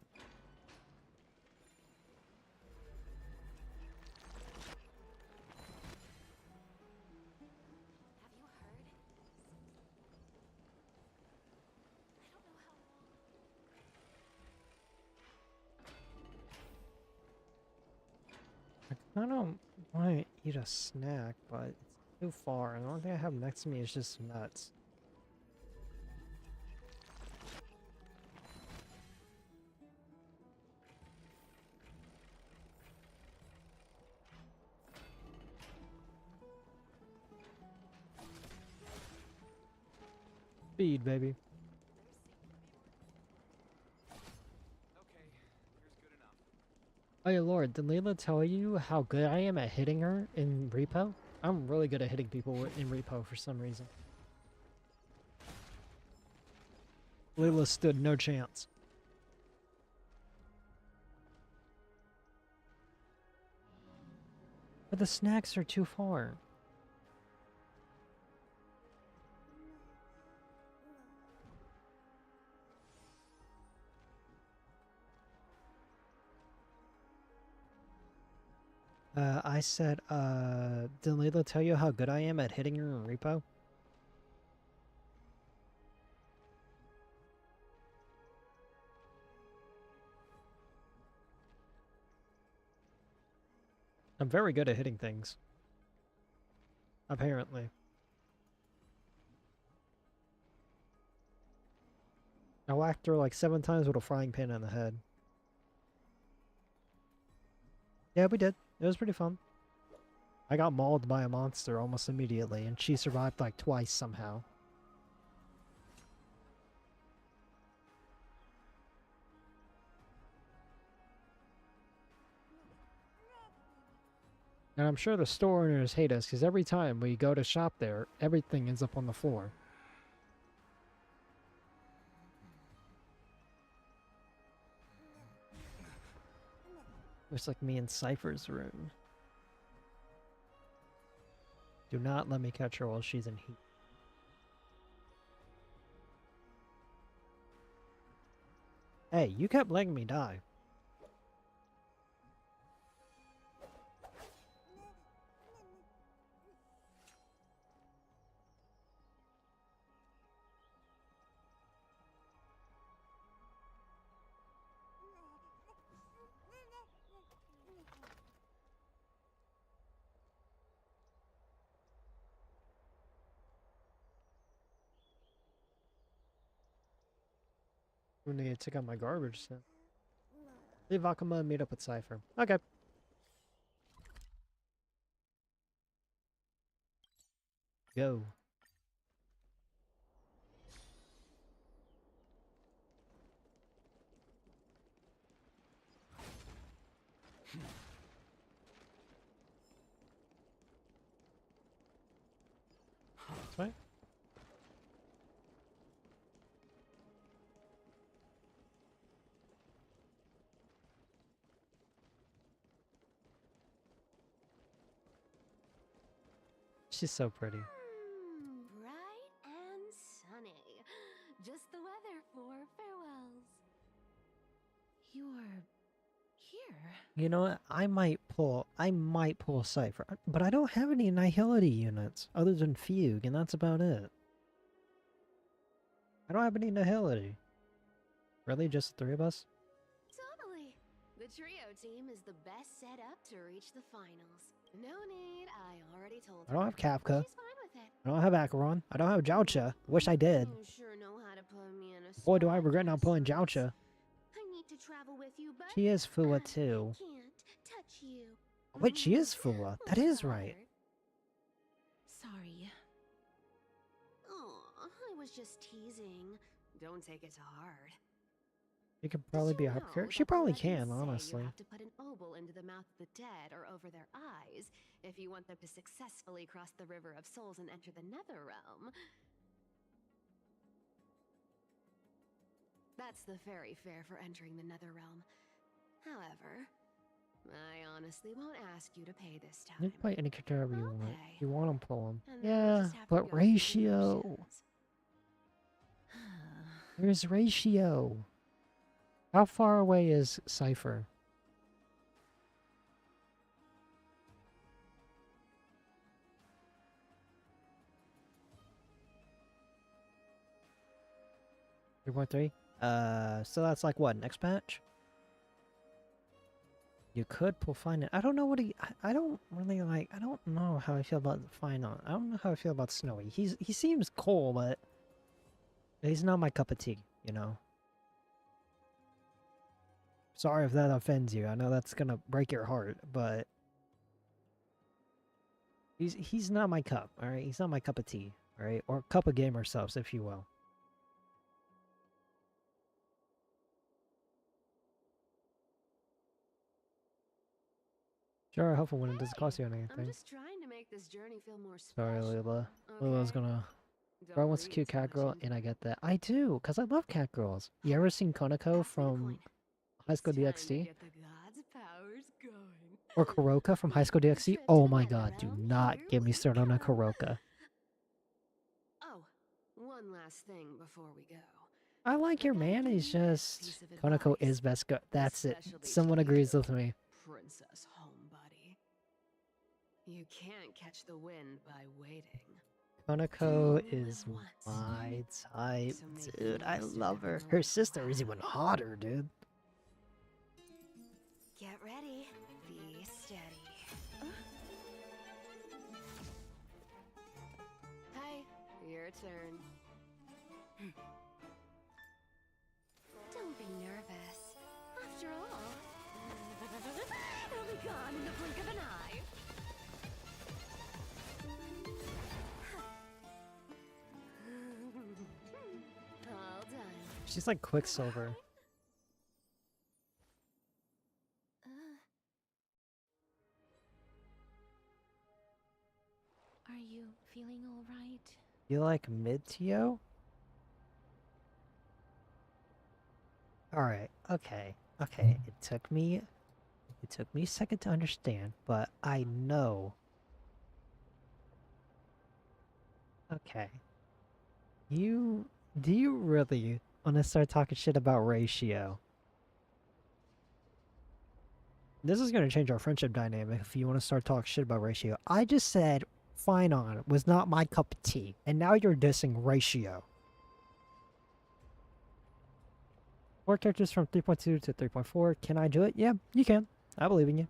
I don't want to eat a snack, but it's too far, and the only thing I have next to me is just nuts. Speed, baby. Oh yeah, Lord, did Layla tell you how good I am at hitting her in repo? I'm really good at hitting people in repo for some reason. Layla stood no chance. But the snacks are too far. I said, did Layla tell you how good I am at hitting her in repo? I'm very good at hitting things. Apparently. I whacked her like 7 times with a frying pan on the head. Yeah, we did. It was pretty fun. I got mauled by a monster almost immediately, and she survived like twice somehow. And I'm sure the store owners hate us, because every time we go to shop there, everything ends up on the floor. Looks like me and Cypher's room. Do not let me catch her while she's in heat. Hey, you kept letting me die. We need to take out my garbage then. Leave Akuma and meet up with Cypher. Okay. Go. This way? She's so pretty. Bright and sunny. Just the weather for farewells. You're here. You know what? I might pull Cypher, but I don't have any Nihility units other than Fugue, and that's about it. I don't have any Nihility. Really? Just the three of us? Totally. The trio team is the best set up to reach the finals. No need, I already told her. I don't have Kafka. She's fine with it. I don't have Acheron. I don't have Joucha. Wish I did. You sure know how to put me in a Boy, do I spot, regret not pulling Cassius. Joucha. I need to travel with you, but She is Fua I too. can't touch you. Wait, she is Fua. That is right. Sorry. Aw, I was just teasing. Don't take it to heart. She could probably be a hypercure. She probably can, honestly. You have to put an obol into the mouth of the dead or over their eyes if you want them to successfully cross the River of Souls and enter the Nether Realm. That's the fairy fare for entering the Nether Realm. However, I honestly won't ask you to pay this time. You can play any character ever you want. pay. You want to pull him. And then Yeah, I'll just have to but go through the ratio. motions. There's ratio. How far away is Cypher? .3? So that's like what, next patch? You could pull Final. I don't know what I don't really like. I don't know how I feel about Final. I don't know how I feel about Snowy. He seems cool, but he's not my cup of tea, you know. Sorry if that offends you. I know that's gonna break your heart, but he's not my cup, alright? He's not my cup of tea, alright? Or cup of gamer subs, if you will. Sure, hopefully when it doesn't cost you anything. I'm just trying to make this journey feel more Sorry, special. Lila. Okay? Lila's gonna... Don't Bro wants a read cute too cat much girl, into and I it. get that. I do, because I love cat girls. You ever seen Konako from High School Time to DxD? get the gods' powers going. Or Kuroka from High School DxD? Oh my god, do not get me started on a Kuroka. Oh, one last thing before we go. I like your man, he's just... Konako is best go- That's it. Especially Someone to agrees you, with me. Princess Homebody. You can't catch the wind by waiting. Konako You is live my type, So make dude. the I most of love her. every Her little sister is even while. hotter, dude. Get ready. Be steady. Hi, your turn. Don't be nervous. After all, it'll be gone in the blink of an eye. All done. She's like Quicksilver. Are you feeling all right? You like mid-Tio? Alright, okay. Okay, it took me a second to understand, but I know. Okay. Do you really want to start talking shit about ratio? This is going to change our friendship dynamic if you want to start talking shit about ratio. I just said Finon was not my cup of tea, and now you're dissing ratio. 4 characters from 3.2 to 3.4. Can I do it? Yeah, you can. I believe in you.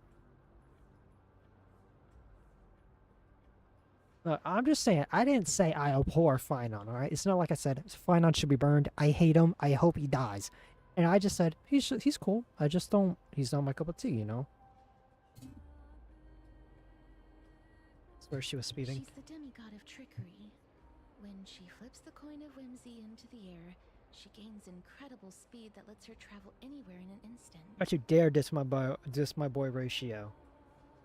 Look, I'm just saying, I didn't say I abhor Finon, alright? It's not like I said, Finon should be burned. I hate him. I hope he dies. And I just said, he's cool. I just don't, he's not my cup of tea, you know? That's where she was speeding. She's the demigod of trickery. When she flips the coin of whimsy into the air, she gains incredible speed that lets her travel anywhere in an instant. Don't you dare diss my boy Ratio.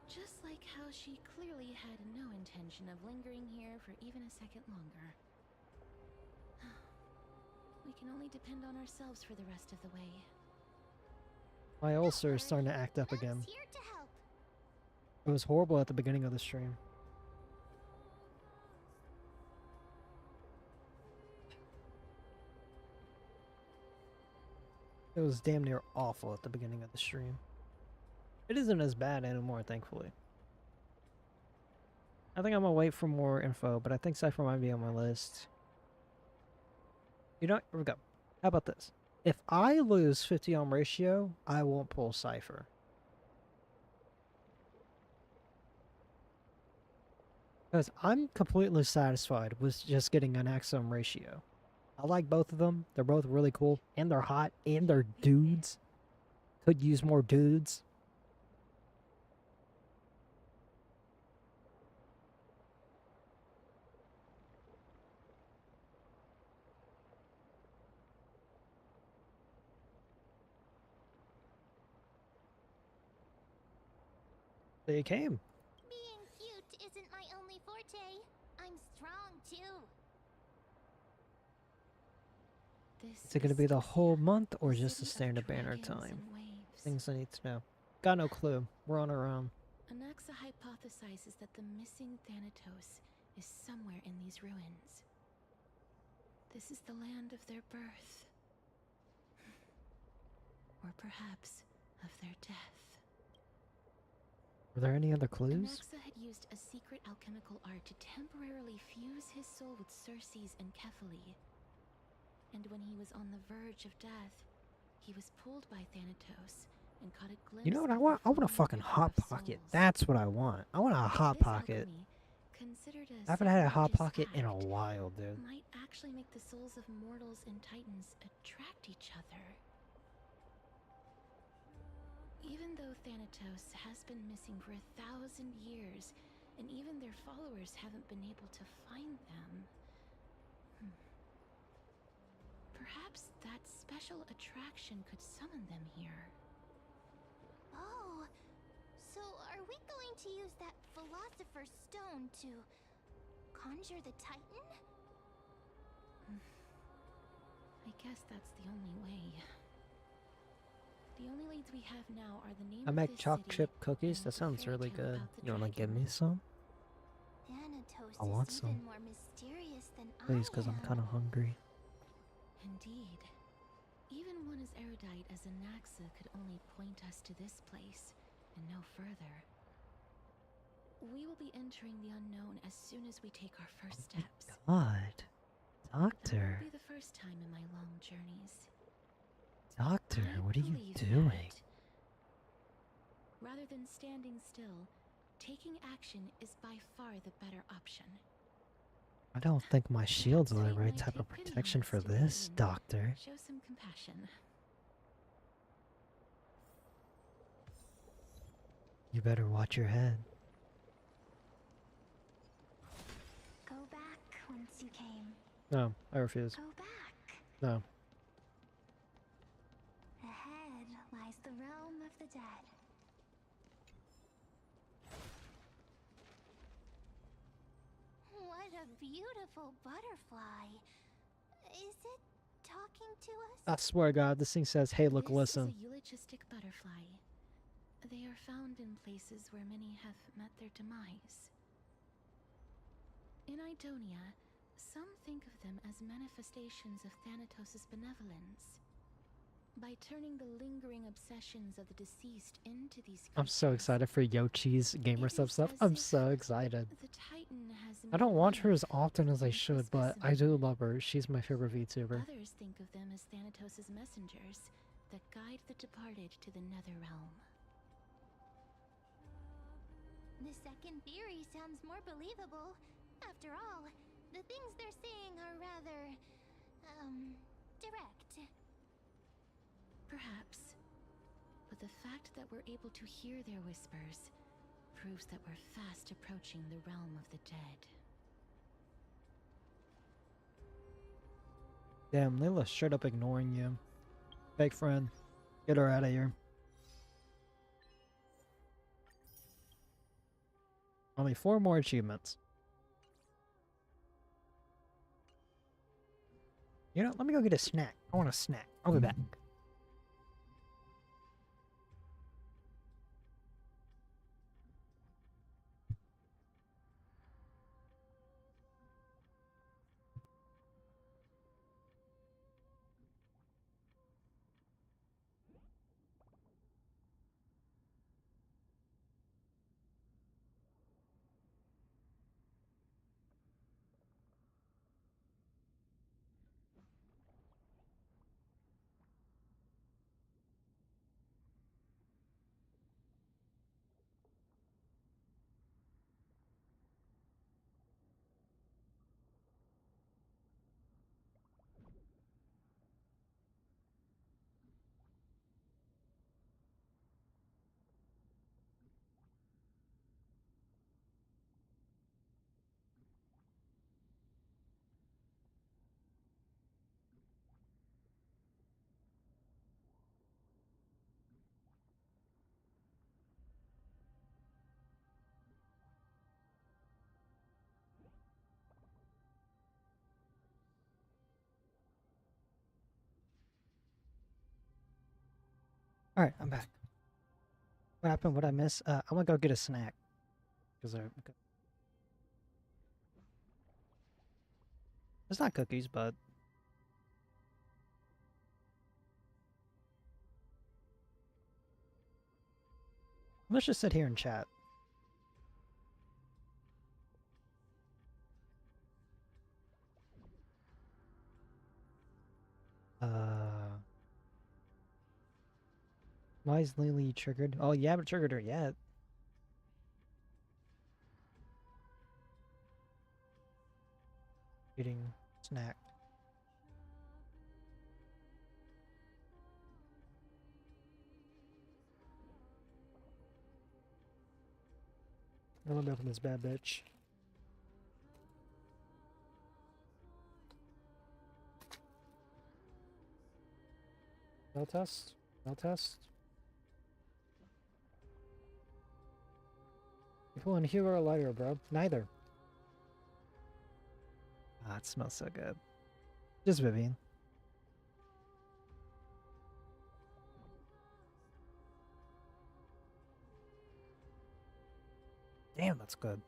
Just like how she clearly had no intention of lingering here for even a second longer. We can only depend on ourselves for the rest of the way. My ulcer is starting to act up again. Here to help. It was horrible at the beginning of the stream. It was damn near awful at the beginning of the stream. It isn't as bad anymore, thankfully. I think I'm gonna wait for more info, but I think Cypher might be on my list. You know what? Here we go. How about this? If I lose 50 on Ratio, I won't pull Cypher. Because I'm completely satisfied with just getting an Axum Ratio. I like both of them. They're both really cool. And they're hot. And they're dudes. Could use more dudes. They came. Being cute isn't my only forte. I'm strong too. Is it going to be the whole month or just the standard banner time? Things I need to know. Got no clue. We're on our own. Anaxa hypothesizes that the missing Thanatos is somewhere in these ruins. This is the land of their birth. Or perhaps of their death. Were there any other clues? Anaxa had used a secret alchemical art to temporarily fuse his soul with Circe's and Kephae. And when he was on the verge of death, he was pulled by Thanatos and caught a glimpse. You know what I want? I want a fucking hot pocket. That's what I want. I want a hot pocket. I haven't had a hot pocket in a while, dude. Might actually make the souls of mortals and titans attract each other. Even though Thanatos has been missing for 1,000 years, and even their followers haven't been able to find them, perhaps that special attraction could summon them here. Oh, so are we going to use that Philosopher's Stone to conjure the Titan? I guess that's the only way. The only leads we have now are the name I of make this choc city chip cookies. and That the sounds fairy really tale good. about the You wanna give dragon. me some? Thanatos I want is some. even more mysterious than Please, I because I'm am. kind of hungry. Indeed. Even one as erudite as Anaxa could only point us to this place, and no further. We will be entering the unknown as soon as we take our first steps. God. That Doctor. won't be the first time in my long journeys. Doctor, I what are you believe doing? that rather than standing still, taking action is by far the better option. I don't think my shield's the Perhaps fate right might type of take pity on protection us for today this, and Doctor. Show some compassion. You better watch your head. Go back whence you came. No, I refuse. Go back. No. Ahead lies the realm of the dead. What a beautiful butterfly. Is it talking to us? I swear to God, this thing says, hey, look, This listen. is a eulogistic butterfly. They are found in places where many have met their demise. In Idonia, some think of them as manifestations of Thanatos' benevolence. By turning the lingering obsessions of the deceased into these I'm so excited for Yochi's gamer stuff. I'm so excited. the Titan has I don't watch her as life often as I into should, this but I do love her. She's my favorite VTuber. Others think of them as Thanatos' messengers that guide the departed to the nether realm. The second theory sounds more believable. After all, the things they're saying are rather, direct. Perhaps. But the fact that we're able to hear their whispers proves that we're fast approaching the realm of the dead. Damn, Layla's straight up ignoring you. Fake friend. Get her out of here. Only 4 more achievements. You know, let me go get a snack. I want a snack. I'll be back. Alright, I'm back. What happened? What I miss? I'm gonna go get a snack. Because it's not cookies, but let's just sit here and chat. Why is Lily triggered? Oh, you haven't triggered her yet. Eating snack. Let me open this bad bitch. No test? No test? You pulling Hugo or lighter, bro? Neither. Ah, it smells so good. Just Vivian. Damn, that's good.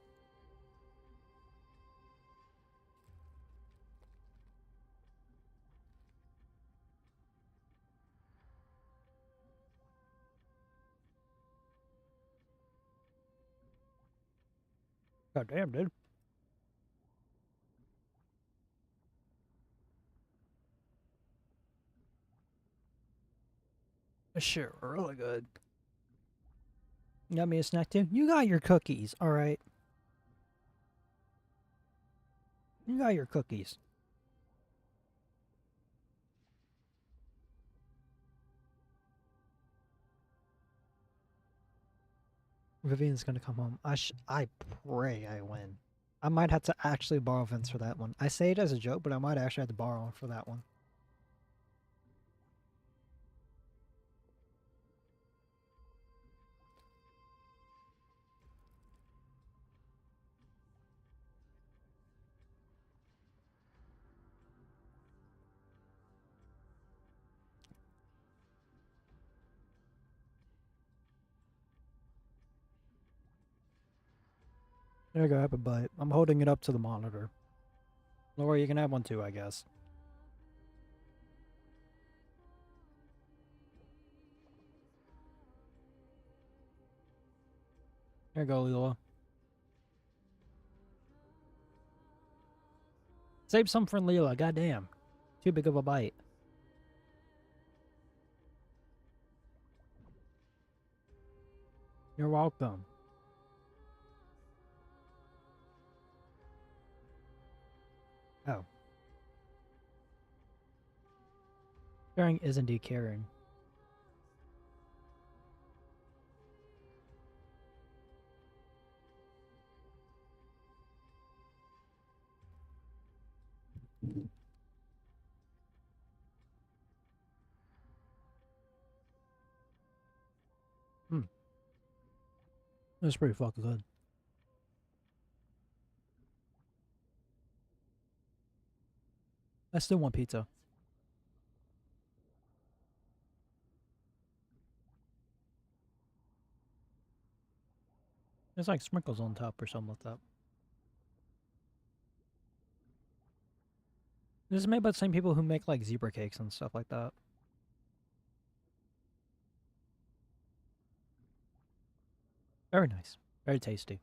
God damn, dude. This shit really good. You got me a snack too? You got your cookies, alright. You got your cookies. Vivian's gonna come home. I pray I win. I might have to actually borrow Vince for that one. I say it as a joke, but I might actually have to borrow him for that one. There you go, have a bite. I'm holding it up to the monitor. Laura, you can have one too, I guess. There you go, Lila. Save some for Lila, goddamn. Too big of a bite. You're welcome. Oh. Sharing is indeed caring. That's pretty fucking good. I still want pizza. There's like sprinkles on top or something like that. This is made by the same people who make like zebra cakes and stuff like that. Very nice. Very tasty.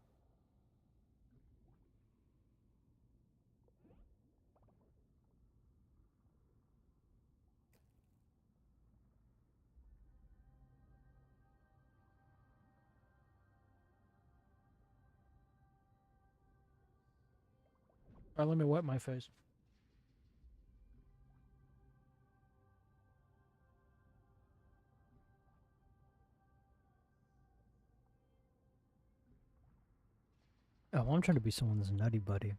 Alright, let me wet my face. Oh, I'm trying to be someone's nutty buddy.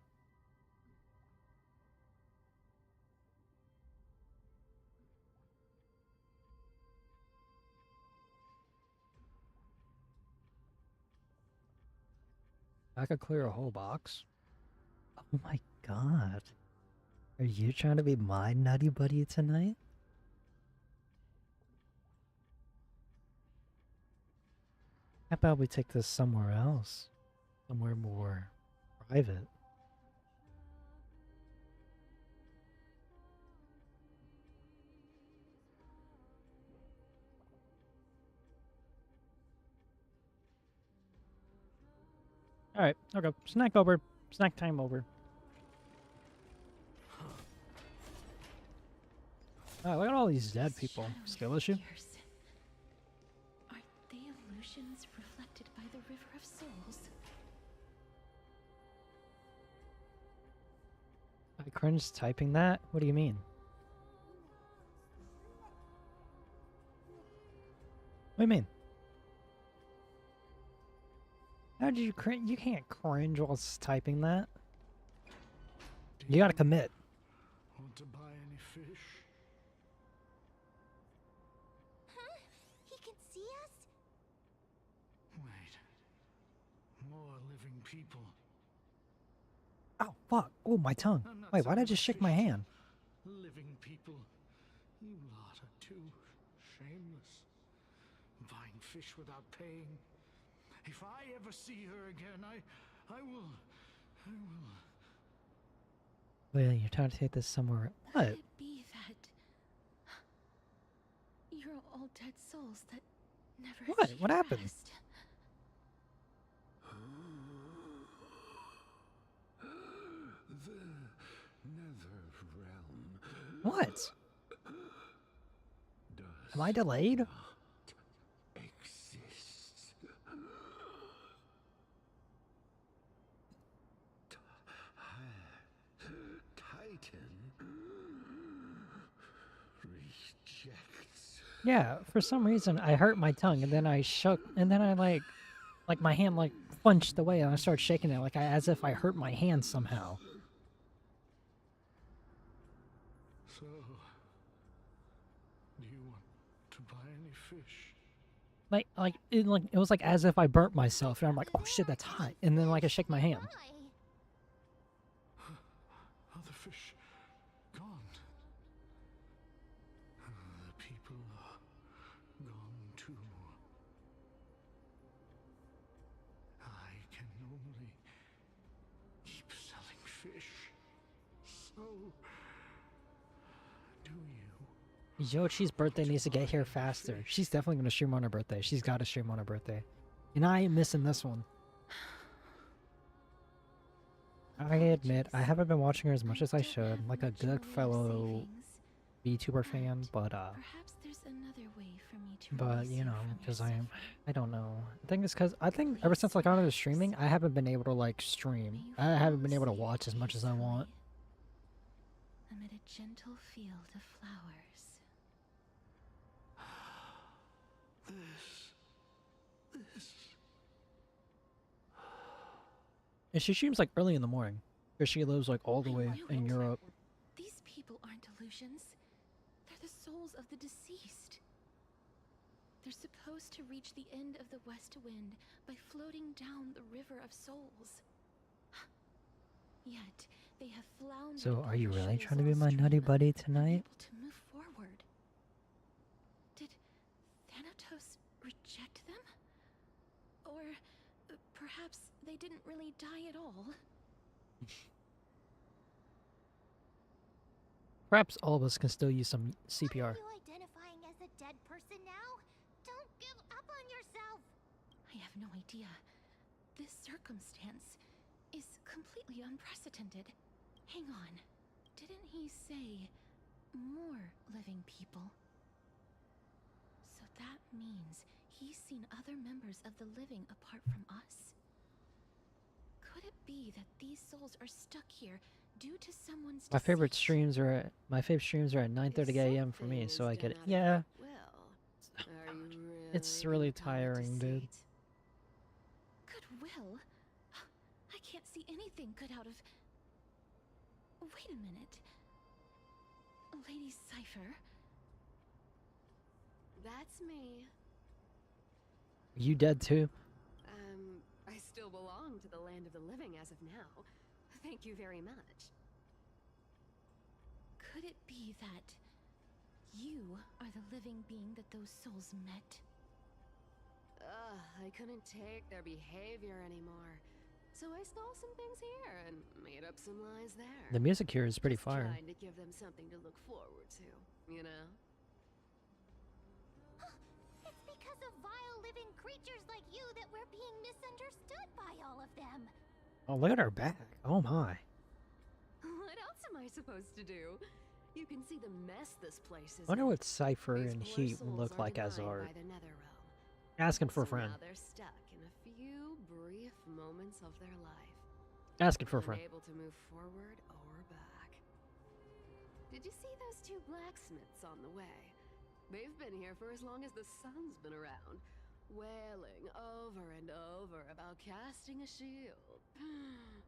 I could clear a whole box? Oh my god. Are you trying to be my nutty buddy tonight? How about we take this somewhere else? Somewhere more private. Alright, okay. Snack over. Snack time over. Oh, look at all these dead people. Skill issue? Are they illusions reflected by the River of Souls? I cringed typing that? What do you mean? What do you mean? How did you cringe? You can't cringe while typing that. You gotta commit. Want to buy any fish? Huh? He can see us? Wait. More living people. Oh, fuck. Oh, my tongue. Wait, why did I just shake my hand? Living people. You lot are too shameless. Buying fish without paying. If I ever see her again, I will. Wait, you're trying to take this somewhere. What? Could it be that you're all dead souls that never What? achieved What happened? rest? The nether realm. What? Am I delayed? Exists. Titan rejects. Yeah, for some reason I hurt my tongue and then I shook and then I like my hand like flinched away and I started shaking it like as if I hurt my hand somehow. So, do you want to buy any fish? It was like as if I burnt myself and I'm like, oh shit, that's hot, and then like I shake my hand. Are the fish gone? The people are gone too. I can only keep selling fish. So, do you? Yochi's birthday needs to get here faster. She's definitely gonna stream on her birthday. She's gotta stream on her birthday. And I ain't missing this one. I admit, I haven't been watching her as much as I should, like a good fellow VTuber fan, but Perhaps there's another way for me to but release you know, from because yourself. I don't know. The thing is, because I think ever since I got into streaming, I haven't been able to like stream. I haven't been able to watch as much as I want. gentle field of flowers. This. And she seems like early in the morning, because she lives like all the way in Europe. These people aren't illusions. They're the souls of the deceased. They're supposed to reach the end of the West Wind by floating down the River of Souls. Yet, they have floundered. So, are upon you the really shores trying to be my upstream, nutty buddy tonight? unable to move forward. Did Thanatos reject them? Or perhaps they didn't really die at all? Perhaps all of us can still use some CPR. Are you identifying as a dead person now? Don't give up on yourself! I have no idea. This circumstance is completely unprecedented. Hang on. Didn't he say more living people? So that means he's seen other members of the living apart from us? Could it be that these souls are stuck here due to someone's My favorite deceit? streams are at 9:30 a.m. for me, so I get it. Yeah. It's really tiring, dude. Goodwill? I can't see anything good out of... Wait a minute. Lady Cypher? That's me. You dead too? I still belong to the land of the living as of now. Thank you very much. Could it be that you are the living being that those souls met? I couldn't take their behavior anymore. So I stole some things here and made up some lies there. The music here is pretty Just fire. trying to give them something to look forward to, you know? It's because of vile living creatures like you that we're being misunderstood by all of them. Oh, look at her back. Oh my. What else am I supposed to do? You can see the mess this place is I wonder in. what Cypher These and poor Heat souls look are like as defined art. by the Netherrealm. Asking for a So friend. now they're stuck in a few brief moments of their life. Asking for a friend. Unable to move forward or back. Did you see those two blacksmiths on the way? They've been here for as long as the sun's been around, wailing over and over about casting a shield.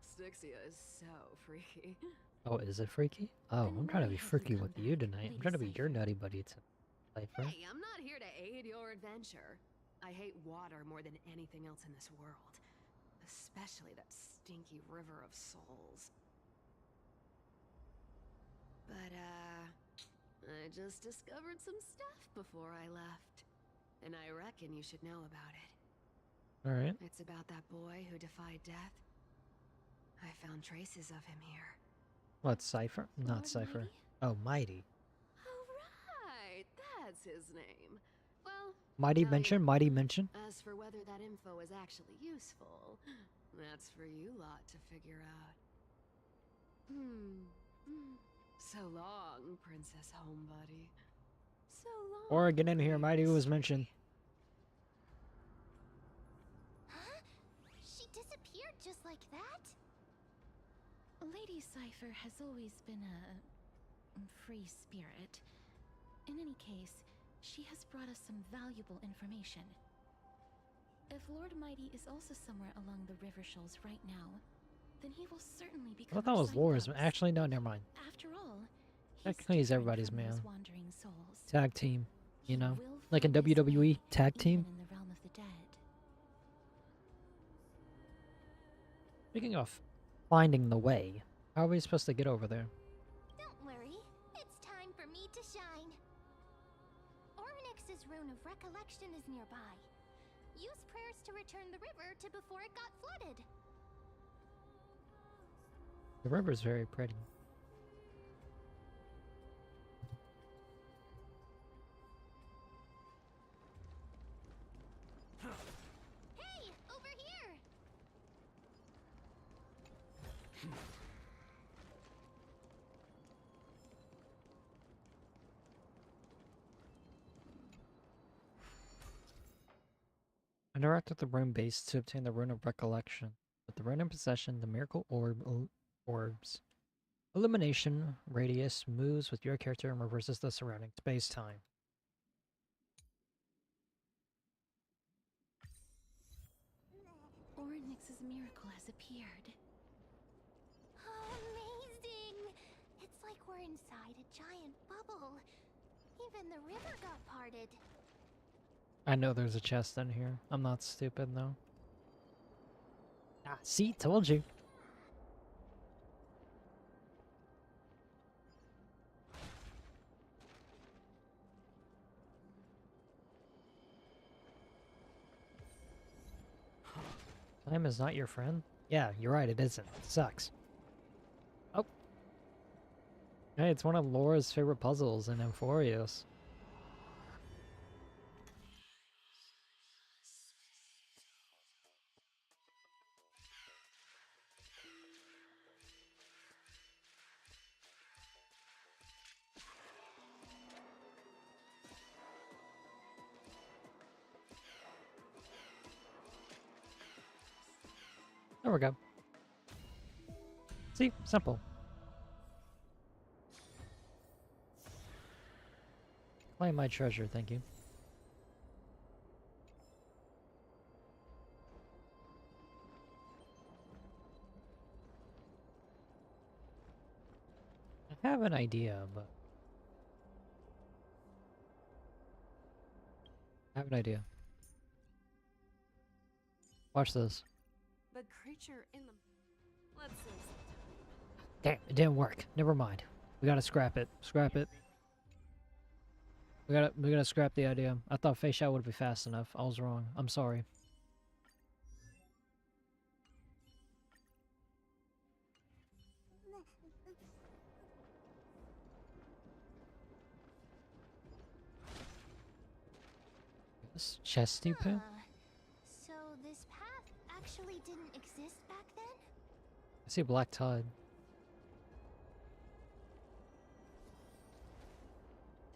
Styxia is so freaky. Oh, is it freaky? Oh, I'm trying to be freaky with you tonight. I'm trying to be your nutty buddy tonight. Hey, I'm not here to aid your adventure. I hate water more than anything else in this world. Especially that stinky river of souls. But, I just discovered some stuff before I left. And I reckon you should know about it. Alright. It's about that boy who defied death. I found traces of him here. What, Cypher? Not Cypher. Oh, Mighty. Oh, right. That's his name. Well, Mighty now you mention? know. Mighty mention? As for whether that info is actually useful, that's for you lot to figure out. So long, Princess Homebody. So long. Or get in here, Mighty was mentioned. Huh? She disappeared just like that? Lady Cypher has always been a free spirit. In any case, she has brought us some valuable information. If Lord Mighty is also somewhere along the river shoals right now, then he will certainly I become thought that our was Laura's. sight Actually, no, never mind. After all, Technically, he's different everybody's from man. those wandering souls. Tag team, you know? will Like in find his WWE, way tag team. even in the realm of the dead. Speaking of finding the way, how are we supposed to get over there? Don't worry, it's time for me to shine. Ornyx's Rune of Recollection is nearby. Use prayers to return the river to before it got flooded. The river's very pretty. Hey, over here! Interact with the rune base to obtain the Rune of Recollection. With the rune in possession, the miracle orbs Illumination radius moves with your character and reverses the surrounding space-time. Orynyx's miracle has appeared. Amazing! It's like we're inside a giant bubble. Even the river got parted. I know there's a chest in here. I'm not stupid, though. Ah, see? Told you. Time is not your friend? Yeah, you're right, it isn't. It sucks. Oh. Hey, it's one of Laura's favorite puzzles in Amphorios. There we go. See? Simple. Claim my treasure, thank you. I have an idea, but... I have an idea. Watch this. The creature in the... Let's say Damn, it didn't work. Never mind. We gotta scrap it. Scrap it. We gotta scrap the idea. I thought face shot would be fast enough. I was wrong. I'm sorry. This chesty poo? So this path actually didn't exist back then? I see black tide.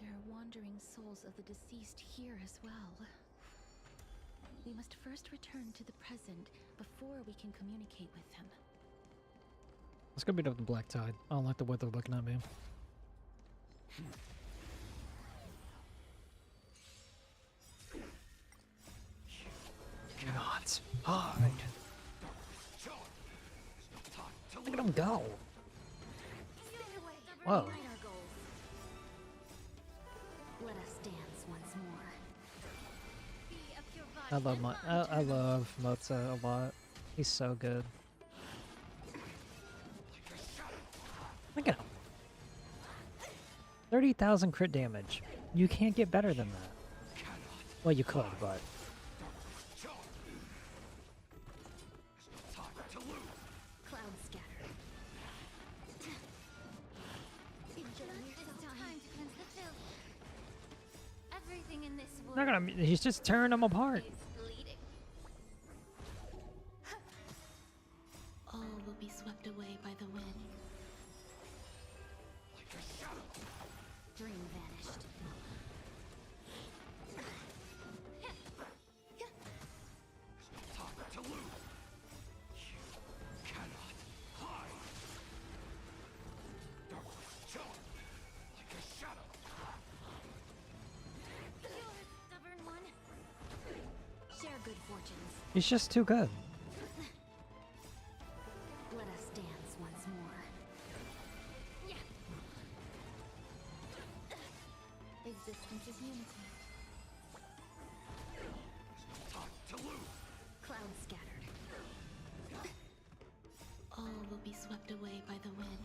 There are wandering souls of the deceased here as well. We must first return to the present before we can communicate with them. Let's go beat up the black tide. I don't like the way they're looking at me. God, hard. Look at him go. Whoa. Let us dance once more. I love Mozart a lot. He's so good. Look at him. 30,000 crit damage. You can't get better than that. Well, you could, but... Cloud scatter. Everything in this world Not gonna. He's just tearing them apart. is bleeding. All will be swept away by the wind. Dream vanished. Stubborn one. Share good fortunes. He's just too good. Let us dance once more. Existence is unity. Cloud scattered. All will be swept away by the wind.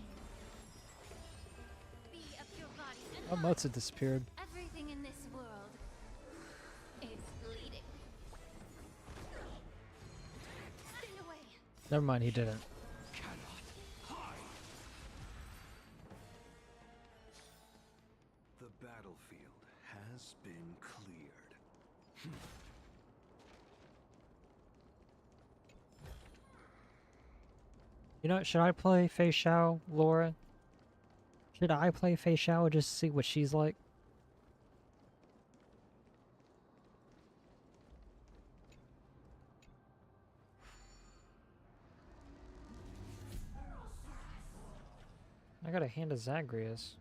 Be a pure body and Oh, Mozart disappeared. everything in this world is bleeding. Stay away. Never mind, he didn't. The battlefield has been cleared. You know, should I play Fei Xiao, Laura? Should I play Fei Xiao just to see what she's like? I right hand of Zagreus.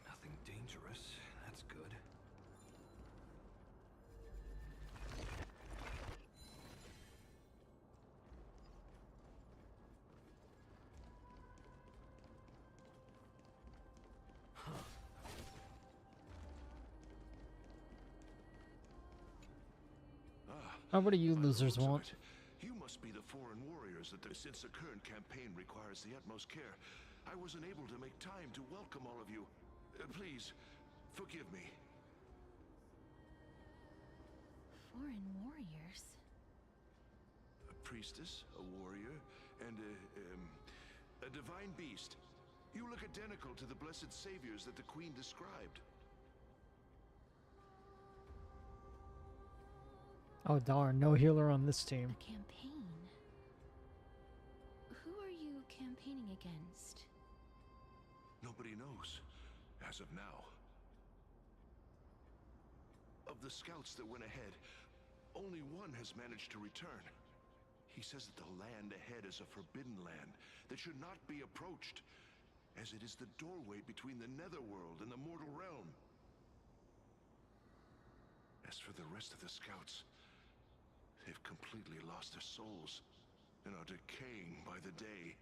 Nothing dangerous. That's good. Oh, what do you By the losers looks of want? it, you must be the foreign warriors that since the current campaign requires the utmost care, I wasn't able to make time to welcome all of you. Please, forgive me. Foreign warriors? A priestess, a warrior, and a divine beast. You look identical to the blessed saviors that the Queen described. Oh darn, no healer on this team. A campaign? Who are you campaigning against? Nobody knows, as of now. Of the scouts that went ahead, only one has managed to return. He says that the land ahead is a forbidden land that should not be approached, as it is the doorway between the netherworld and the mortal realm. As for the rest of the scouts, they've completely lost their souls and are decaying by the day.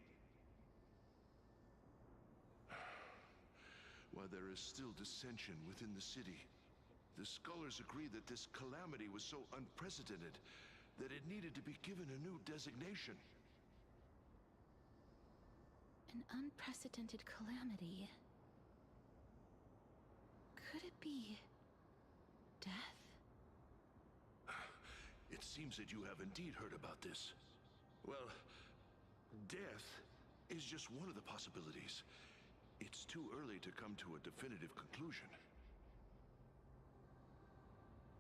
While there is still dissension within the city, the scholars agree that this calamity was so unprecedented that it needed to be given a new designation. An unprecedented calamity. Could it be death? It seems that you have indeed heard about this. Well, death is just one of the possibilities. It's too early to come to a definitive conclusion.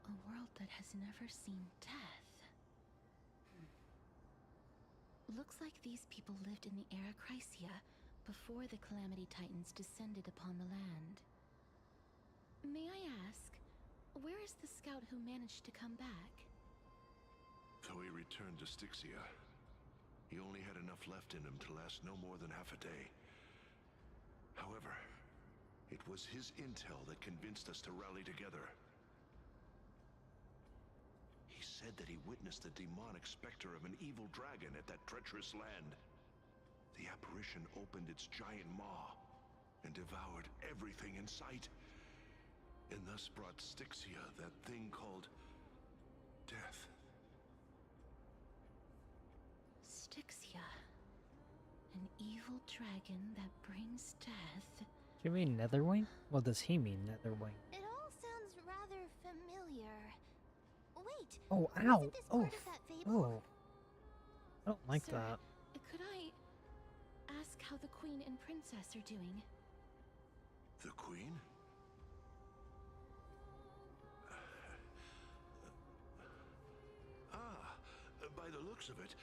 A world that has never seen death. Looks like these people lived in the Era Chrysia before the Calamity Titans descended upon the land. May I ask, where is the scout who managed to come back? Though he returned to Styxia, he only had enough left in him to last no more than half a day. However, it was his intel that convinced us to rally together. He said that he witnessed the demonic specter of an evil dragon at that treacherous land. The apparition opened its giant maw and devoured everything in sight, and thus brought Styxia that thing called death. Styxia. An evil dragon that brings death. Do you mean Netherwing? What does he mean, Netherwing? It all sounds rather familiar. Wait. Oh, wasn't ow! this Oh, part of that fable? oh. I don't like Sir, that. could I ask how the Queen and Princess are doing? The Queen? By the looks of it,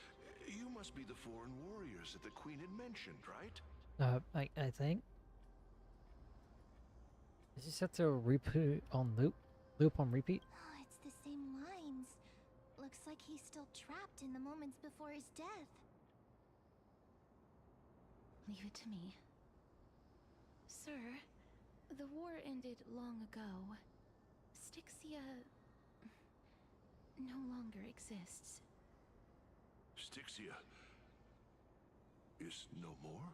you must be the foreign warriors that the Queen had mentioned, right? I think. Is he set to repeat on loop? Loop on repeat? Oh, it's the same lines. Looks like he's still trapped in the moments before his death. Leave it to me. Sir, the war ended long ago. Styxia no longer exists. Styxia is no more?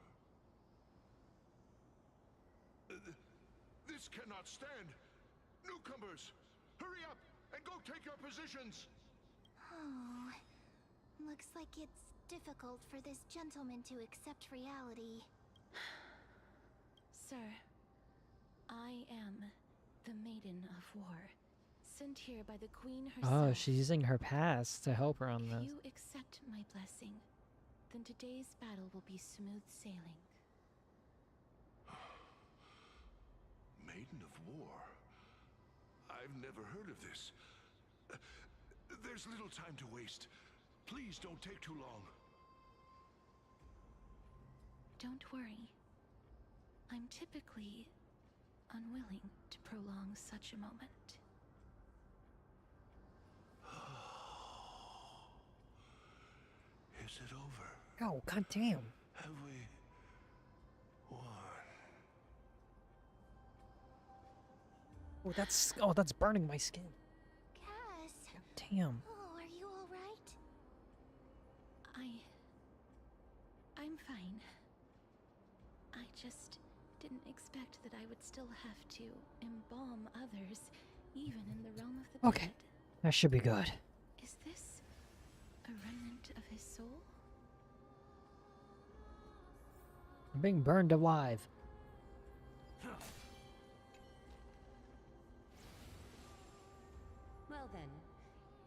This cannot stand! Newcomers, hurry up and go take your positions! Oh, looks like it's difficult for this gentleman to accept reality. Sir, I am the Maiden of War, sent here by the Queen herself. Oh, she's using her past to help her on If this. you accept my blessing, then today's battle will be smooth sailing. Maiden of War? I've never heard of this. There's little time to waste. Please don't take too long. Don't worry. I'm typically unwilling to prolong such a moment. Is it over? Oh, goddamn. Have we won? Oh, that's burning my skin. Cass! Damn. Oh, are you alright? I'm fine. I just didn't expect that I would still have to embalm others, even in the realm of the Okay. dead. That should be good. Is this a remnant of his soul? I'm being burned alive. Well then,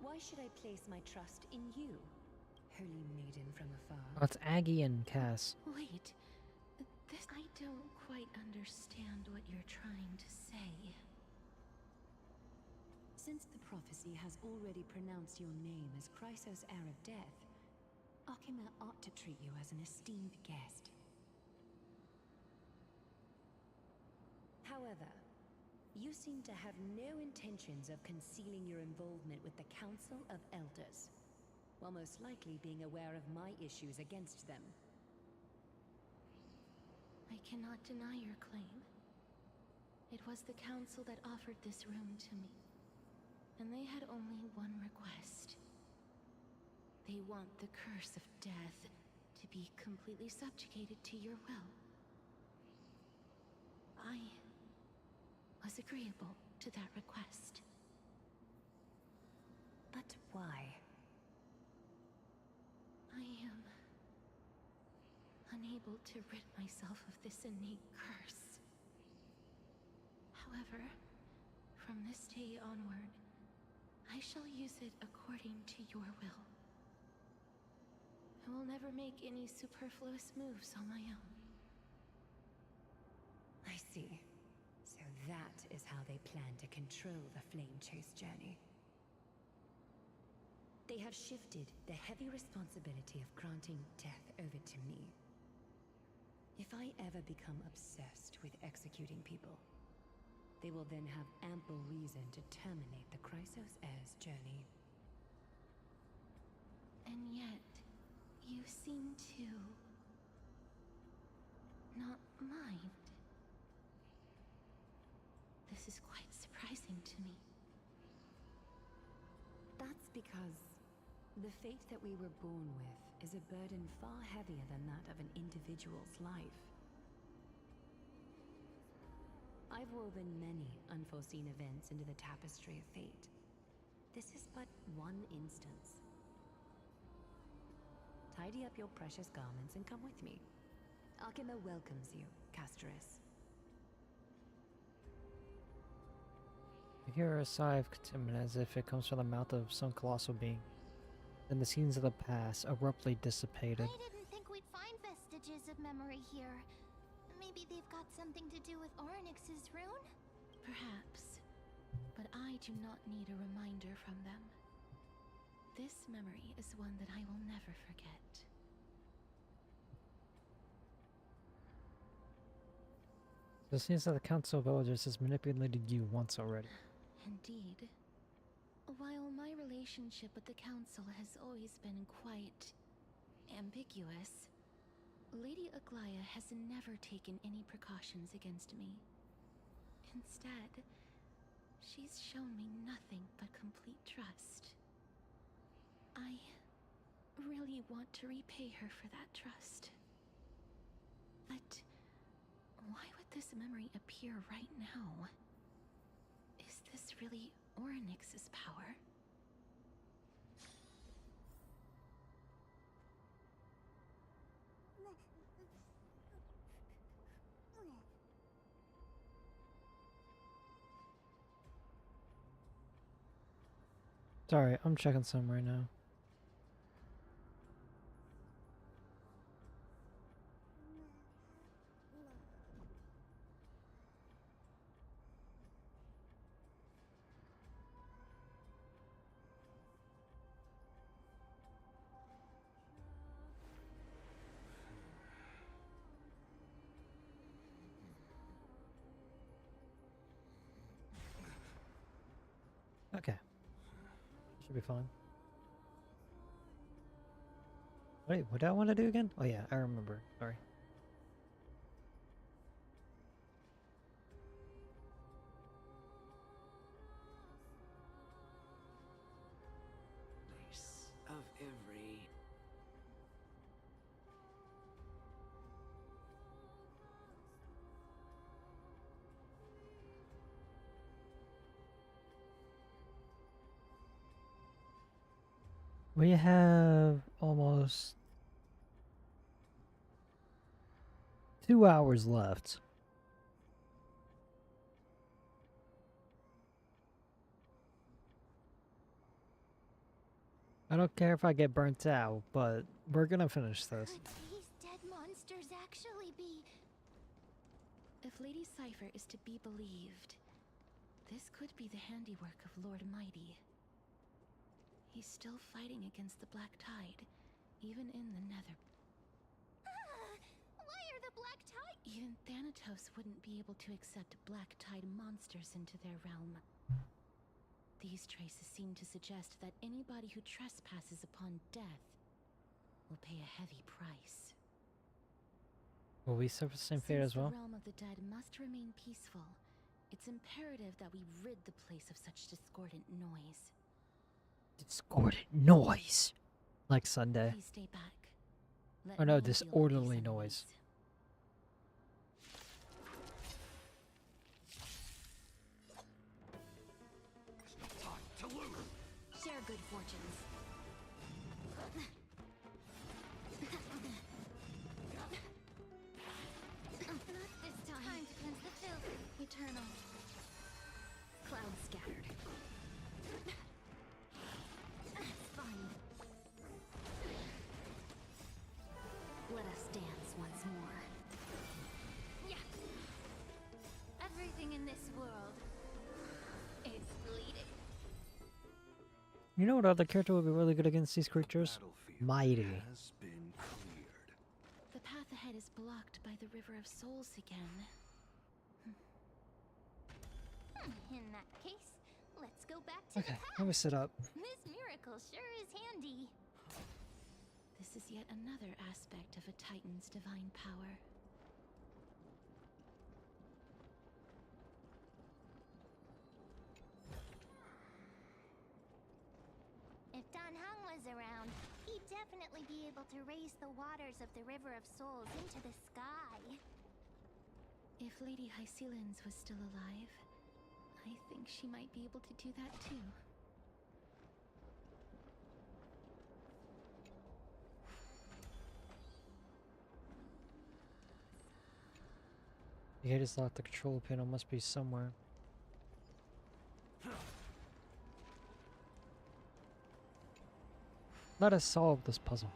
why should I place my trust in you, holy maiden from afar? Oh, it's Aggie and Cass. Wait, I don't quite understand what you're trying to say. Since the prophecy has already pronounced your name as Chrysos, heir of death, Akima ought to treat you as an esteemed guest. However, you seem to have no intentions of concealing your involvement with the Council of Elders, while most likely being aware of my issues against them. I cannot deny your claim. It was the council that offered this room to me, and they had only one request. They want the curse of death to be completely subjugated to your will. I was agreeable to that request. But why? I am unable to rid myself of this innate curse. However, from this day onward, I shall use it according to your will. I will never make any superfluous moves on my own. I see. So that is how they plan to control the Flame Chase journey. They have shifted the heavy responsibility of granting death over to me. If I ever become obsessed with executing people, they will then have ample reason to terminate the Chrysos heir's journey. And yet, you seem to not mind. This is quite surprising to me. That's because the fate that we were born with is a burden far heavier than that of an individual's life. I've woven many unforeseen events into the tapestry of fate. This is but one instance. Tidy up your precious garments and come with me. Akima welcomes you, Castoris. I hear a sigh of contentment as if it comes from the mouth of some colossal being. Then the scenes of the past abruptly dissipated. I didn't think we'd find vestiges of memory here. Maybe they've got something to do with Orynyx's rune? Perhaps, but I do not need a reminder from them. This memory is one that I will never forget. So it seems that the Council of Elders has manipulated you once already. Indeed. While my relationship with the Council has always been quite ambiguous, Lady Aglaya has never taken any precautions against me. Instead, she's shown me nothing but complete trust. I really want to repay her for that trust. But why would this memory appear right now? Is this really Orynyx's power? Sorry, I'm checking some right now. Okay. Should be fine. Wait, what do I want to do again? Oh yeah, I remember. Sorry. Of every We have almost 2 hours left. I don't care if I get burnt out, but we're gonna finish this. Could these dead monsters actually be... If Lady Cypher is to be believed, this could be the handiwork of Lord Mighty. He's still fighting against the Black Tide, even in the Nether. Why are the Black Tide? Even Thanatos wouldn't be able to accept Black Tide monsters into their realm. These traces seem to suggest that anybody who trespasses upon death will pay a heavy price. Will we suffer the same fate as well? The realm of the dead must remain peaceful. It's imperative that we rid the place of such discordant noise. Discordant noise! Like Sunday. Please stay back. Oh no, disorderly noise. Share good fortunes. Not this time. Time to cleanse the filth. Eternal. Clouds scattered. It's fine. Let us dance once more. Yeah. Everything in this world is bleeding. You know what other character would be really good against these creatures? Mighty. The path ahead is blocked by the River of Souls again. In that case, let's go back to Okay, the past. let me sit up. This miracle sure is handy. This is yet another aspect of a Titan's divine power. If Don Hung was around, he'd definitely be able to raise the waters of the River of Souls into the sky. If Lady Hycelins was still alive, I think she might be able to do that too. The gate is locked. The control panel must be somewhere. Let us solve this puzzle.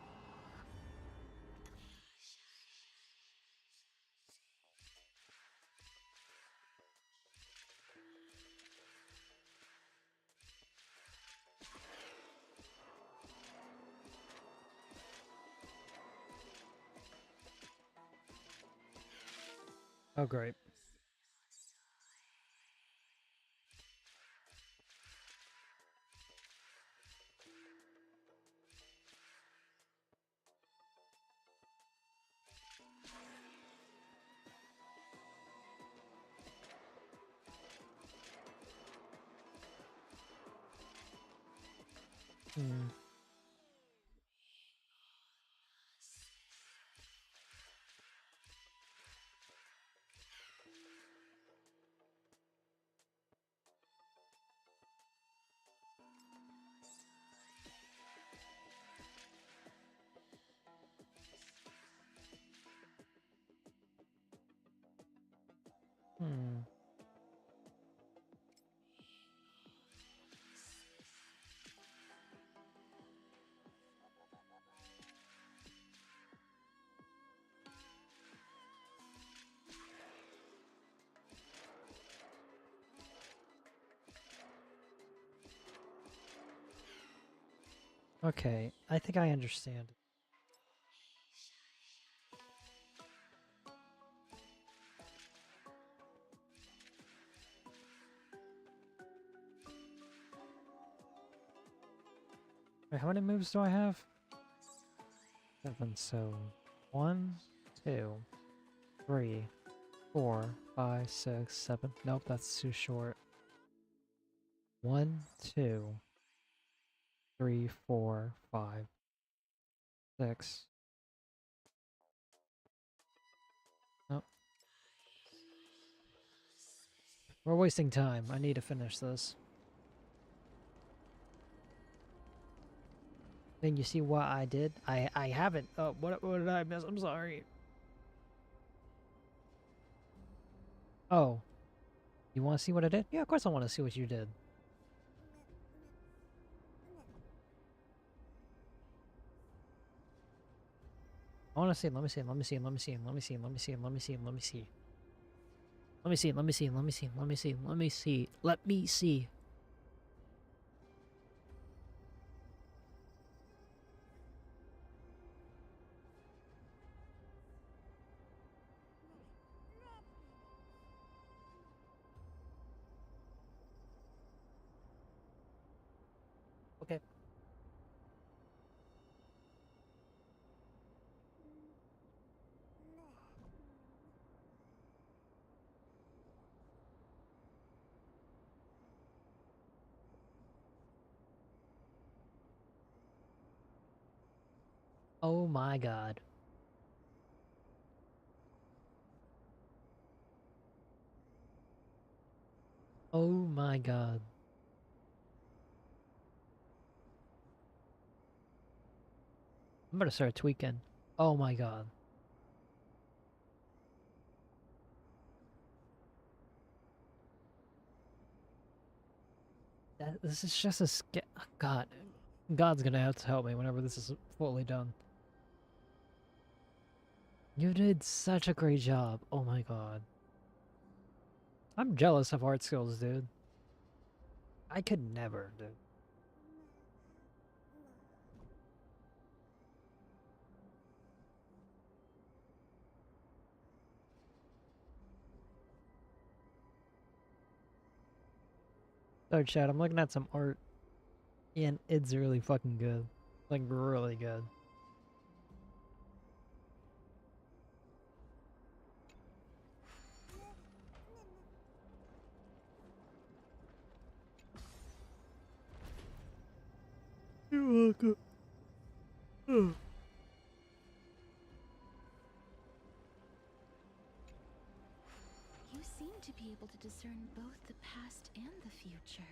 Oh, great. Hmm. Hmm. Okay, I think I understand. Wait, how many moves do I have? 7, so 1, 2, 3, 4, 5, 6, 7. Nope, that's too short. 1, 2, 3, 4, 5, 6. Nope. We're wasting time. I need to finish this. Then you see what I did? I haven't. Oh, what did I miss? I'm sorry. Oh. You want to see what I did? Yeah, of course I want to see what you did. I want to see. Let me see. Let me see. Let me see. Let me see. Let me see. Let me see. Let me see. Let me see. Let me see. Let me see. Let me see. Let me see. Let me see. Okay. Oh my god. Oh my god. I'm gonna start tweaking. Oh my god. This is just a God. God's gonna have to help me whenever this is fully done. You did such a great job. Oh my god. I'm jealous of art skills, dude. I could never, dude. So, Chad, I'm looking at some art, and it's really fucking good. Like, really good. You're welcome. Oh. You seem to be able to discern both the past and the future.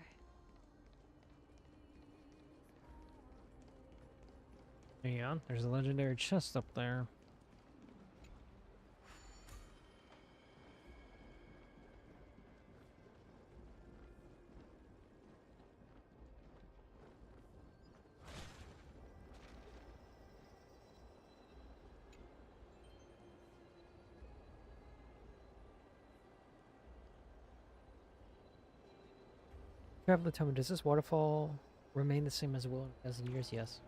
Hang on, there's a legendary chest up there. Traveler, tell me, does this waterfall remain the same as it will as in years? Yes.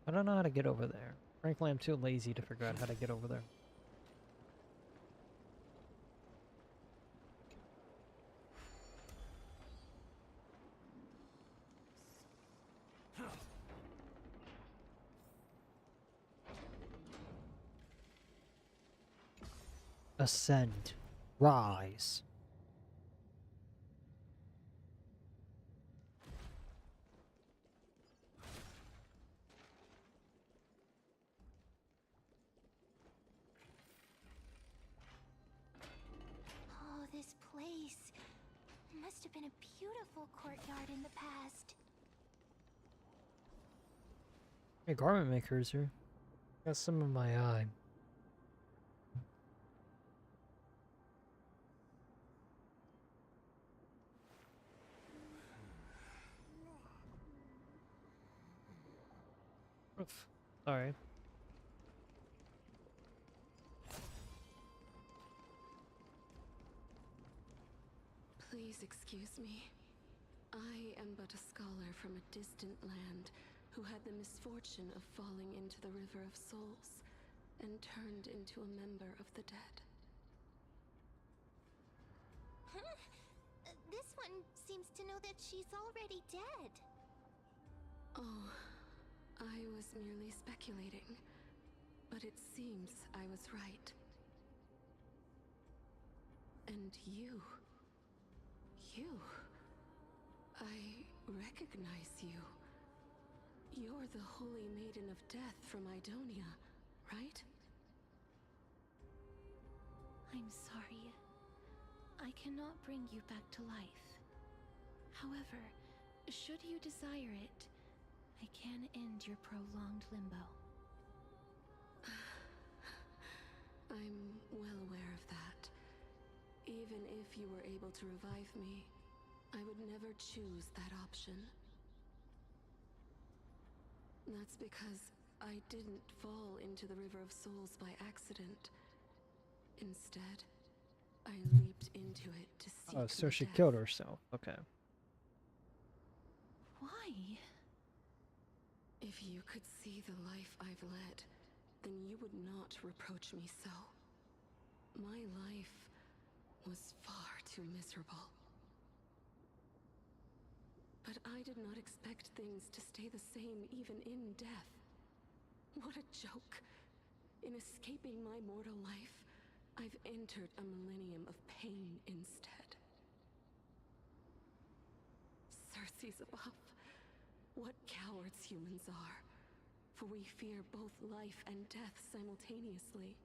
I don't know how to get over there. Frankly, I'm too lazy to figure out how to get over there. Ascend. Rise. Oh, this place must have been a beautiful courtyard in the past. Hey, garment makers here. Got some in my eye. Oof. Sorry. Please excuse me. I am but a scholar from a distant land who had the misfortune of falling into the River of Souls and turned into a member of the dead. Huh? This one seems to know that she's already dead. Oh, I was merely speculating, but it seems I was right. And you... I recognize you. You're the Holy Maiden of Death from Idonia, right? I'm sorry. I cannot bring you back to life. However, should you desire it, I can end your prolonged limbo. I'm well aware of that. Even if you were able to revive me, I would never choose that option. That's because I didn't fall into the River of Souls by accident. Instead, I leaped into it to seek Oh, so my she death. killed herself. Okay. Why? If you could see the life I've led, then you would not reproach me so. My life was far too miserable. But I did not expect things to stay the same even in death. What a joke. In escaping my mortal life, I've entered a millennium of pain instead. Circe's above. What cowards humans are. For we fear both life and death simultaneously.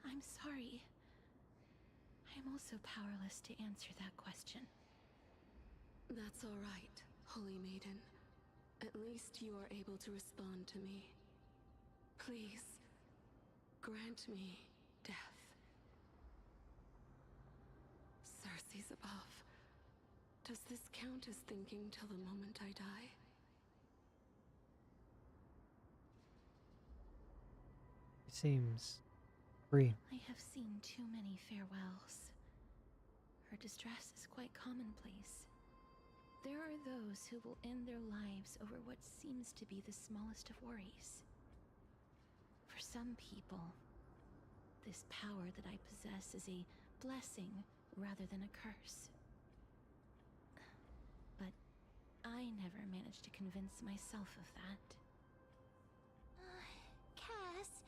I'm sorry. I'm also powerless to answer that question. That's all right, Holy Maiden. At least you are able to respond to me. Please, grant me death. Circe's above. Does this count as thinking till the moment I die? It seems free. I have seen too many farewells. Her distress is quite commonplace. There are those who will end their lives over what seems to be the smallest of worries. For some people, this power that I possess is a blessing rather than a curse. But I never managed to convince myself of that. Cass,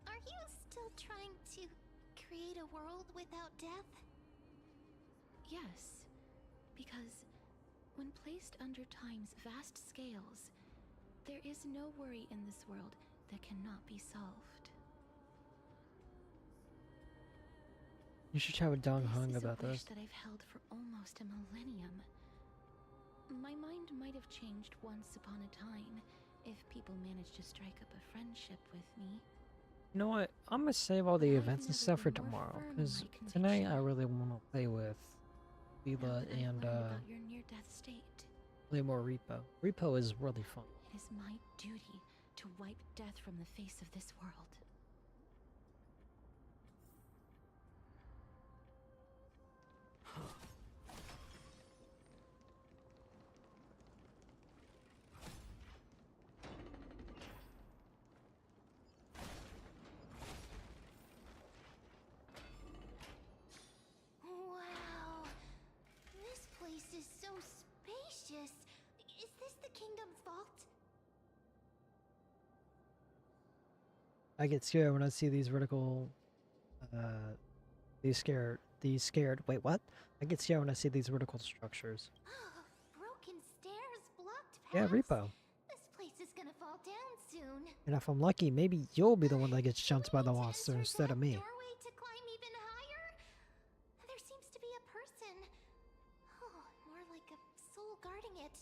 are you still trying to create a world without death? Yes, because when placed under time's vast scales, there is no worry in this world that cannot be solved. You should chat with Dong Hung about This is a wish this. that I've held for almost a millennium. My mind might have changed once upon a time if people managed to strike up a friendship with me. You know what? I'm gonna save all the events and stuff for tomorrow, because tonight I really want to play with Leela and Your near-death state. play more Repo. Repo is really fun. It is my duty to wipe death from the face of this world. Wow, this place is so spacious. Is this the kingdom's vault? I get scared when I see these vertical, these scared. Wait, what? I get scared when I see these vertical structures. Broken stairs, blocked paths. Yeah, Repo. This place is gonna fall down soon. And if I'm lucky, maybe you'll be the one that gets jumped by the monster instead of me. Doorway to climb even higher? There seems to be a person. Oh, more like a soul guarding it.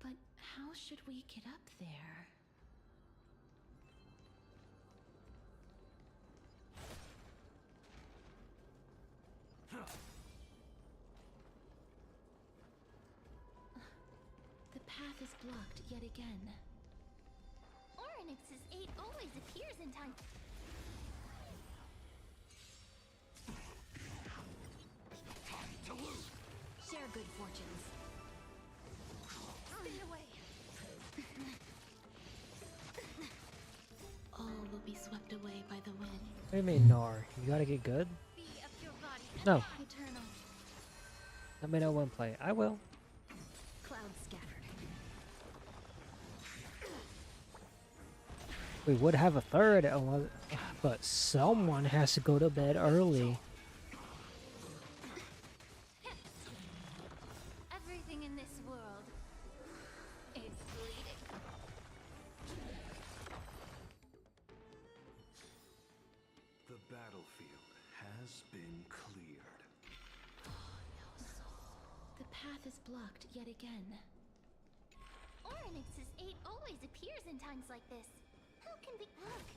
But how should we get up there? The path is blocked yet again. Orynyx's 8 always appears in time. Share good fortunes. swept away by the wind. What do you mean, Nar? You gotta get good? Be of your body, No. eternal. Let me know when play. I will. Clouds scattered. We would have a third, but someone has to go to bed early. Everything in this world is bleeding. The battlefield has been cleared. The path is blocked yet again. Oryx's 8 always appears in times like this. How can we look?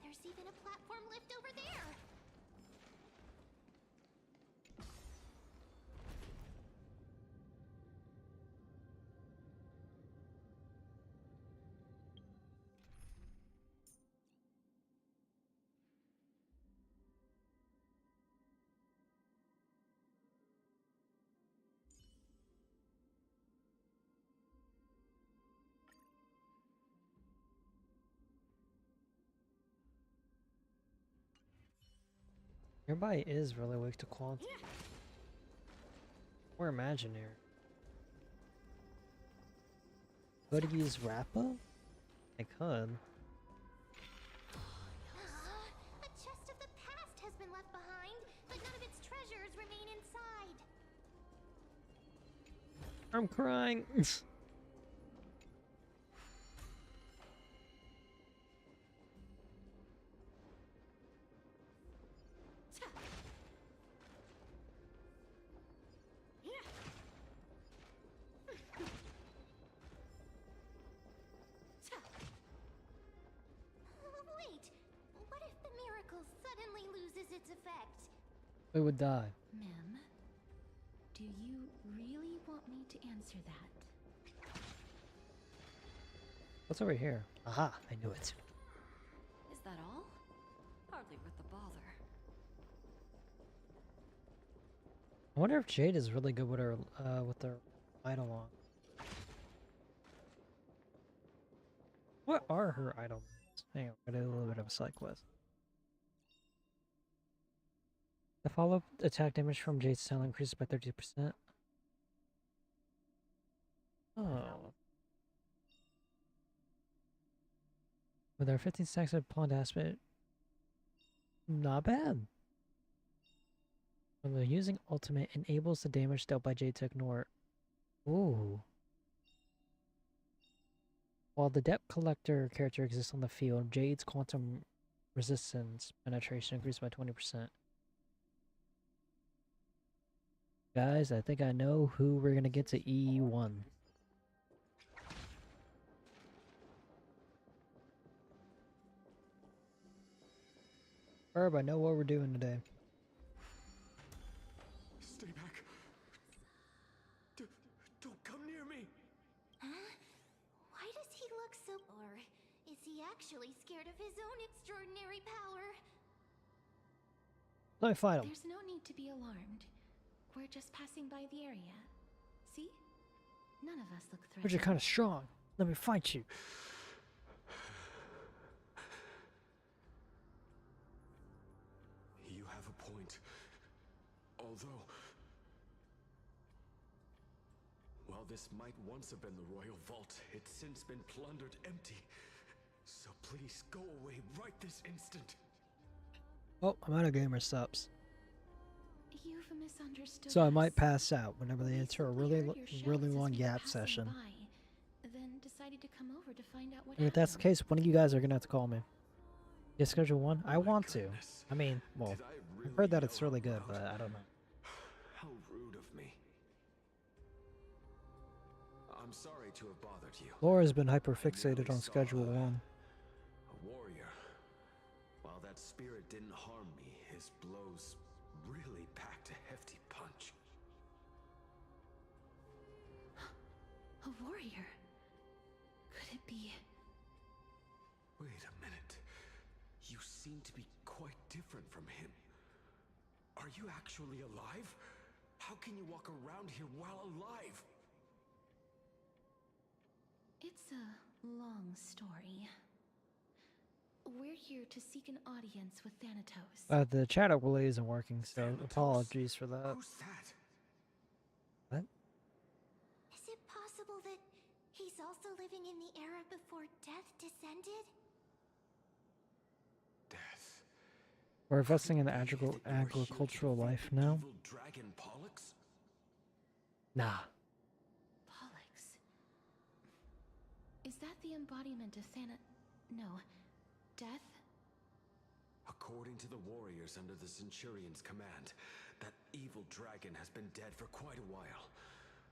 There's even a platform lift over there. Everybody is really weak to quantum. Or imaginary. Could use Rappa? I could. A chest of the past has been left behind, but none of its treasures remain inside. I'm crying. Wait, what if the miracle suddenly loses its effect? We would die. Mem, do you really want me to answer that? What's over here? Aha, I knew it. Is that all? Hardly worth the bother. I wonder if Jade is really good with her idol on. What are her idol moves? Hang on, I gotta do a little bit of a side quest. The follow-up attack damage from Jade's style increases by 30%. Oh. With our 15 stacks of pawned aspect, not bad. When they're using ultimate, enables the damage dealt by Jade to ignore. Ooh. While the Depth Collector character exists on the field, Jade's quantum resistance penetration increased by 20%. Guys, I think I know who we're gonna get to E1. Herb, I know what we're doing today. Stay back. Don't come near me. Huh? Why does he look so... Or is he actually scared of his own extraordinary power? Let me fight him. There's no need to be alarmed. We're just passing by the area. See? None of us look But threatened. you're kind of strong. Let me fight you. You have a point. Although, while this might once have been the royal vault, it's since been plundered empty. So please go away right this instant. Oh, I'm out of gamer subs. You've misunderstood So I us. might pass out whenever they enter a really Heard your shouts really as long we were yap passing session. by, then decided to come over to find out what And if that's the happened. case, one of you guys are gonna have to call me. Yeah, schedule one? I want to. I mean, well, I've heard that it's really good, but I don't know. How rude of me. I'm sorry to have bothered you. Laura's been hyperfixated on schedule one. A warrior. While that spirit didn't harm me, his blows really packed a hefty punch. A warrior? Could it be? Wait a minute. You seem to be quite different from him. Are you actually alive? How can you walk around here while alive? It's a long story. We're here to seek an audience with Thanatos. The chat overlay isn't working, so apologies for that. Who's that? What? Is it possible that he's also living in the era before death descended? Death. We're investing in agricultural life now. Evil dragon Pollux? Nah. Pollux. Is that the embodiment of No. Death? According to the warriors under the Centurion's command, that evil dragon has been dead for quite a while.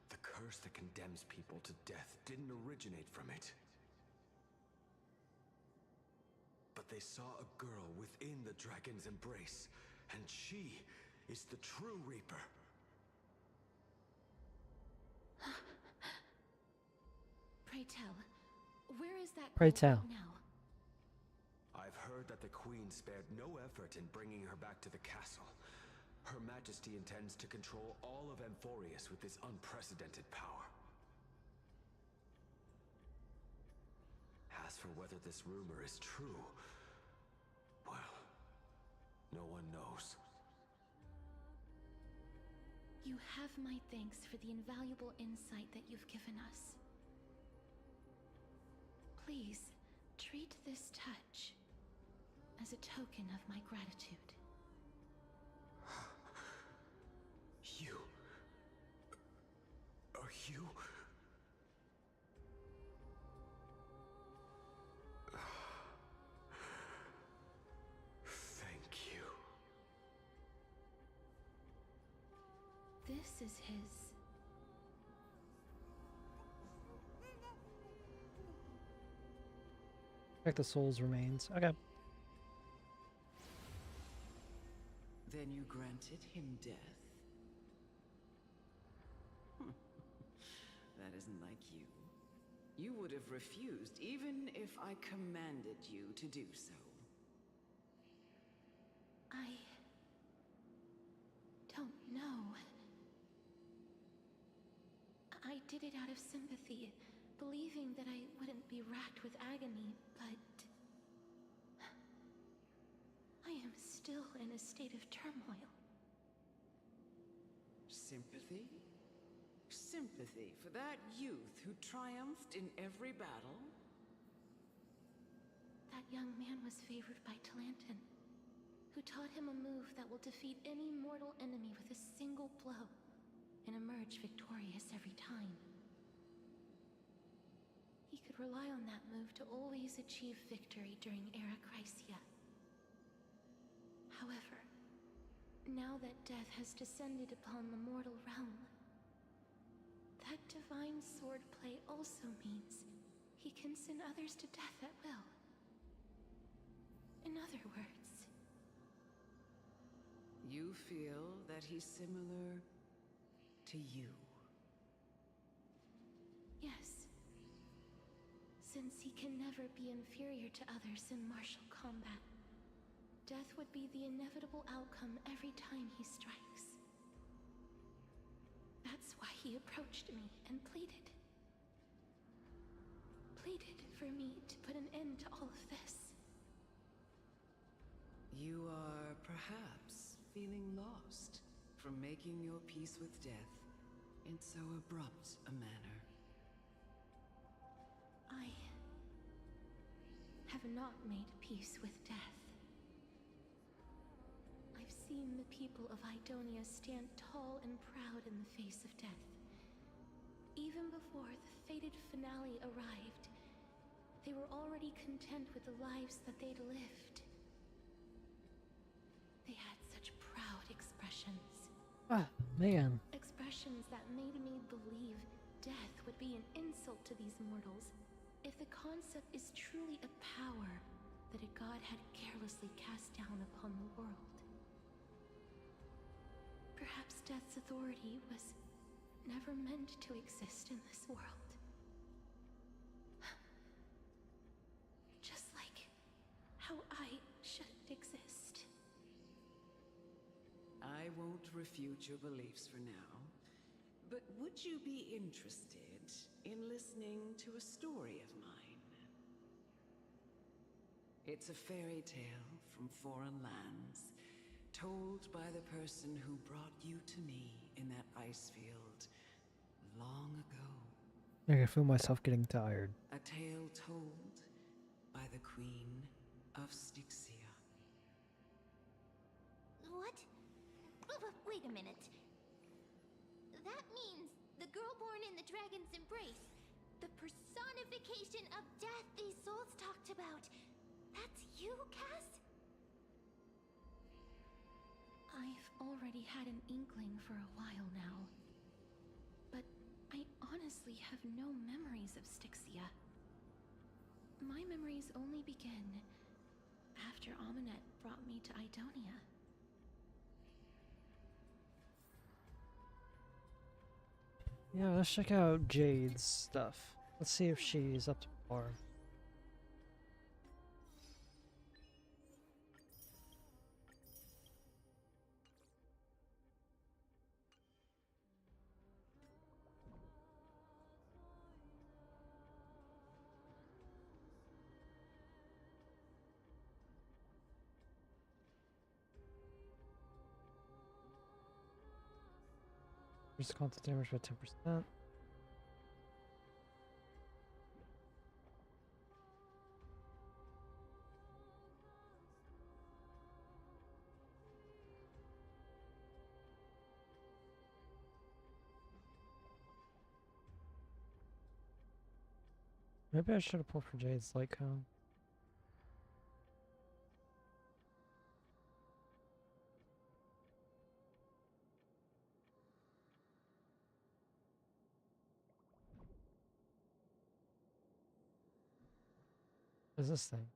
The curse that condemns people to death didn't originate from it. But they saw a girl within the dragon's embrace, and she is the true Reaper. Pray tell, where is that Pray girl tell. right now? I've heard that the Queen spared no effort in bringing her back to the castle. Her Majesty intends to control all of Amphorius with this unprecedented power. As for whether this rumor is true, well, no one knows. You have my thanks for the invaluable insight that you've given us. Please, treat this touch as a token of my gratitude. You... Are you... Thank you. This is his... Check the soul's remains. Okay. Then you granted him death? That isn't like you. You would have refused even if I commanded you to do so. I... don't know. I did it out of sympathy, believing that I wouldn't be racked with agony, but... I am still in a state of turmoil. Sympathy? Sympathy for that youth who triumphed in every battle? That young man was favored by Talantin, who taught him a move that will defeat any mortal enemy with a single blow and emerge victorious every time. He could rely on that move to always achieve victory during Era Chrysia. However, now that death has descended upon the mortal realm, that divine swordplay also means he can send others to death at will. In other words... You feel that he's similar to you? Yes. Since he can never be inferior to others in martial combat, death would be the inevitable outcome every time he strikes. That's why he approached me and pleaded. Pleaded for me to put an end to all of this. You are perhaps feeling lost from making your peace with death in so abrupt a manner. I have not made peace with death. I've seen the people of Idonia stand tall and proud in the face of death. Even before the fated finale arrived, they were already content with the lives that they'd lived. They had such proud expressions. Ah, man. Expressions that made me believe death would be an insult to these mortals if the concept is truly a power that a god had carelessly cast down upon the world. Perhaps death's authority was never meant to exist in this world. Just like how I shouldn't exist. I won't refute your beliefs for now, but would you be interested in listening to a story of mine? It's a fairy tale from foreign lands, told by the person who brought you to me in that ice field long ago. I can feel myself getting tired. A tale told by the Queen of Styxia. What? Wait a minute. That means the girl born in the dragon's embrace, the personification of death these souls talked about. That's you, Cass? I've already had an inkling for a while now. But I honestly have no memories of Styxia. My memories only begin after Amunet brought me to Idonia. Yeah, let's check out Jade's stuff. Let's see if she's up to par. Increase constant damage by 10%. Maybe I should have pulled for Jade's light cone. What is this thing?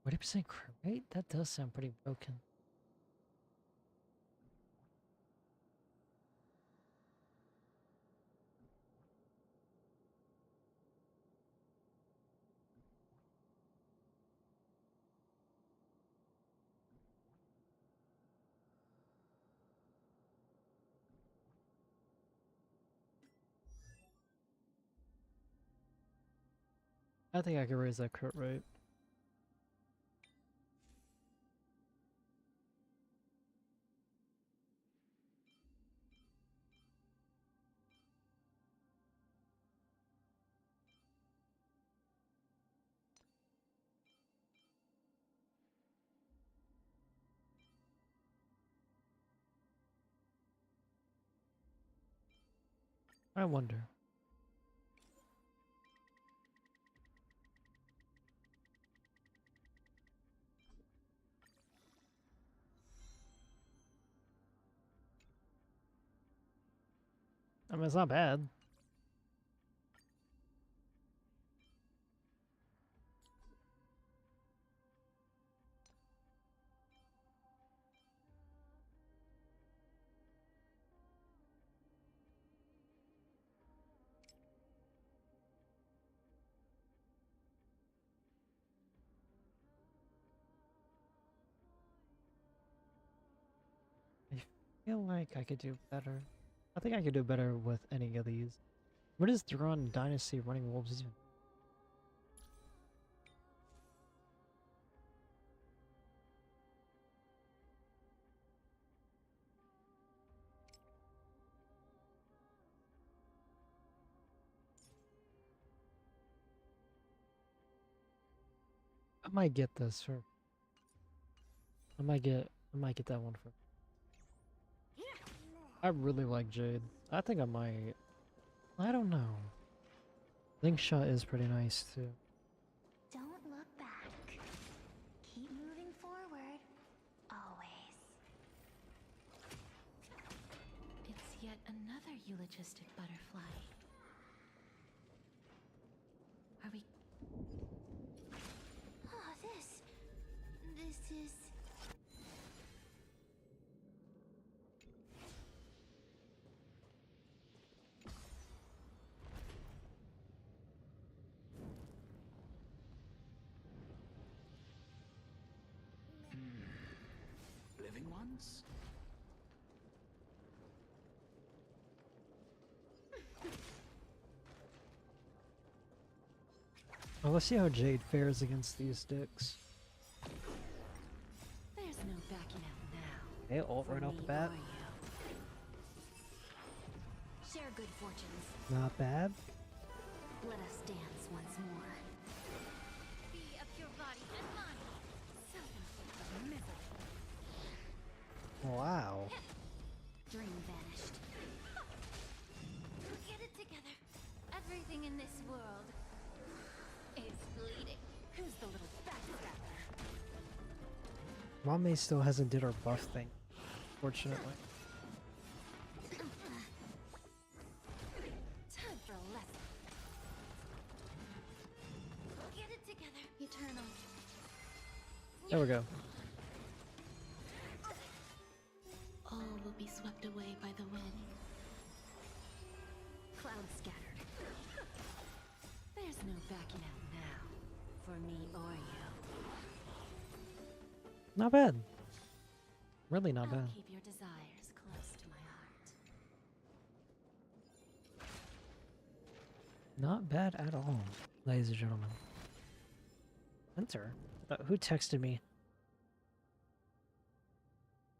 40% crit rate? That does sound pretty broken. I think I could raise that crit rate. I wonder. I mean, it's not bad. I feel like I could do better. I think I could do better with any of these. What is Duran Dynasty Running Wolves even? I might get this for. I might get that one for. I really like Jade. I think I might. I don't know. Link Shot is pretty nice too. Don't look back. Keep moving forward. Always. It's yet another eulogistic butterfly. Are we... Oh, this is... Living ones? Well, let's see how Jade fares against these sticks. There's no backing out now. Hey, ult right off the bat. Share good fortunes. Not bad. Let us dance once more. Be of your body and mind. Self-inflicted misery. Wow. Dream vanished. Get it together. Everything in this world is bleeding. Who's the little backstabber? Mame still hasn't did her buff thing, fortunately. Time for a lesson. Get it together, Eternal. There we go. All will be swept away by the wind. Clouds scattered. There's no backing out now, for me or you. Not bad. Really not I'll bad. keep your desires close to my heart. Not bad at all, ladies and gentlemen. Enter. Who texted me?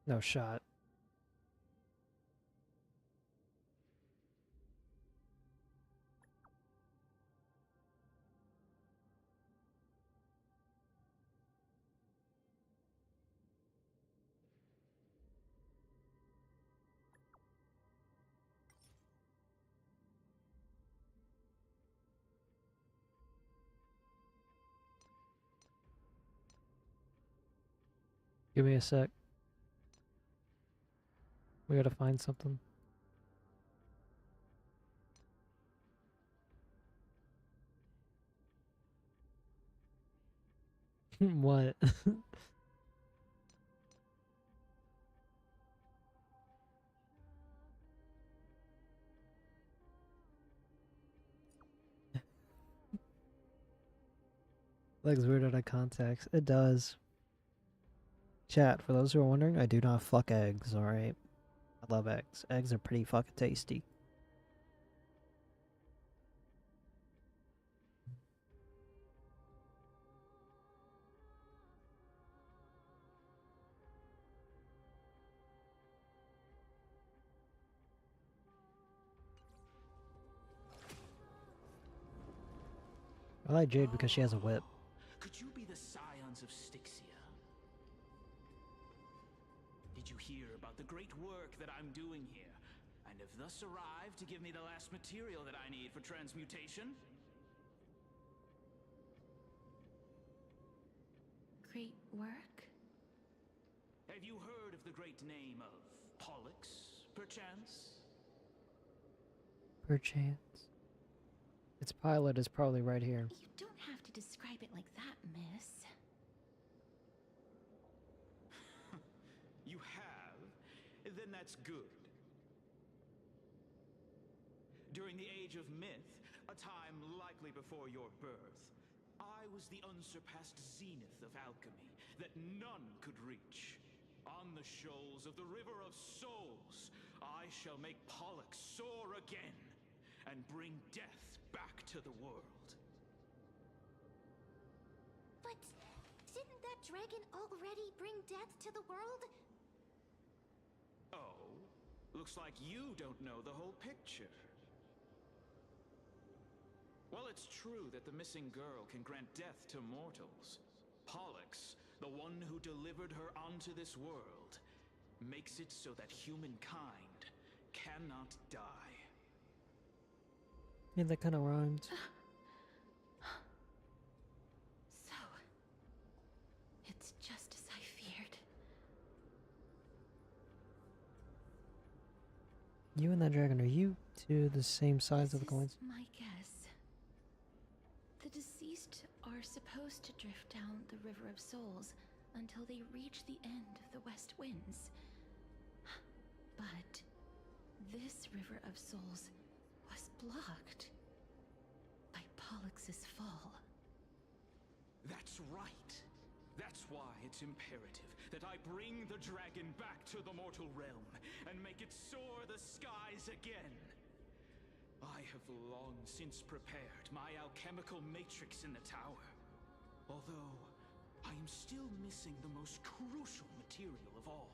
No shot. Give me a sec. We gotta find something. What? Looks weird out of context. It does. Chat, for those who are wondering, I do not fuck eggs, alright? I love eggs. Eggs are pretty fucking tasty. I like Jade because she has a whip. Could you be the scions of Styxia? Did you hear about the great work that I'm doing here? And have thus arrived to give me the last material that I need for transmutation? Great work? Have you heard of the great name of Pollux, perchance? Perchance. Its pilot is probably right here. You don't have to describe it like that, miss. You have? Then that's good. During the age of myth, a time likely before your birth, I was the unsurpassed zenith of alchemy that none could reach. On the shoals of the River of Souls, I shall make Pollux soar again and bring death back to the world. But didn't that dragon already bring death to the world? Oh, looks like you don't know the whole picture. Well, it's true that the missing girl can grant death to mortals. Pollux, the one who delivered her onto this world, makes it so that humankind cannot die. Yeah, that kind of rhymed. So, it's just as I feared. You and that dragon, are you two the same size of the coins? My guess. The deceased are supposed to drift down the River of Souls until they reach the end of the West Winds. But this River of Souls was blocked by Pollux's fall. That's right. That's why it's imperative that I bring the dragon back to the mortal realm and make it soar the skies again. I have long since prepared my alchemical matrix in the tower. Although, I am still missing the most crucial material of all.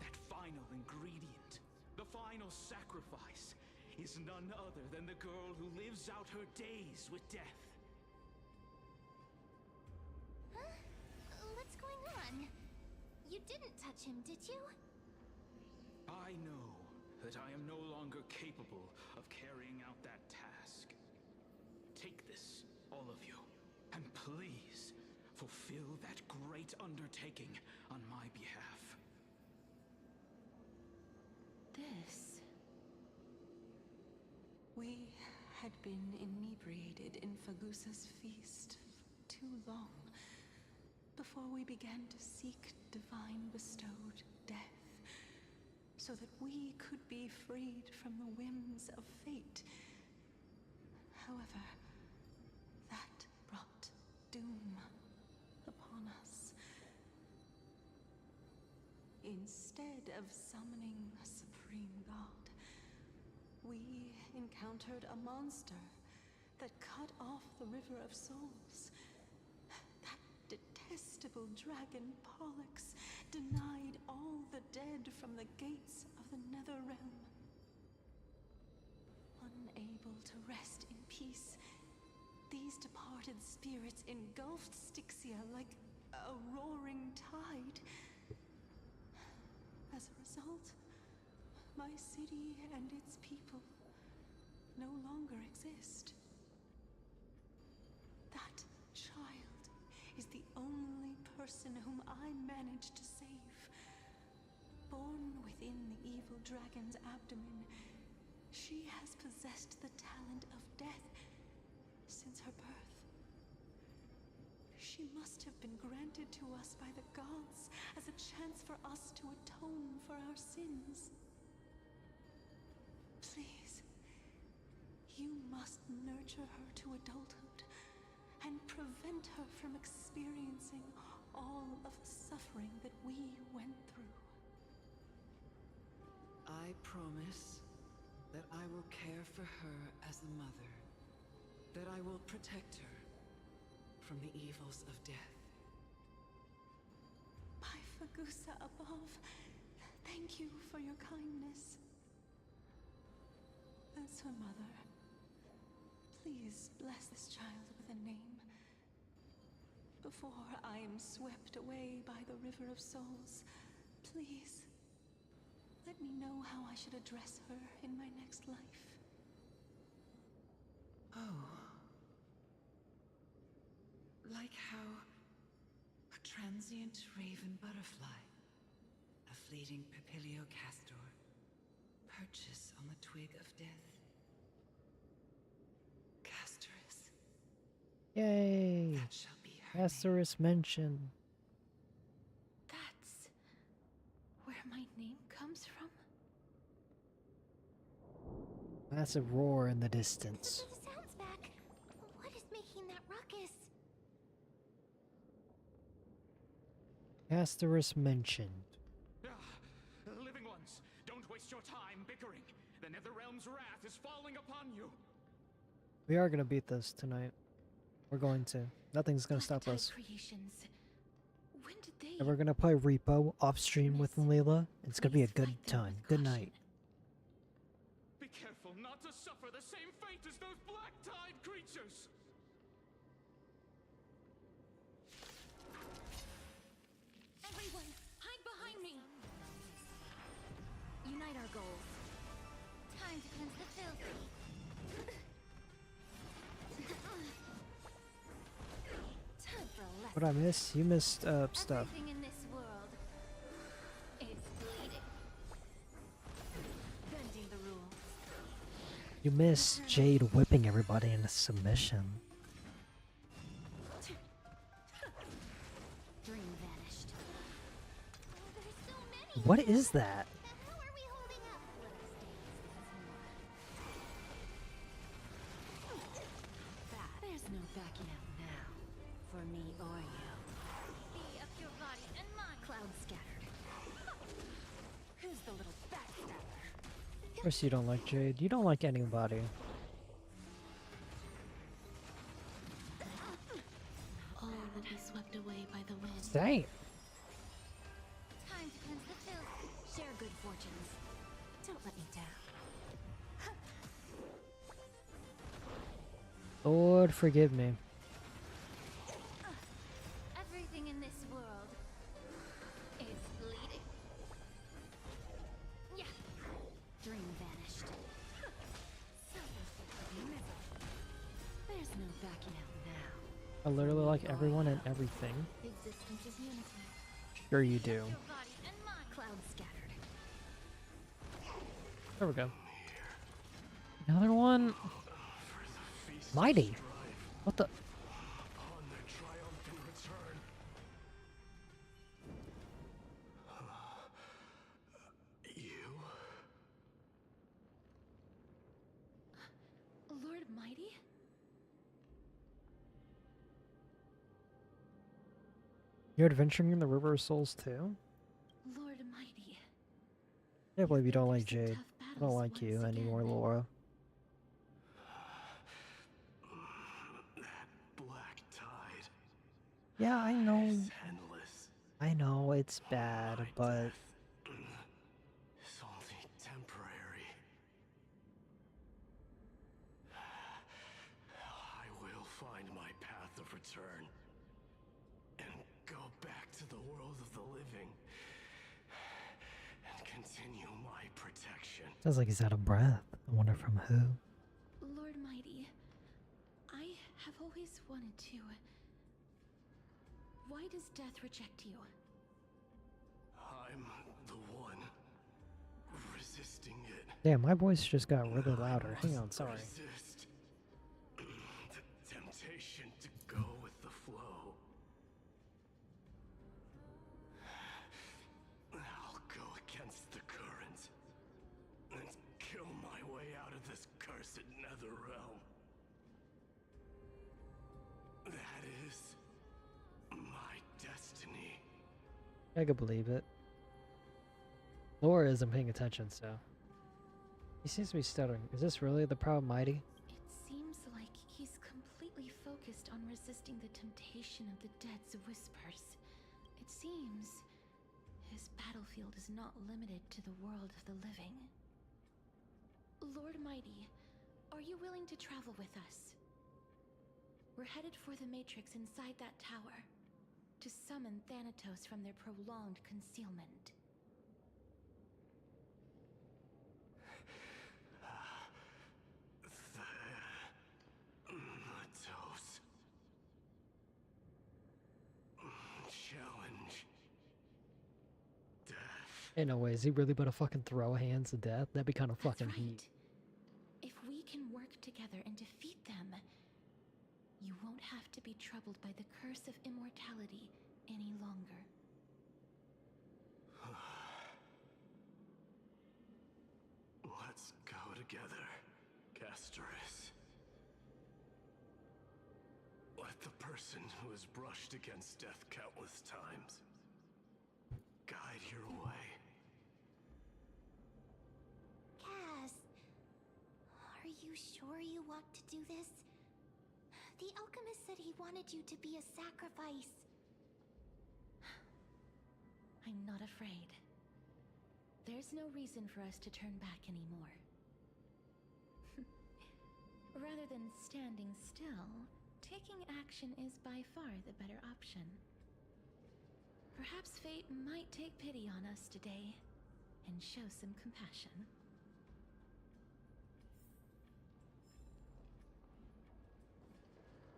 That final ingredient, the final sacrifice, is none other than the girl who lives out her days with death. Huh? What's going on? You didn't touch him, did you? I know that I am no longer capable of carrying out that task. Take this, all of you, and please fulfill that great undertaking on my behalf. This... We had been inebriated in Fagusa's feast for too long before we began to seek divine bestowed death, so that we could be freed from the whims of fate. However, that brought doom upon us. Instead of summoning a supreme god, we encountered a monster that cut off the River of Souls. That detestable dragon Pollux denied all the dead from the gates of the Nether Realm. Unable to rest in peace, these departed spirits engulfed Styxia like a roaring tide. As a result, my city and its people no longer exist. That child is the only person whom I managed to save. Born within the evil dragon's abdomen, she has possessed the talent of death since her birth. She must have been granted to us by the gods as a chance for us to atone for our sins. Please, you must nurture her to adulthood and prevent her from experiencing all of the suffering that we went through. I promise that I will care for her as a mother, that I will protect her from the evils of death. By Fagusa above, thank you for your kindness. As her mother, please bless this child with a name. Before I am swept away by the River of Souls, please, let me know how I should address her in my next life. Oh. Like how a transient raven butterfly, a fleeting papilio castor, perches on the twig of death. Castorus. Yay! That shall be her Asterisk mention. That's where my name comes from? Massive roar in the distance. The sound's back. What is making that ruckus? Asterisk mentioned. Living ones, don't waste your time bickering. The Netherrealm's wrath is falling upon you. We are gonna beat this tonight. We're going to. Nothing's gonna stop us. Creations. When did they... And we're gonna play Repo off stream with Leela. It's gonna be a good time. Good night. Be careful not to suffer the same fate as those black tide creatures. Everyone, hide behind me! Unite our goals. Time to cleanse the filthy. Time for a lesson. What I miss? You missed stuff. Everything in this world is bleeding. Bending the rules. You missed Jade whipping everybody into submission. Dream vanished. There's so many. What is that? How are we holding up? There's no backing out now. For me or you. Be up your body and mine. Cloud scattered. Who's the little backstabber? course you don't like Jade. You don't like anybody. All will be swept away by the wind. Same. Time to cleanse the filth. Share good fortunes. Don't let me down. Lord, forgive me. Everything in this world is bleeding. Yeah. Dream vanished. There's no backing out now. I literally like everyone and everything. Existence is unity. Sure you do. Your body and mind. Clouds scattered. There we go. Another one. Mighty. What the? Upon their triumphant return. You? Lord Mighty? You're adventuring in the River of Souls too? Lord Mighty. I can't believe you don't like Through some Jade. tough I don't battles like you once anymore, again. Laura. That black tide Yeah, I know. is endless. I know it's bad, but It's only temporary. I will find my path of return and go back to the world of the living and continue my protection. sounds like he's out of breath. I wonder from who. Lord Mighty, I have always wanted to. Why does death reject you? I'm the one resisting it. Damn, my voice just got really louder. Hang on, sorry. Resist the temptation to go with the flow. I'll go against the current and kill my way out of this cursed nether realm. That is my destiny. I could believe it. Laura isn't paying attention, so. He seems to be stuttering. Is this really the proud mighty? It seems like he's completely focused on resisting the temptation of the dead's whispers. It seems his battlefield is not limited to the world of the living. Lord Mighty, are you willing to travel with us? We're headed for the Matrix inside that tower to summon Thanatos from their prolonged concealment. Thanatos. Challenge. Death. Ain't no way. Is he really about to fucking throw hands to death? That'd be kind of fucking heat. If we can work together and defeat them, you won't have to be troubled by the curse of immortality any longer. Let's go together, Castoris. Let the person who has brushed against death countless times guide your way. Cass, are you sure you want to do this? The alchemist said he wanted you to be a sacrifice. I'm not afraid. There's no reason for us to turn back anymore. Rather than standing still, taking action is by far the better option. Perhaps fate might take pity on us today and show some compassion.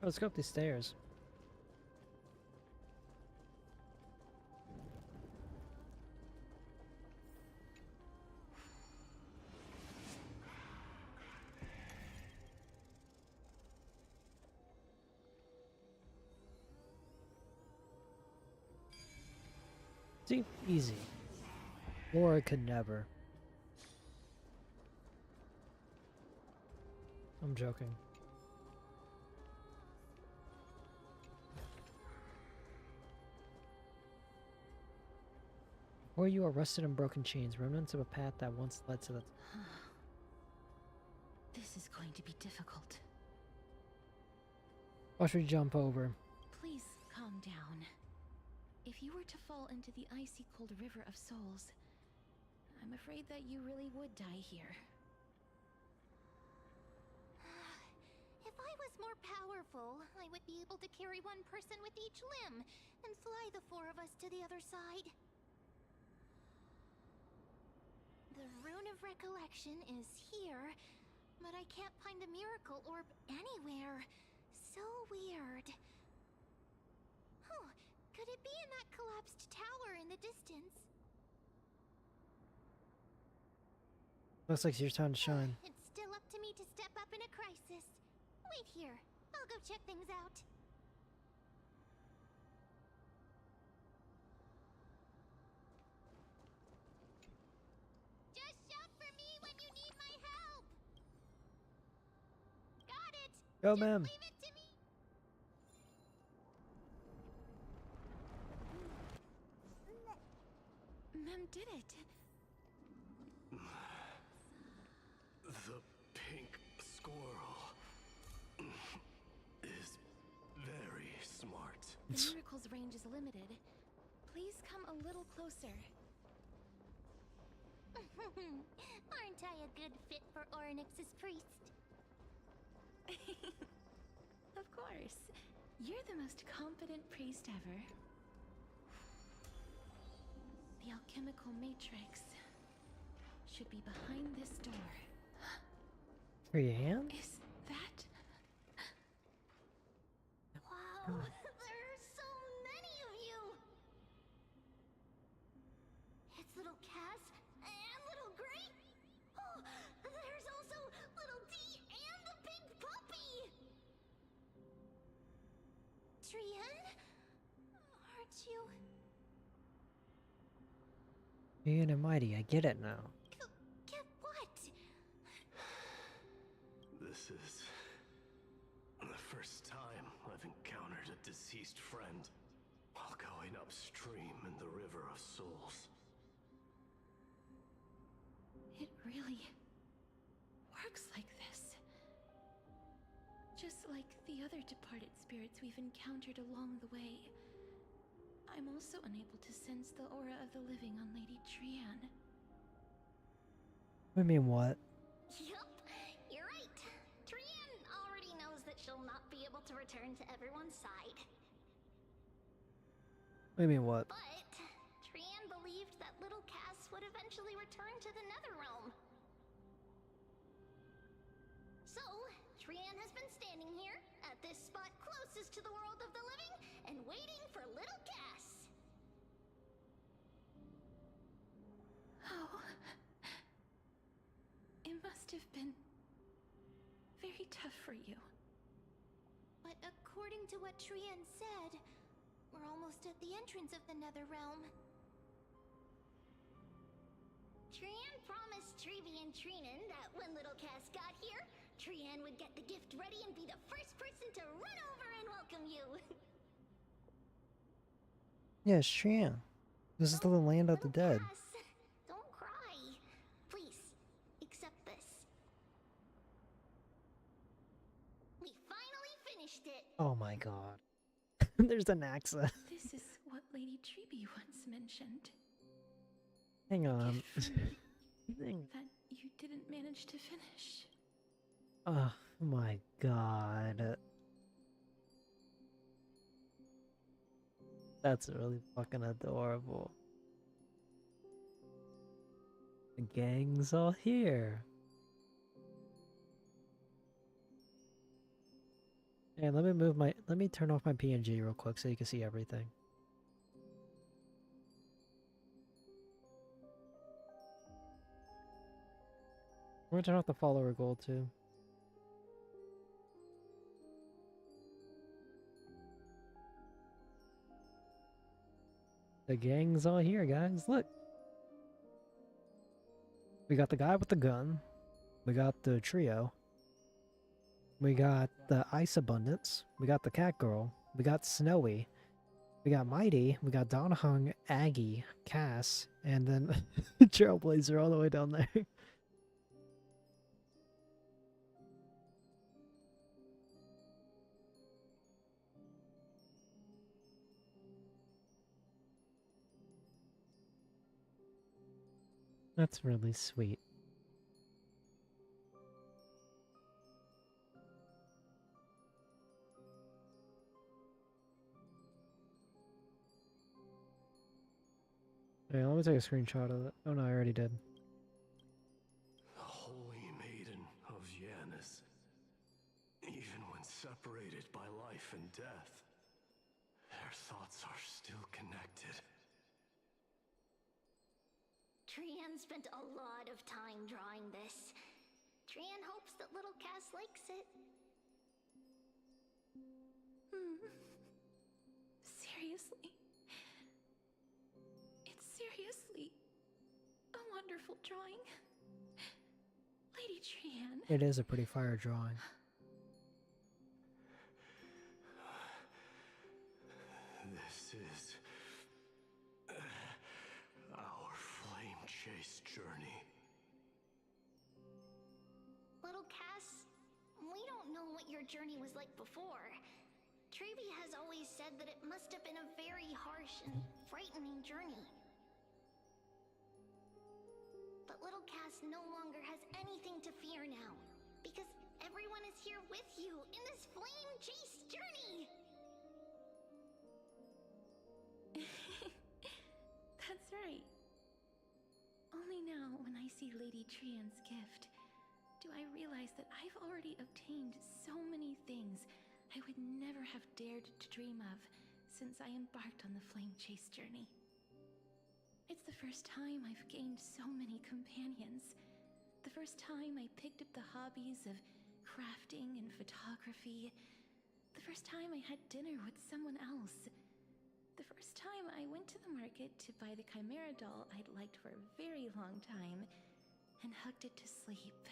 Let's go up these stairs. See? Easy. Laura could never. I'm joking. Or you are rusted and broken chains, remnants of a path that once led to the... This is going to be difficult. Watch me jump over. Please calm down. If you were to fall into the icy cold river of souls, I'm afraid that you really would die here. If I was more powerful, I would be able to carry one person with each limb and fly the four of us to the other side. The Rune of Recollection is here, but I can't find the miracle orb anywhere. So weird. Oh, could it be in that collapsed tower in the distance? Looks like it's your time to shine. It's still up to me to step up in a crisis. Wait here. I'll go check things out. Just shout for me when you need my help. Got it. Go, Just ma'am. leave it to me. Mem did it. The pink squirrel is very smart. The miracle's range is limited. Please come a little closer. Aren't I a good fit for Ornyx's priest? Of course. You're the most competent priest ever. The alchemical matrix should be behind this door. Trian? Is that? Wow, there are so many of you! It's little Cass and little Gray. Oh, there's also little D and the big puppy! Trian? Aren't you... Ian and Mighty, I get it now. Get what? This is the first time I've encountered a deceased friend while going upstream in the River of Souls. It really works like this. Just like the other departed spirits we've encountered along the way. I'm also unable to sense the aura of the living on Lady Trian. I mean, what? Yup, you're right. Trian already knows that she'll not be able to return to everyone's side. I mean, what? But Trian believed that little Cass would eventually return to the Netherrealm. So, Trian has been standing here, at this spot closest to the world of the living, and waiting for little Cass. Oh. It must have been very tough for you. But according to what Trian said, we're almost at the entrance of the Netherrealm. Trian promised Treevee and Treenan that when little Cass got here, Trian would get the gift ready and be the first person to run over and welcome you. Yeah, it's Trian. This is the land of the dead. Cass, don't cry. Please, accept this. We finally finished it. Oh my god. There's an Naxa. This is what Lady Treevee once mentioned. Hang on. That you didn't manage to finish. Oh my god. That's really fucking adorable. The gang's all here. And let me turn off my PNG real quick so you can see everything. We're gonna turn off the follower goal too. The gang's all here, guys. Look. We got the guy with the gun. We got the trio. We got the Ice Abundance. We got the Cat Girl. We got Snowy. We got Mighty. We got Donahung, Aggie, Cass, and then Trailblazer all the way down there. That's really sweet. Yeah, let me take a screenshot of it. Oh no, I already did. The holy maiden of Yanis. Even when separated by life and death, their thoughts are still connected. Trian spent a lot of time drawing this. Trian hopes that little Cass likes it. Seriously? It's seriously a wonderful drawing. Lady Trian. It is a pretty fire drawing. This is our flame chase journey. Little Cass, we don't know what your journey was like before. Treevee has always said that it must have been a very harsh and frightening journey. But little Cass no longer has anything to fear now, because everyone is here with you in this flame chase journey! That's right. Only now, when I see Lady Trian's gift, do I realize that I've already obtained so many things I would never have dared to dream of since I embarked on the flame chase journey. It's the first time I've gained so many companions. The first time I picked up the hobbies of crafting and photography. The first time I had dinner with someone else. The first time I went to the market to buy the Chimera doll I'd liked for a very long time and hugged it to sleep.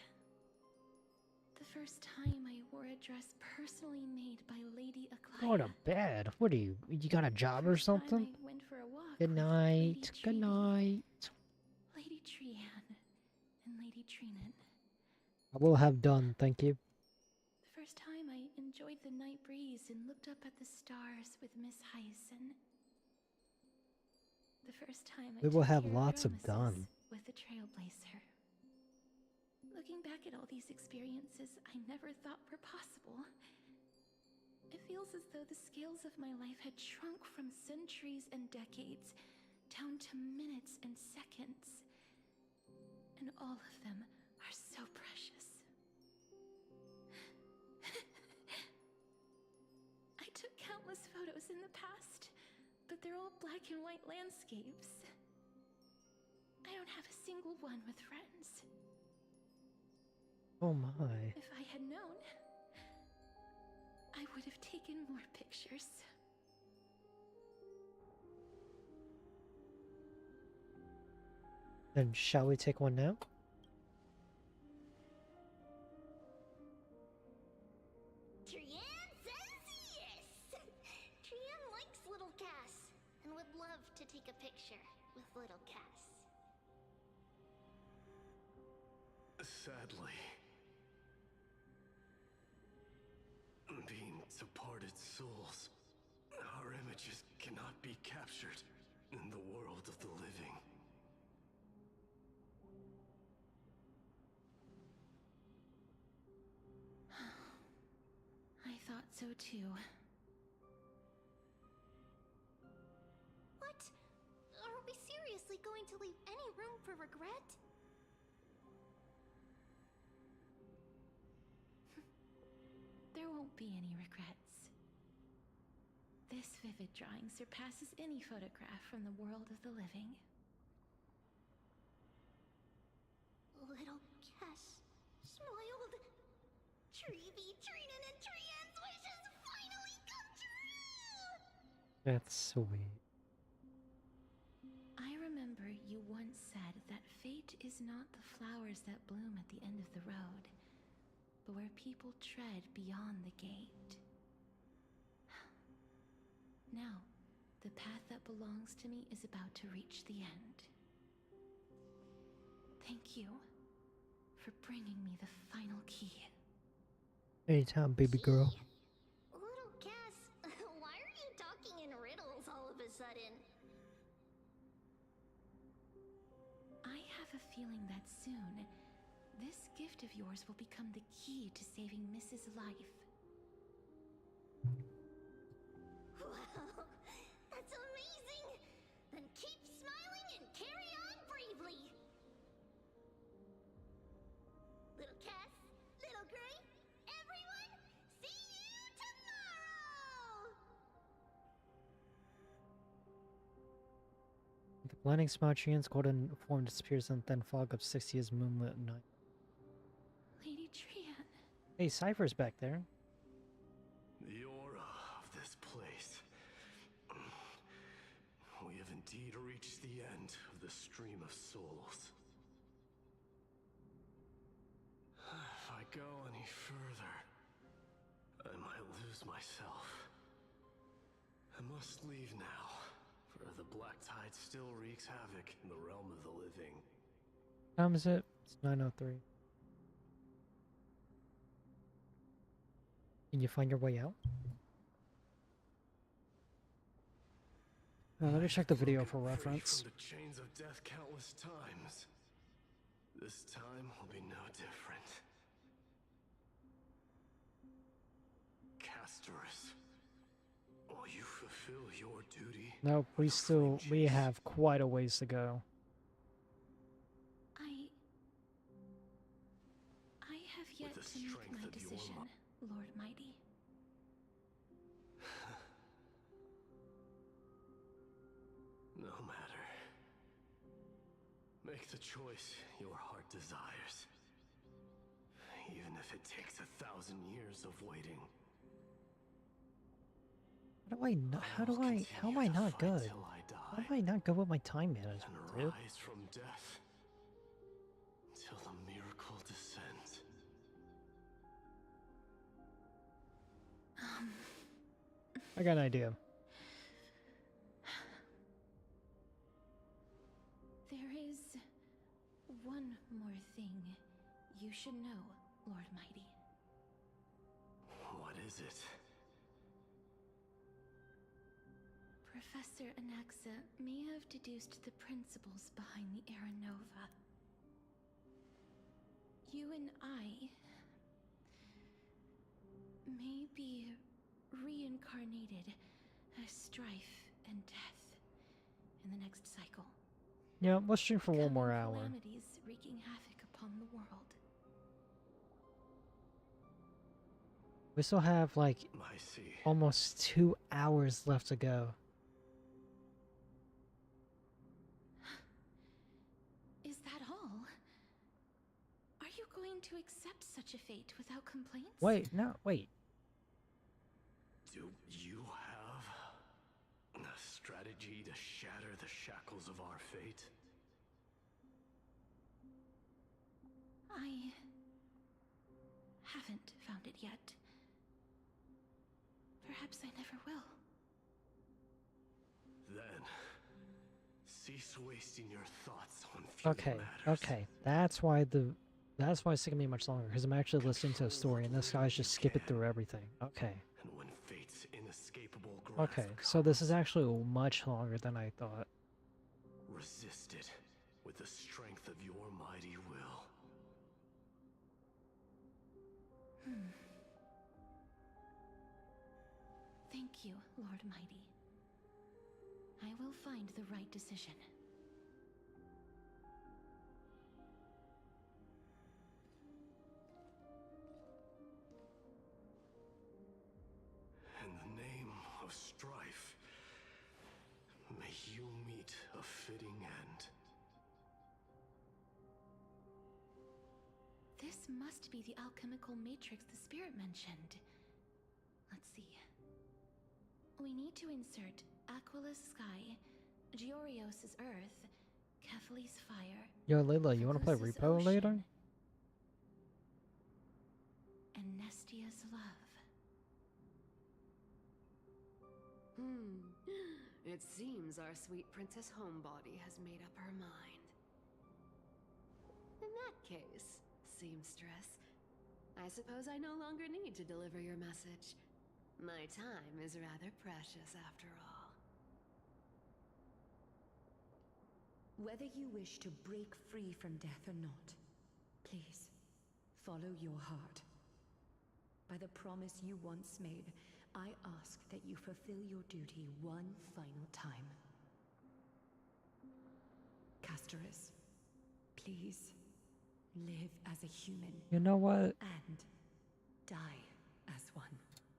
The first time I wore a dress personally made by Lady Aglaya. Go to bed. What are you? You got a job or something? I went for a walk Good with night. Lady Good night. Lady Trian and Lady Trinan. I will have done, thank you. The first time I enjoyed the night breeze and looked up at the stars with Miss Hyacinth. The first time I We will took have care lots of Dromesis done. with the Trailblazer. Looking back at all these experiences I never thought were possible, it feels as though the scales of my life had shrunk from centuries and decades down to minutes and seconds. And all of them are so precious. I took countless photos in the past, but they're all black and white landscapes. I don't have a single one with friends. Oh my. If I had known, I would have taken more pictures. Then shall we take one now? Trian says yes! Trian likes little Cass and would love to take a picture with little Cass. Sadly, being departed souls, our images cannot be captured in the world of the living. I thought so too. What? Are we seriously going to leave any room for regret? There won't be any regrets. This vivid drawing surpasses any photograph from the world of the living. Little Cass smiled. Treevee, Trinan, and Trian's wishes finally come true! That's sweet. I remember you once said that fate is not the flowers that bloom at the end of the road, but where people tread beyond the gate. Now, the path that belongs to me is about to reach the end. Thank you for bringing me the final key. Anytime, baby girl. Little Cass, why are you talking in riddles all of a sudden? I have a feeling that soon, this gift of yours will become the key to saving Mrs. Life. Wow, that's amazing! Then keep smiling and carry on bravely! Little Cass, Little Gray, everyone, see you tomorrow! The blinding Smarchian's golden form disappears in the thin fog of 60 years moonlit night. Lady Trian. Hey, Cypher's back there. The aura of this place. We have indeed reached the end of the stream of souls. If I go any further, I might lose myself. I must leave now, for the black tide still wreaks havoc in the realm of the living. How time is it? It's 9:03. Can you find your way out? Let me check the video for reference. From the chains of death countless times. This time will be no different. Castorus, will you fulfill your duty? Nope, we have quite a ways to go. I have yet to make my decision, Lord Mighty. No matter. Make the choice your heart desires. Even if it takes 1,000 years of waiting. How am I not good? How am I not good with my time management, dude? Rise from death till the miracle descends. I got an idea. There is one more thing you should know, Lord Mighty. What is it? Professor Anaxa may have deduced the principles behind the Era Nova. You and I may be reincarnated as strife and death in the next cycle. Yeah, let's stream for one more hour. Calamities wreaking havoc upon the world. We still have like almost 2 hours left to go. Is that all? Are you going to accept such a fate without complaints? Wait, no, wait. Do you have a strategy to shatter the shackles of our fate? I haven't found it yet. Perhaps I never will. Then, cease wasting your thoughts on futile Okay, matters. okay. That's why it's taking me much longer, because I'm actually listening to a story and this guy's just skipping through everything. Okay. And when fate's inescapable grasp Okay, so this is actually much longer than I thought. resist it with the strength of your mighty will. Thank you, Lord Mighty. I will find the right decision. In the name of strife, may you meet a fitting end. This must be the alchemical matrix the spirit mentioned. Let's see. We need to insert Aquila's sky, Giorios' earth, Kethely's fire. Yo, Layla, you want to play Phobos' Repo ocean, later? and Nestia's love. It seems our sweet Princess Homebody has made up her mind. In that case, seamstress, I suppose I no longer need to deliver your message. My time is rather precious after all. Whether you wish to break free from death or not, please, follow your heart. By the promise you once made, I ask that you fulfill your duty one final time. Castorus, please, live as a human. You know what? And die as one.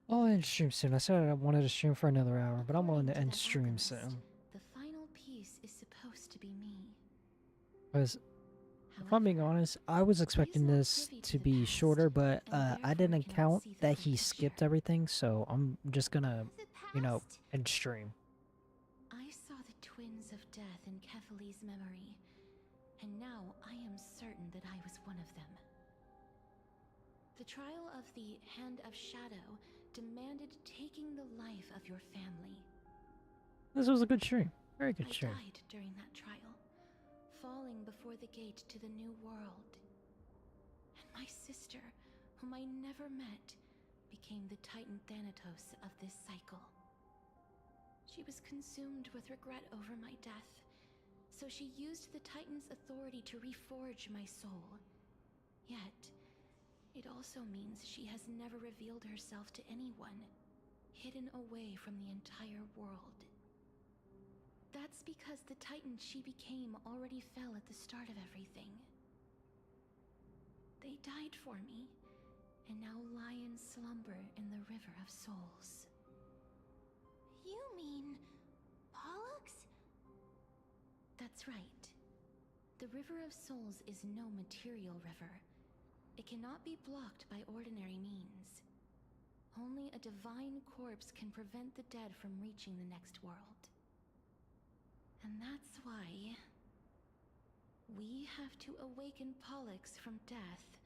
I'll end stream soon. I said I wanted to stream for another hour, but I'm willing to end stream soon. The final piece is supposed to be me. Because, if I'm being honest, I was expecting this to be shorter, but I didn't count that he skipped everything, so I'm just gonna, you know, end stream. I saw the twins of death in Kefali's memory, and now I am certain that I was one of them. The trial of the Hand of Shadow demanded taking the life of your family. This was a good stream. Very good stream. I died during that trial, falling before the gate to the new world. And my sister, whom I never met, became the Titan Thanatos of this cycle. She was consumed with regret over my death, so she used the Titan's authority to reforge my soul. Yet, it also means she has never revealed herself to anyone, hidden away from the entire world. That's because the Titan she became already fell at the start of everything. They died for me, and now lie in slumber in the River of Souls. You mean Pollux? That's right. The River of Souls is no material river. It cannot be blocked by ordinary means. Only a divine corpse can prevent the dead from reaching the next world. And that's why we have to awaken Pollux from death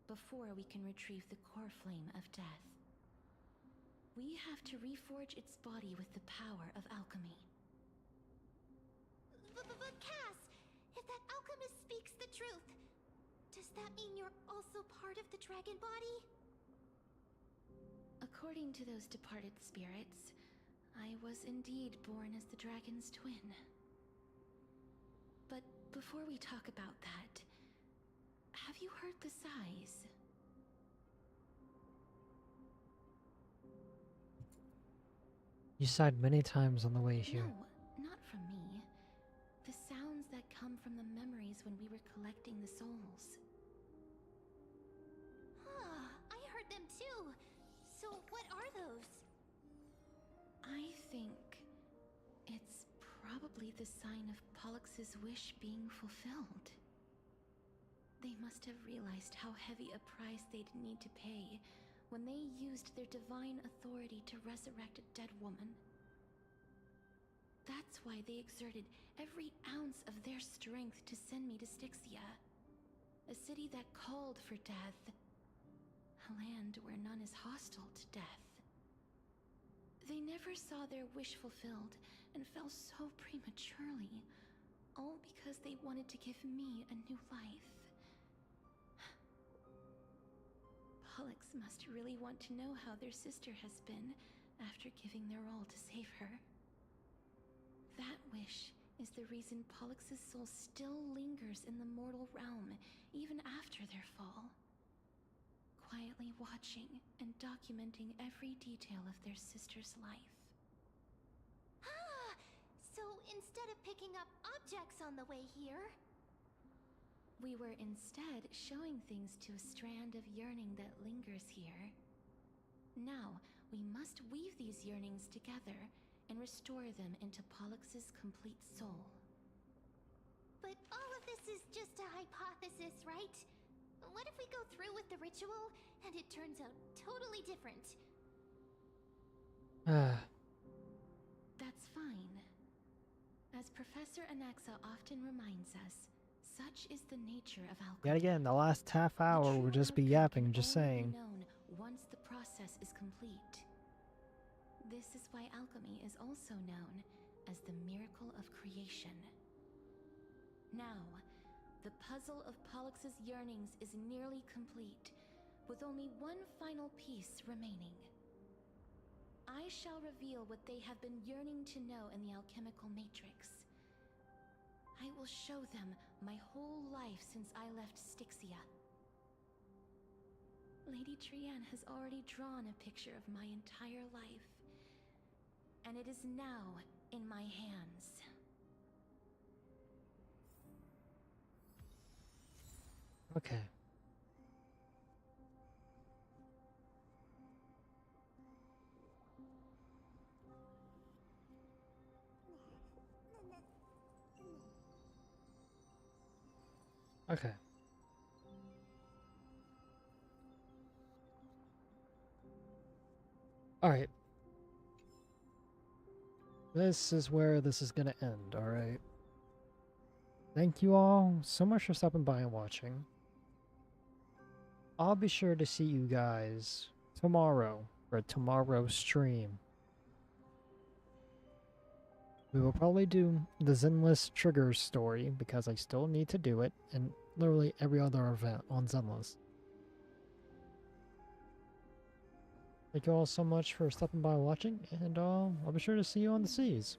before we can retrieve the core flame of death. We have to reforge its body with the power of alchemy. But Cass, if that alchemist speaks the truth, does that mean you're also part of the dragon body? According to those departed spirits, I was indeed born as the dragon's twin. But before we talk about that, have you heard the sighs? You sighed many times on the way here. No, not from me. The sounds that come from the memories when we were collecting the souls. I heard them too. So what are those? I think it's probably the sign of Pollux's wish being fulfilled. They must have realized how heavy a price they'd need to pay when they used their divine authority to resurrect a dead woman. That's why they exerted every ounce of their strength to send me to Styxia, a city that called for death, a land where none is hostile to death. They never saw their wish fulfilled and fell so prematurely, all because they wanted to give me a new life. Pollux must really want to know how their sister has been after giving their all to save her. That wish is the reason Pollux's soul still lingers in the mortal realm even after their fall, quietly watching and documenting every detail of their sister's life. So instead of picking up objects on the way here, we were instead showing things to a strand of yearning that lingers here. Now, we must weave these yearnings together and restore them into Pollux's complete soul. but all of this is just a hypothesis, right? What if we go through with the ritual and it turns out totally different? That's fine. As Professor Anaxa often reminds us, such is the nature of alchemy. Yet again, the last half hour will just be yapping, just saying. Known once the process is complete. This is why alchemy is also known as the miracle of creation. Now, the puzzle of Pollux's yearnings is nearly complete, with only one final piece remaining. I shall reveal what they have been yearning to know in the alchemical matrix. I will show them my whole life since I left Styxia. Lady Trianne has already drawn a picture of my entire life, and it is now in my hands. Okay. Okay. Alright. This is where this is gonna end, alright? Thank you all so much for stopping by and watching. I'll be sure to see you guys tomorrow for tomorrow's stream. We will probably do the Zenless Triggers story because I still need to do it, and literally every other event on Zenless. Thank you all so much for stopping by and watching, and I'll be sure to see you on the seas.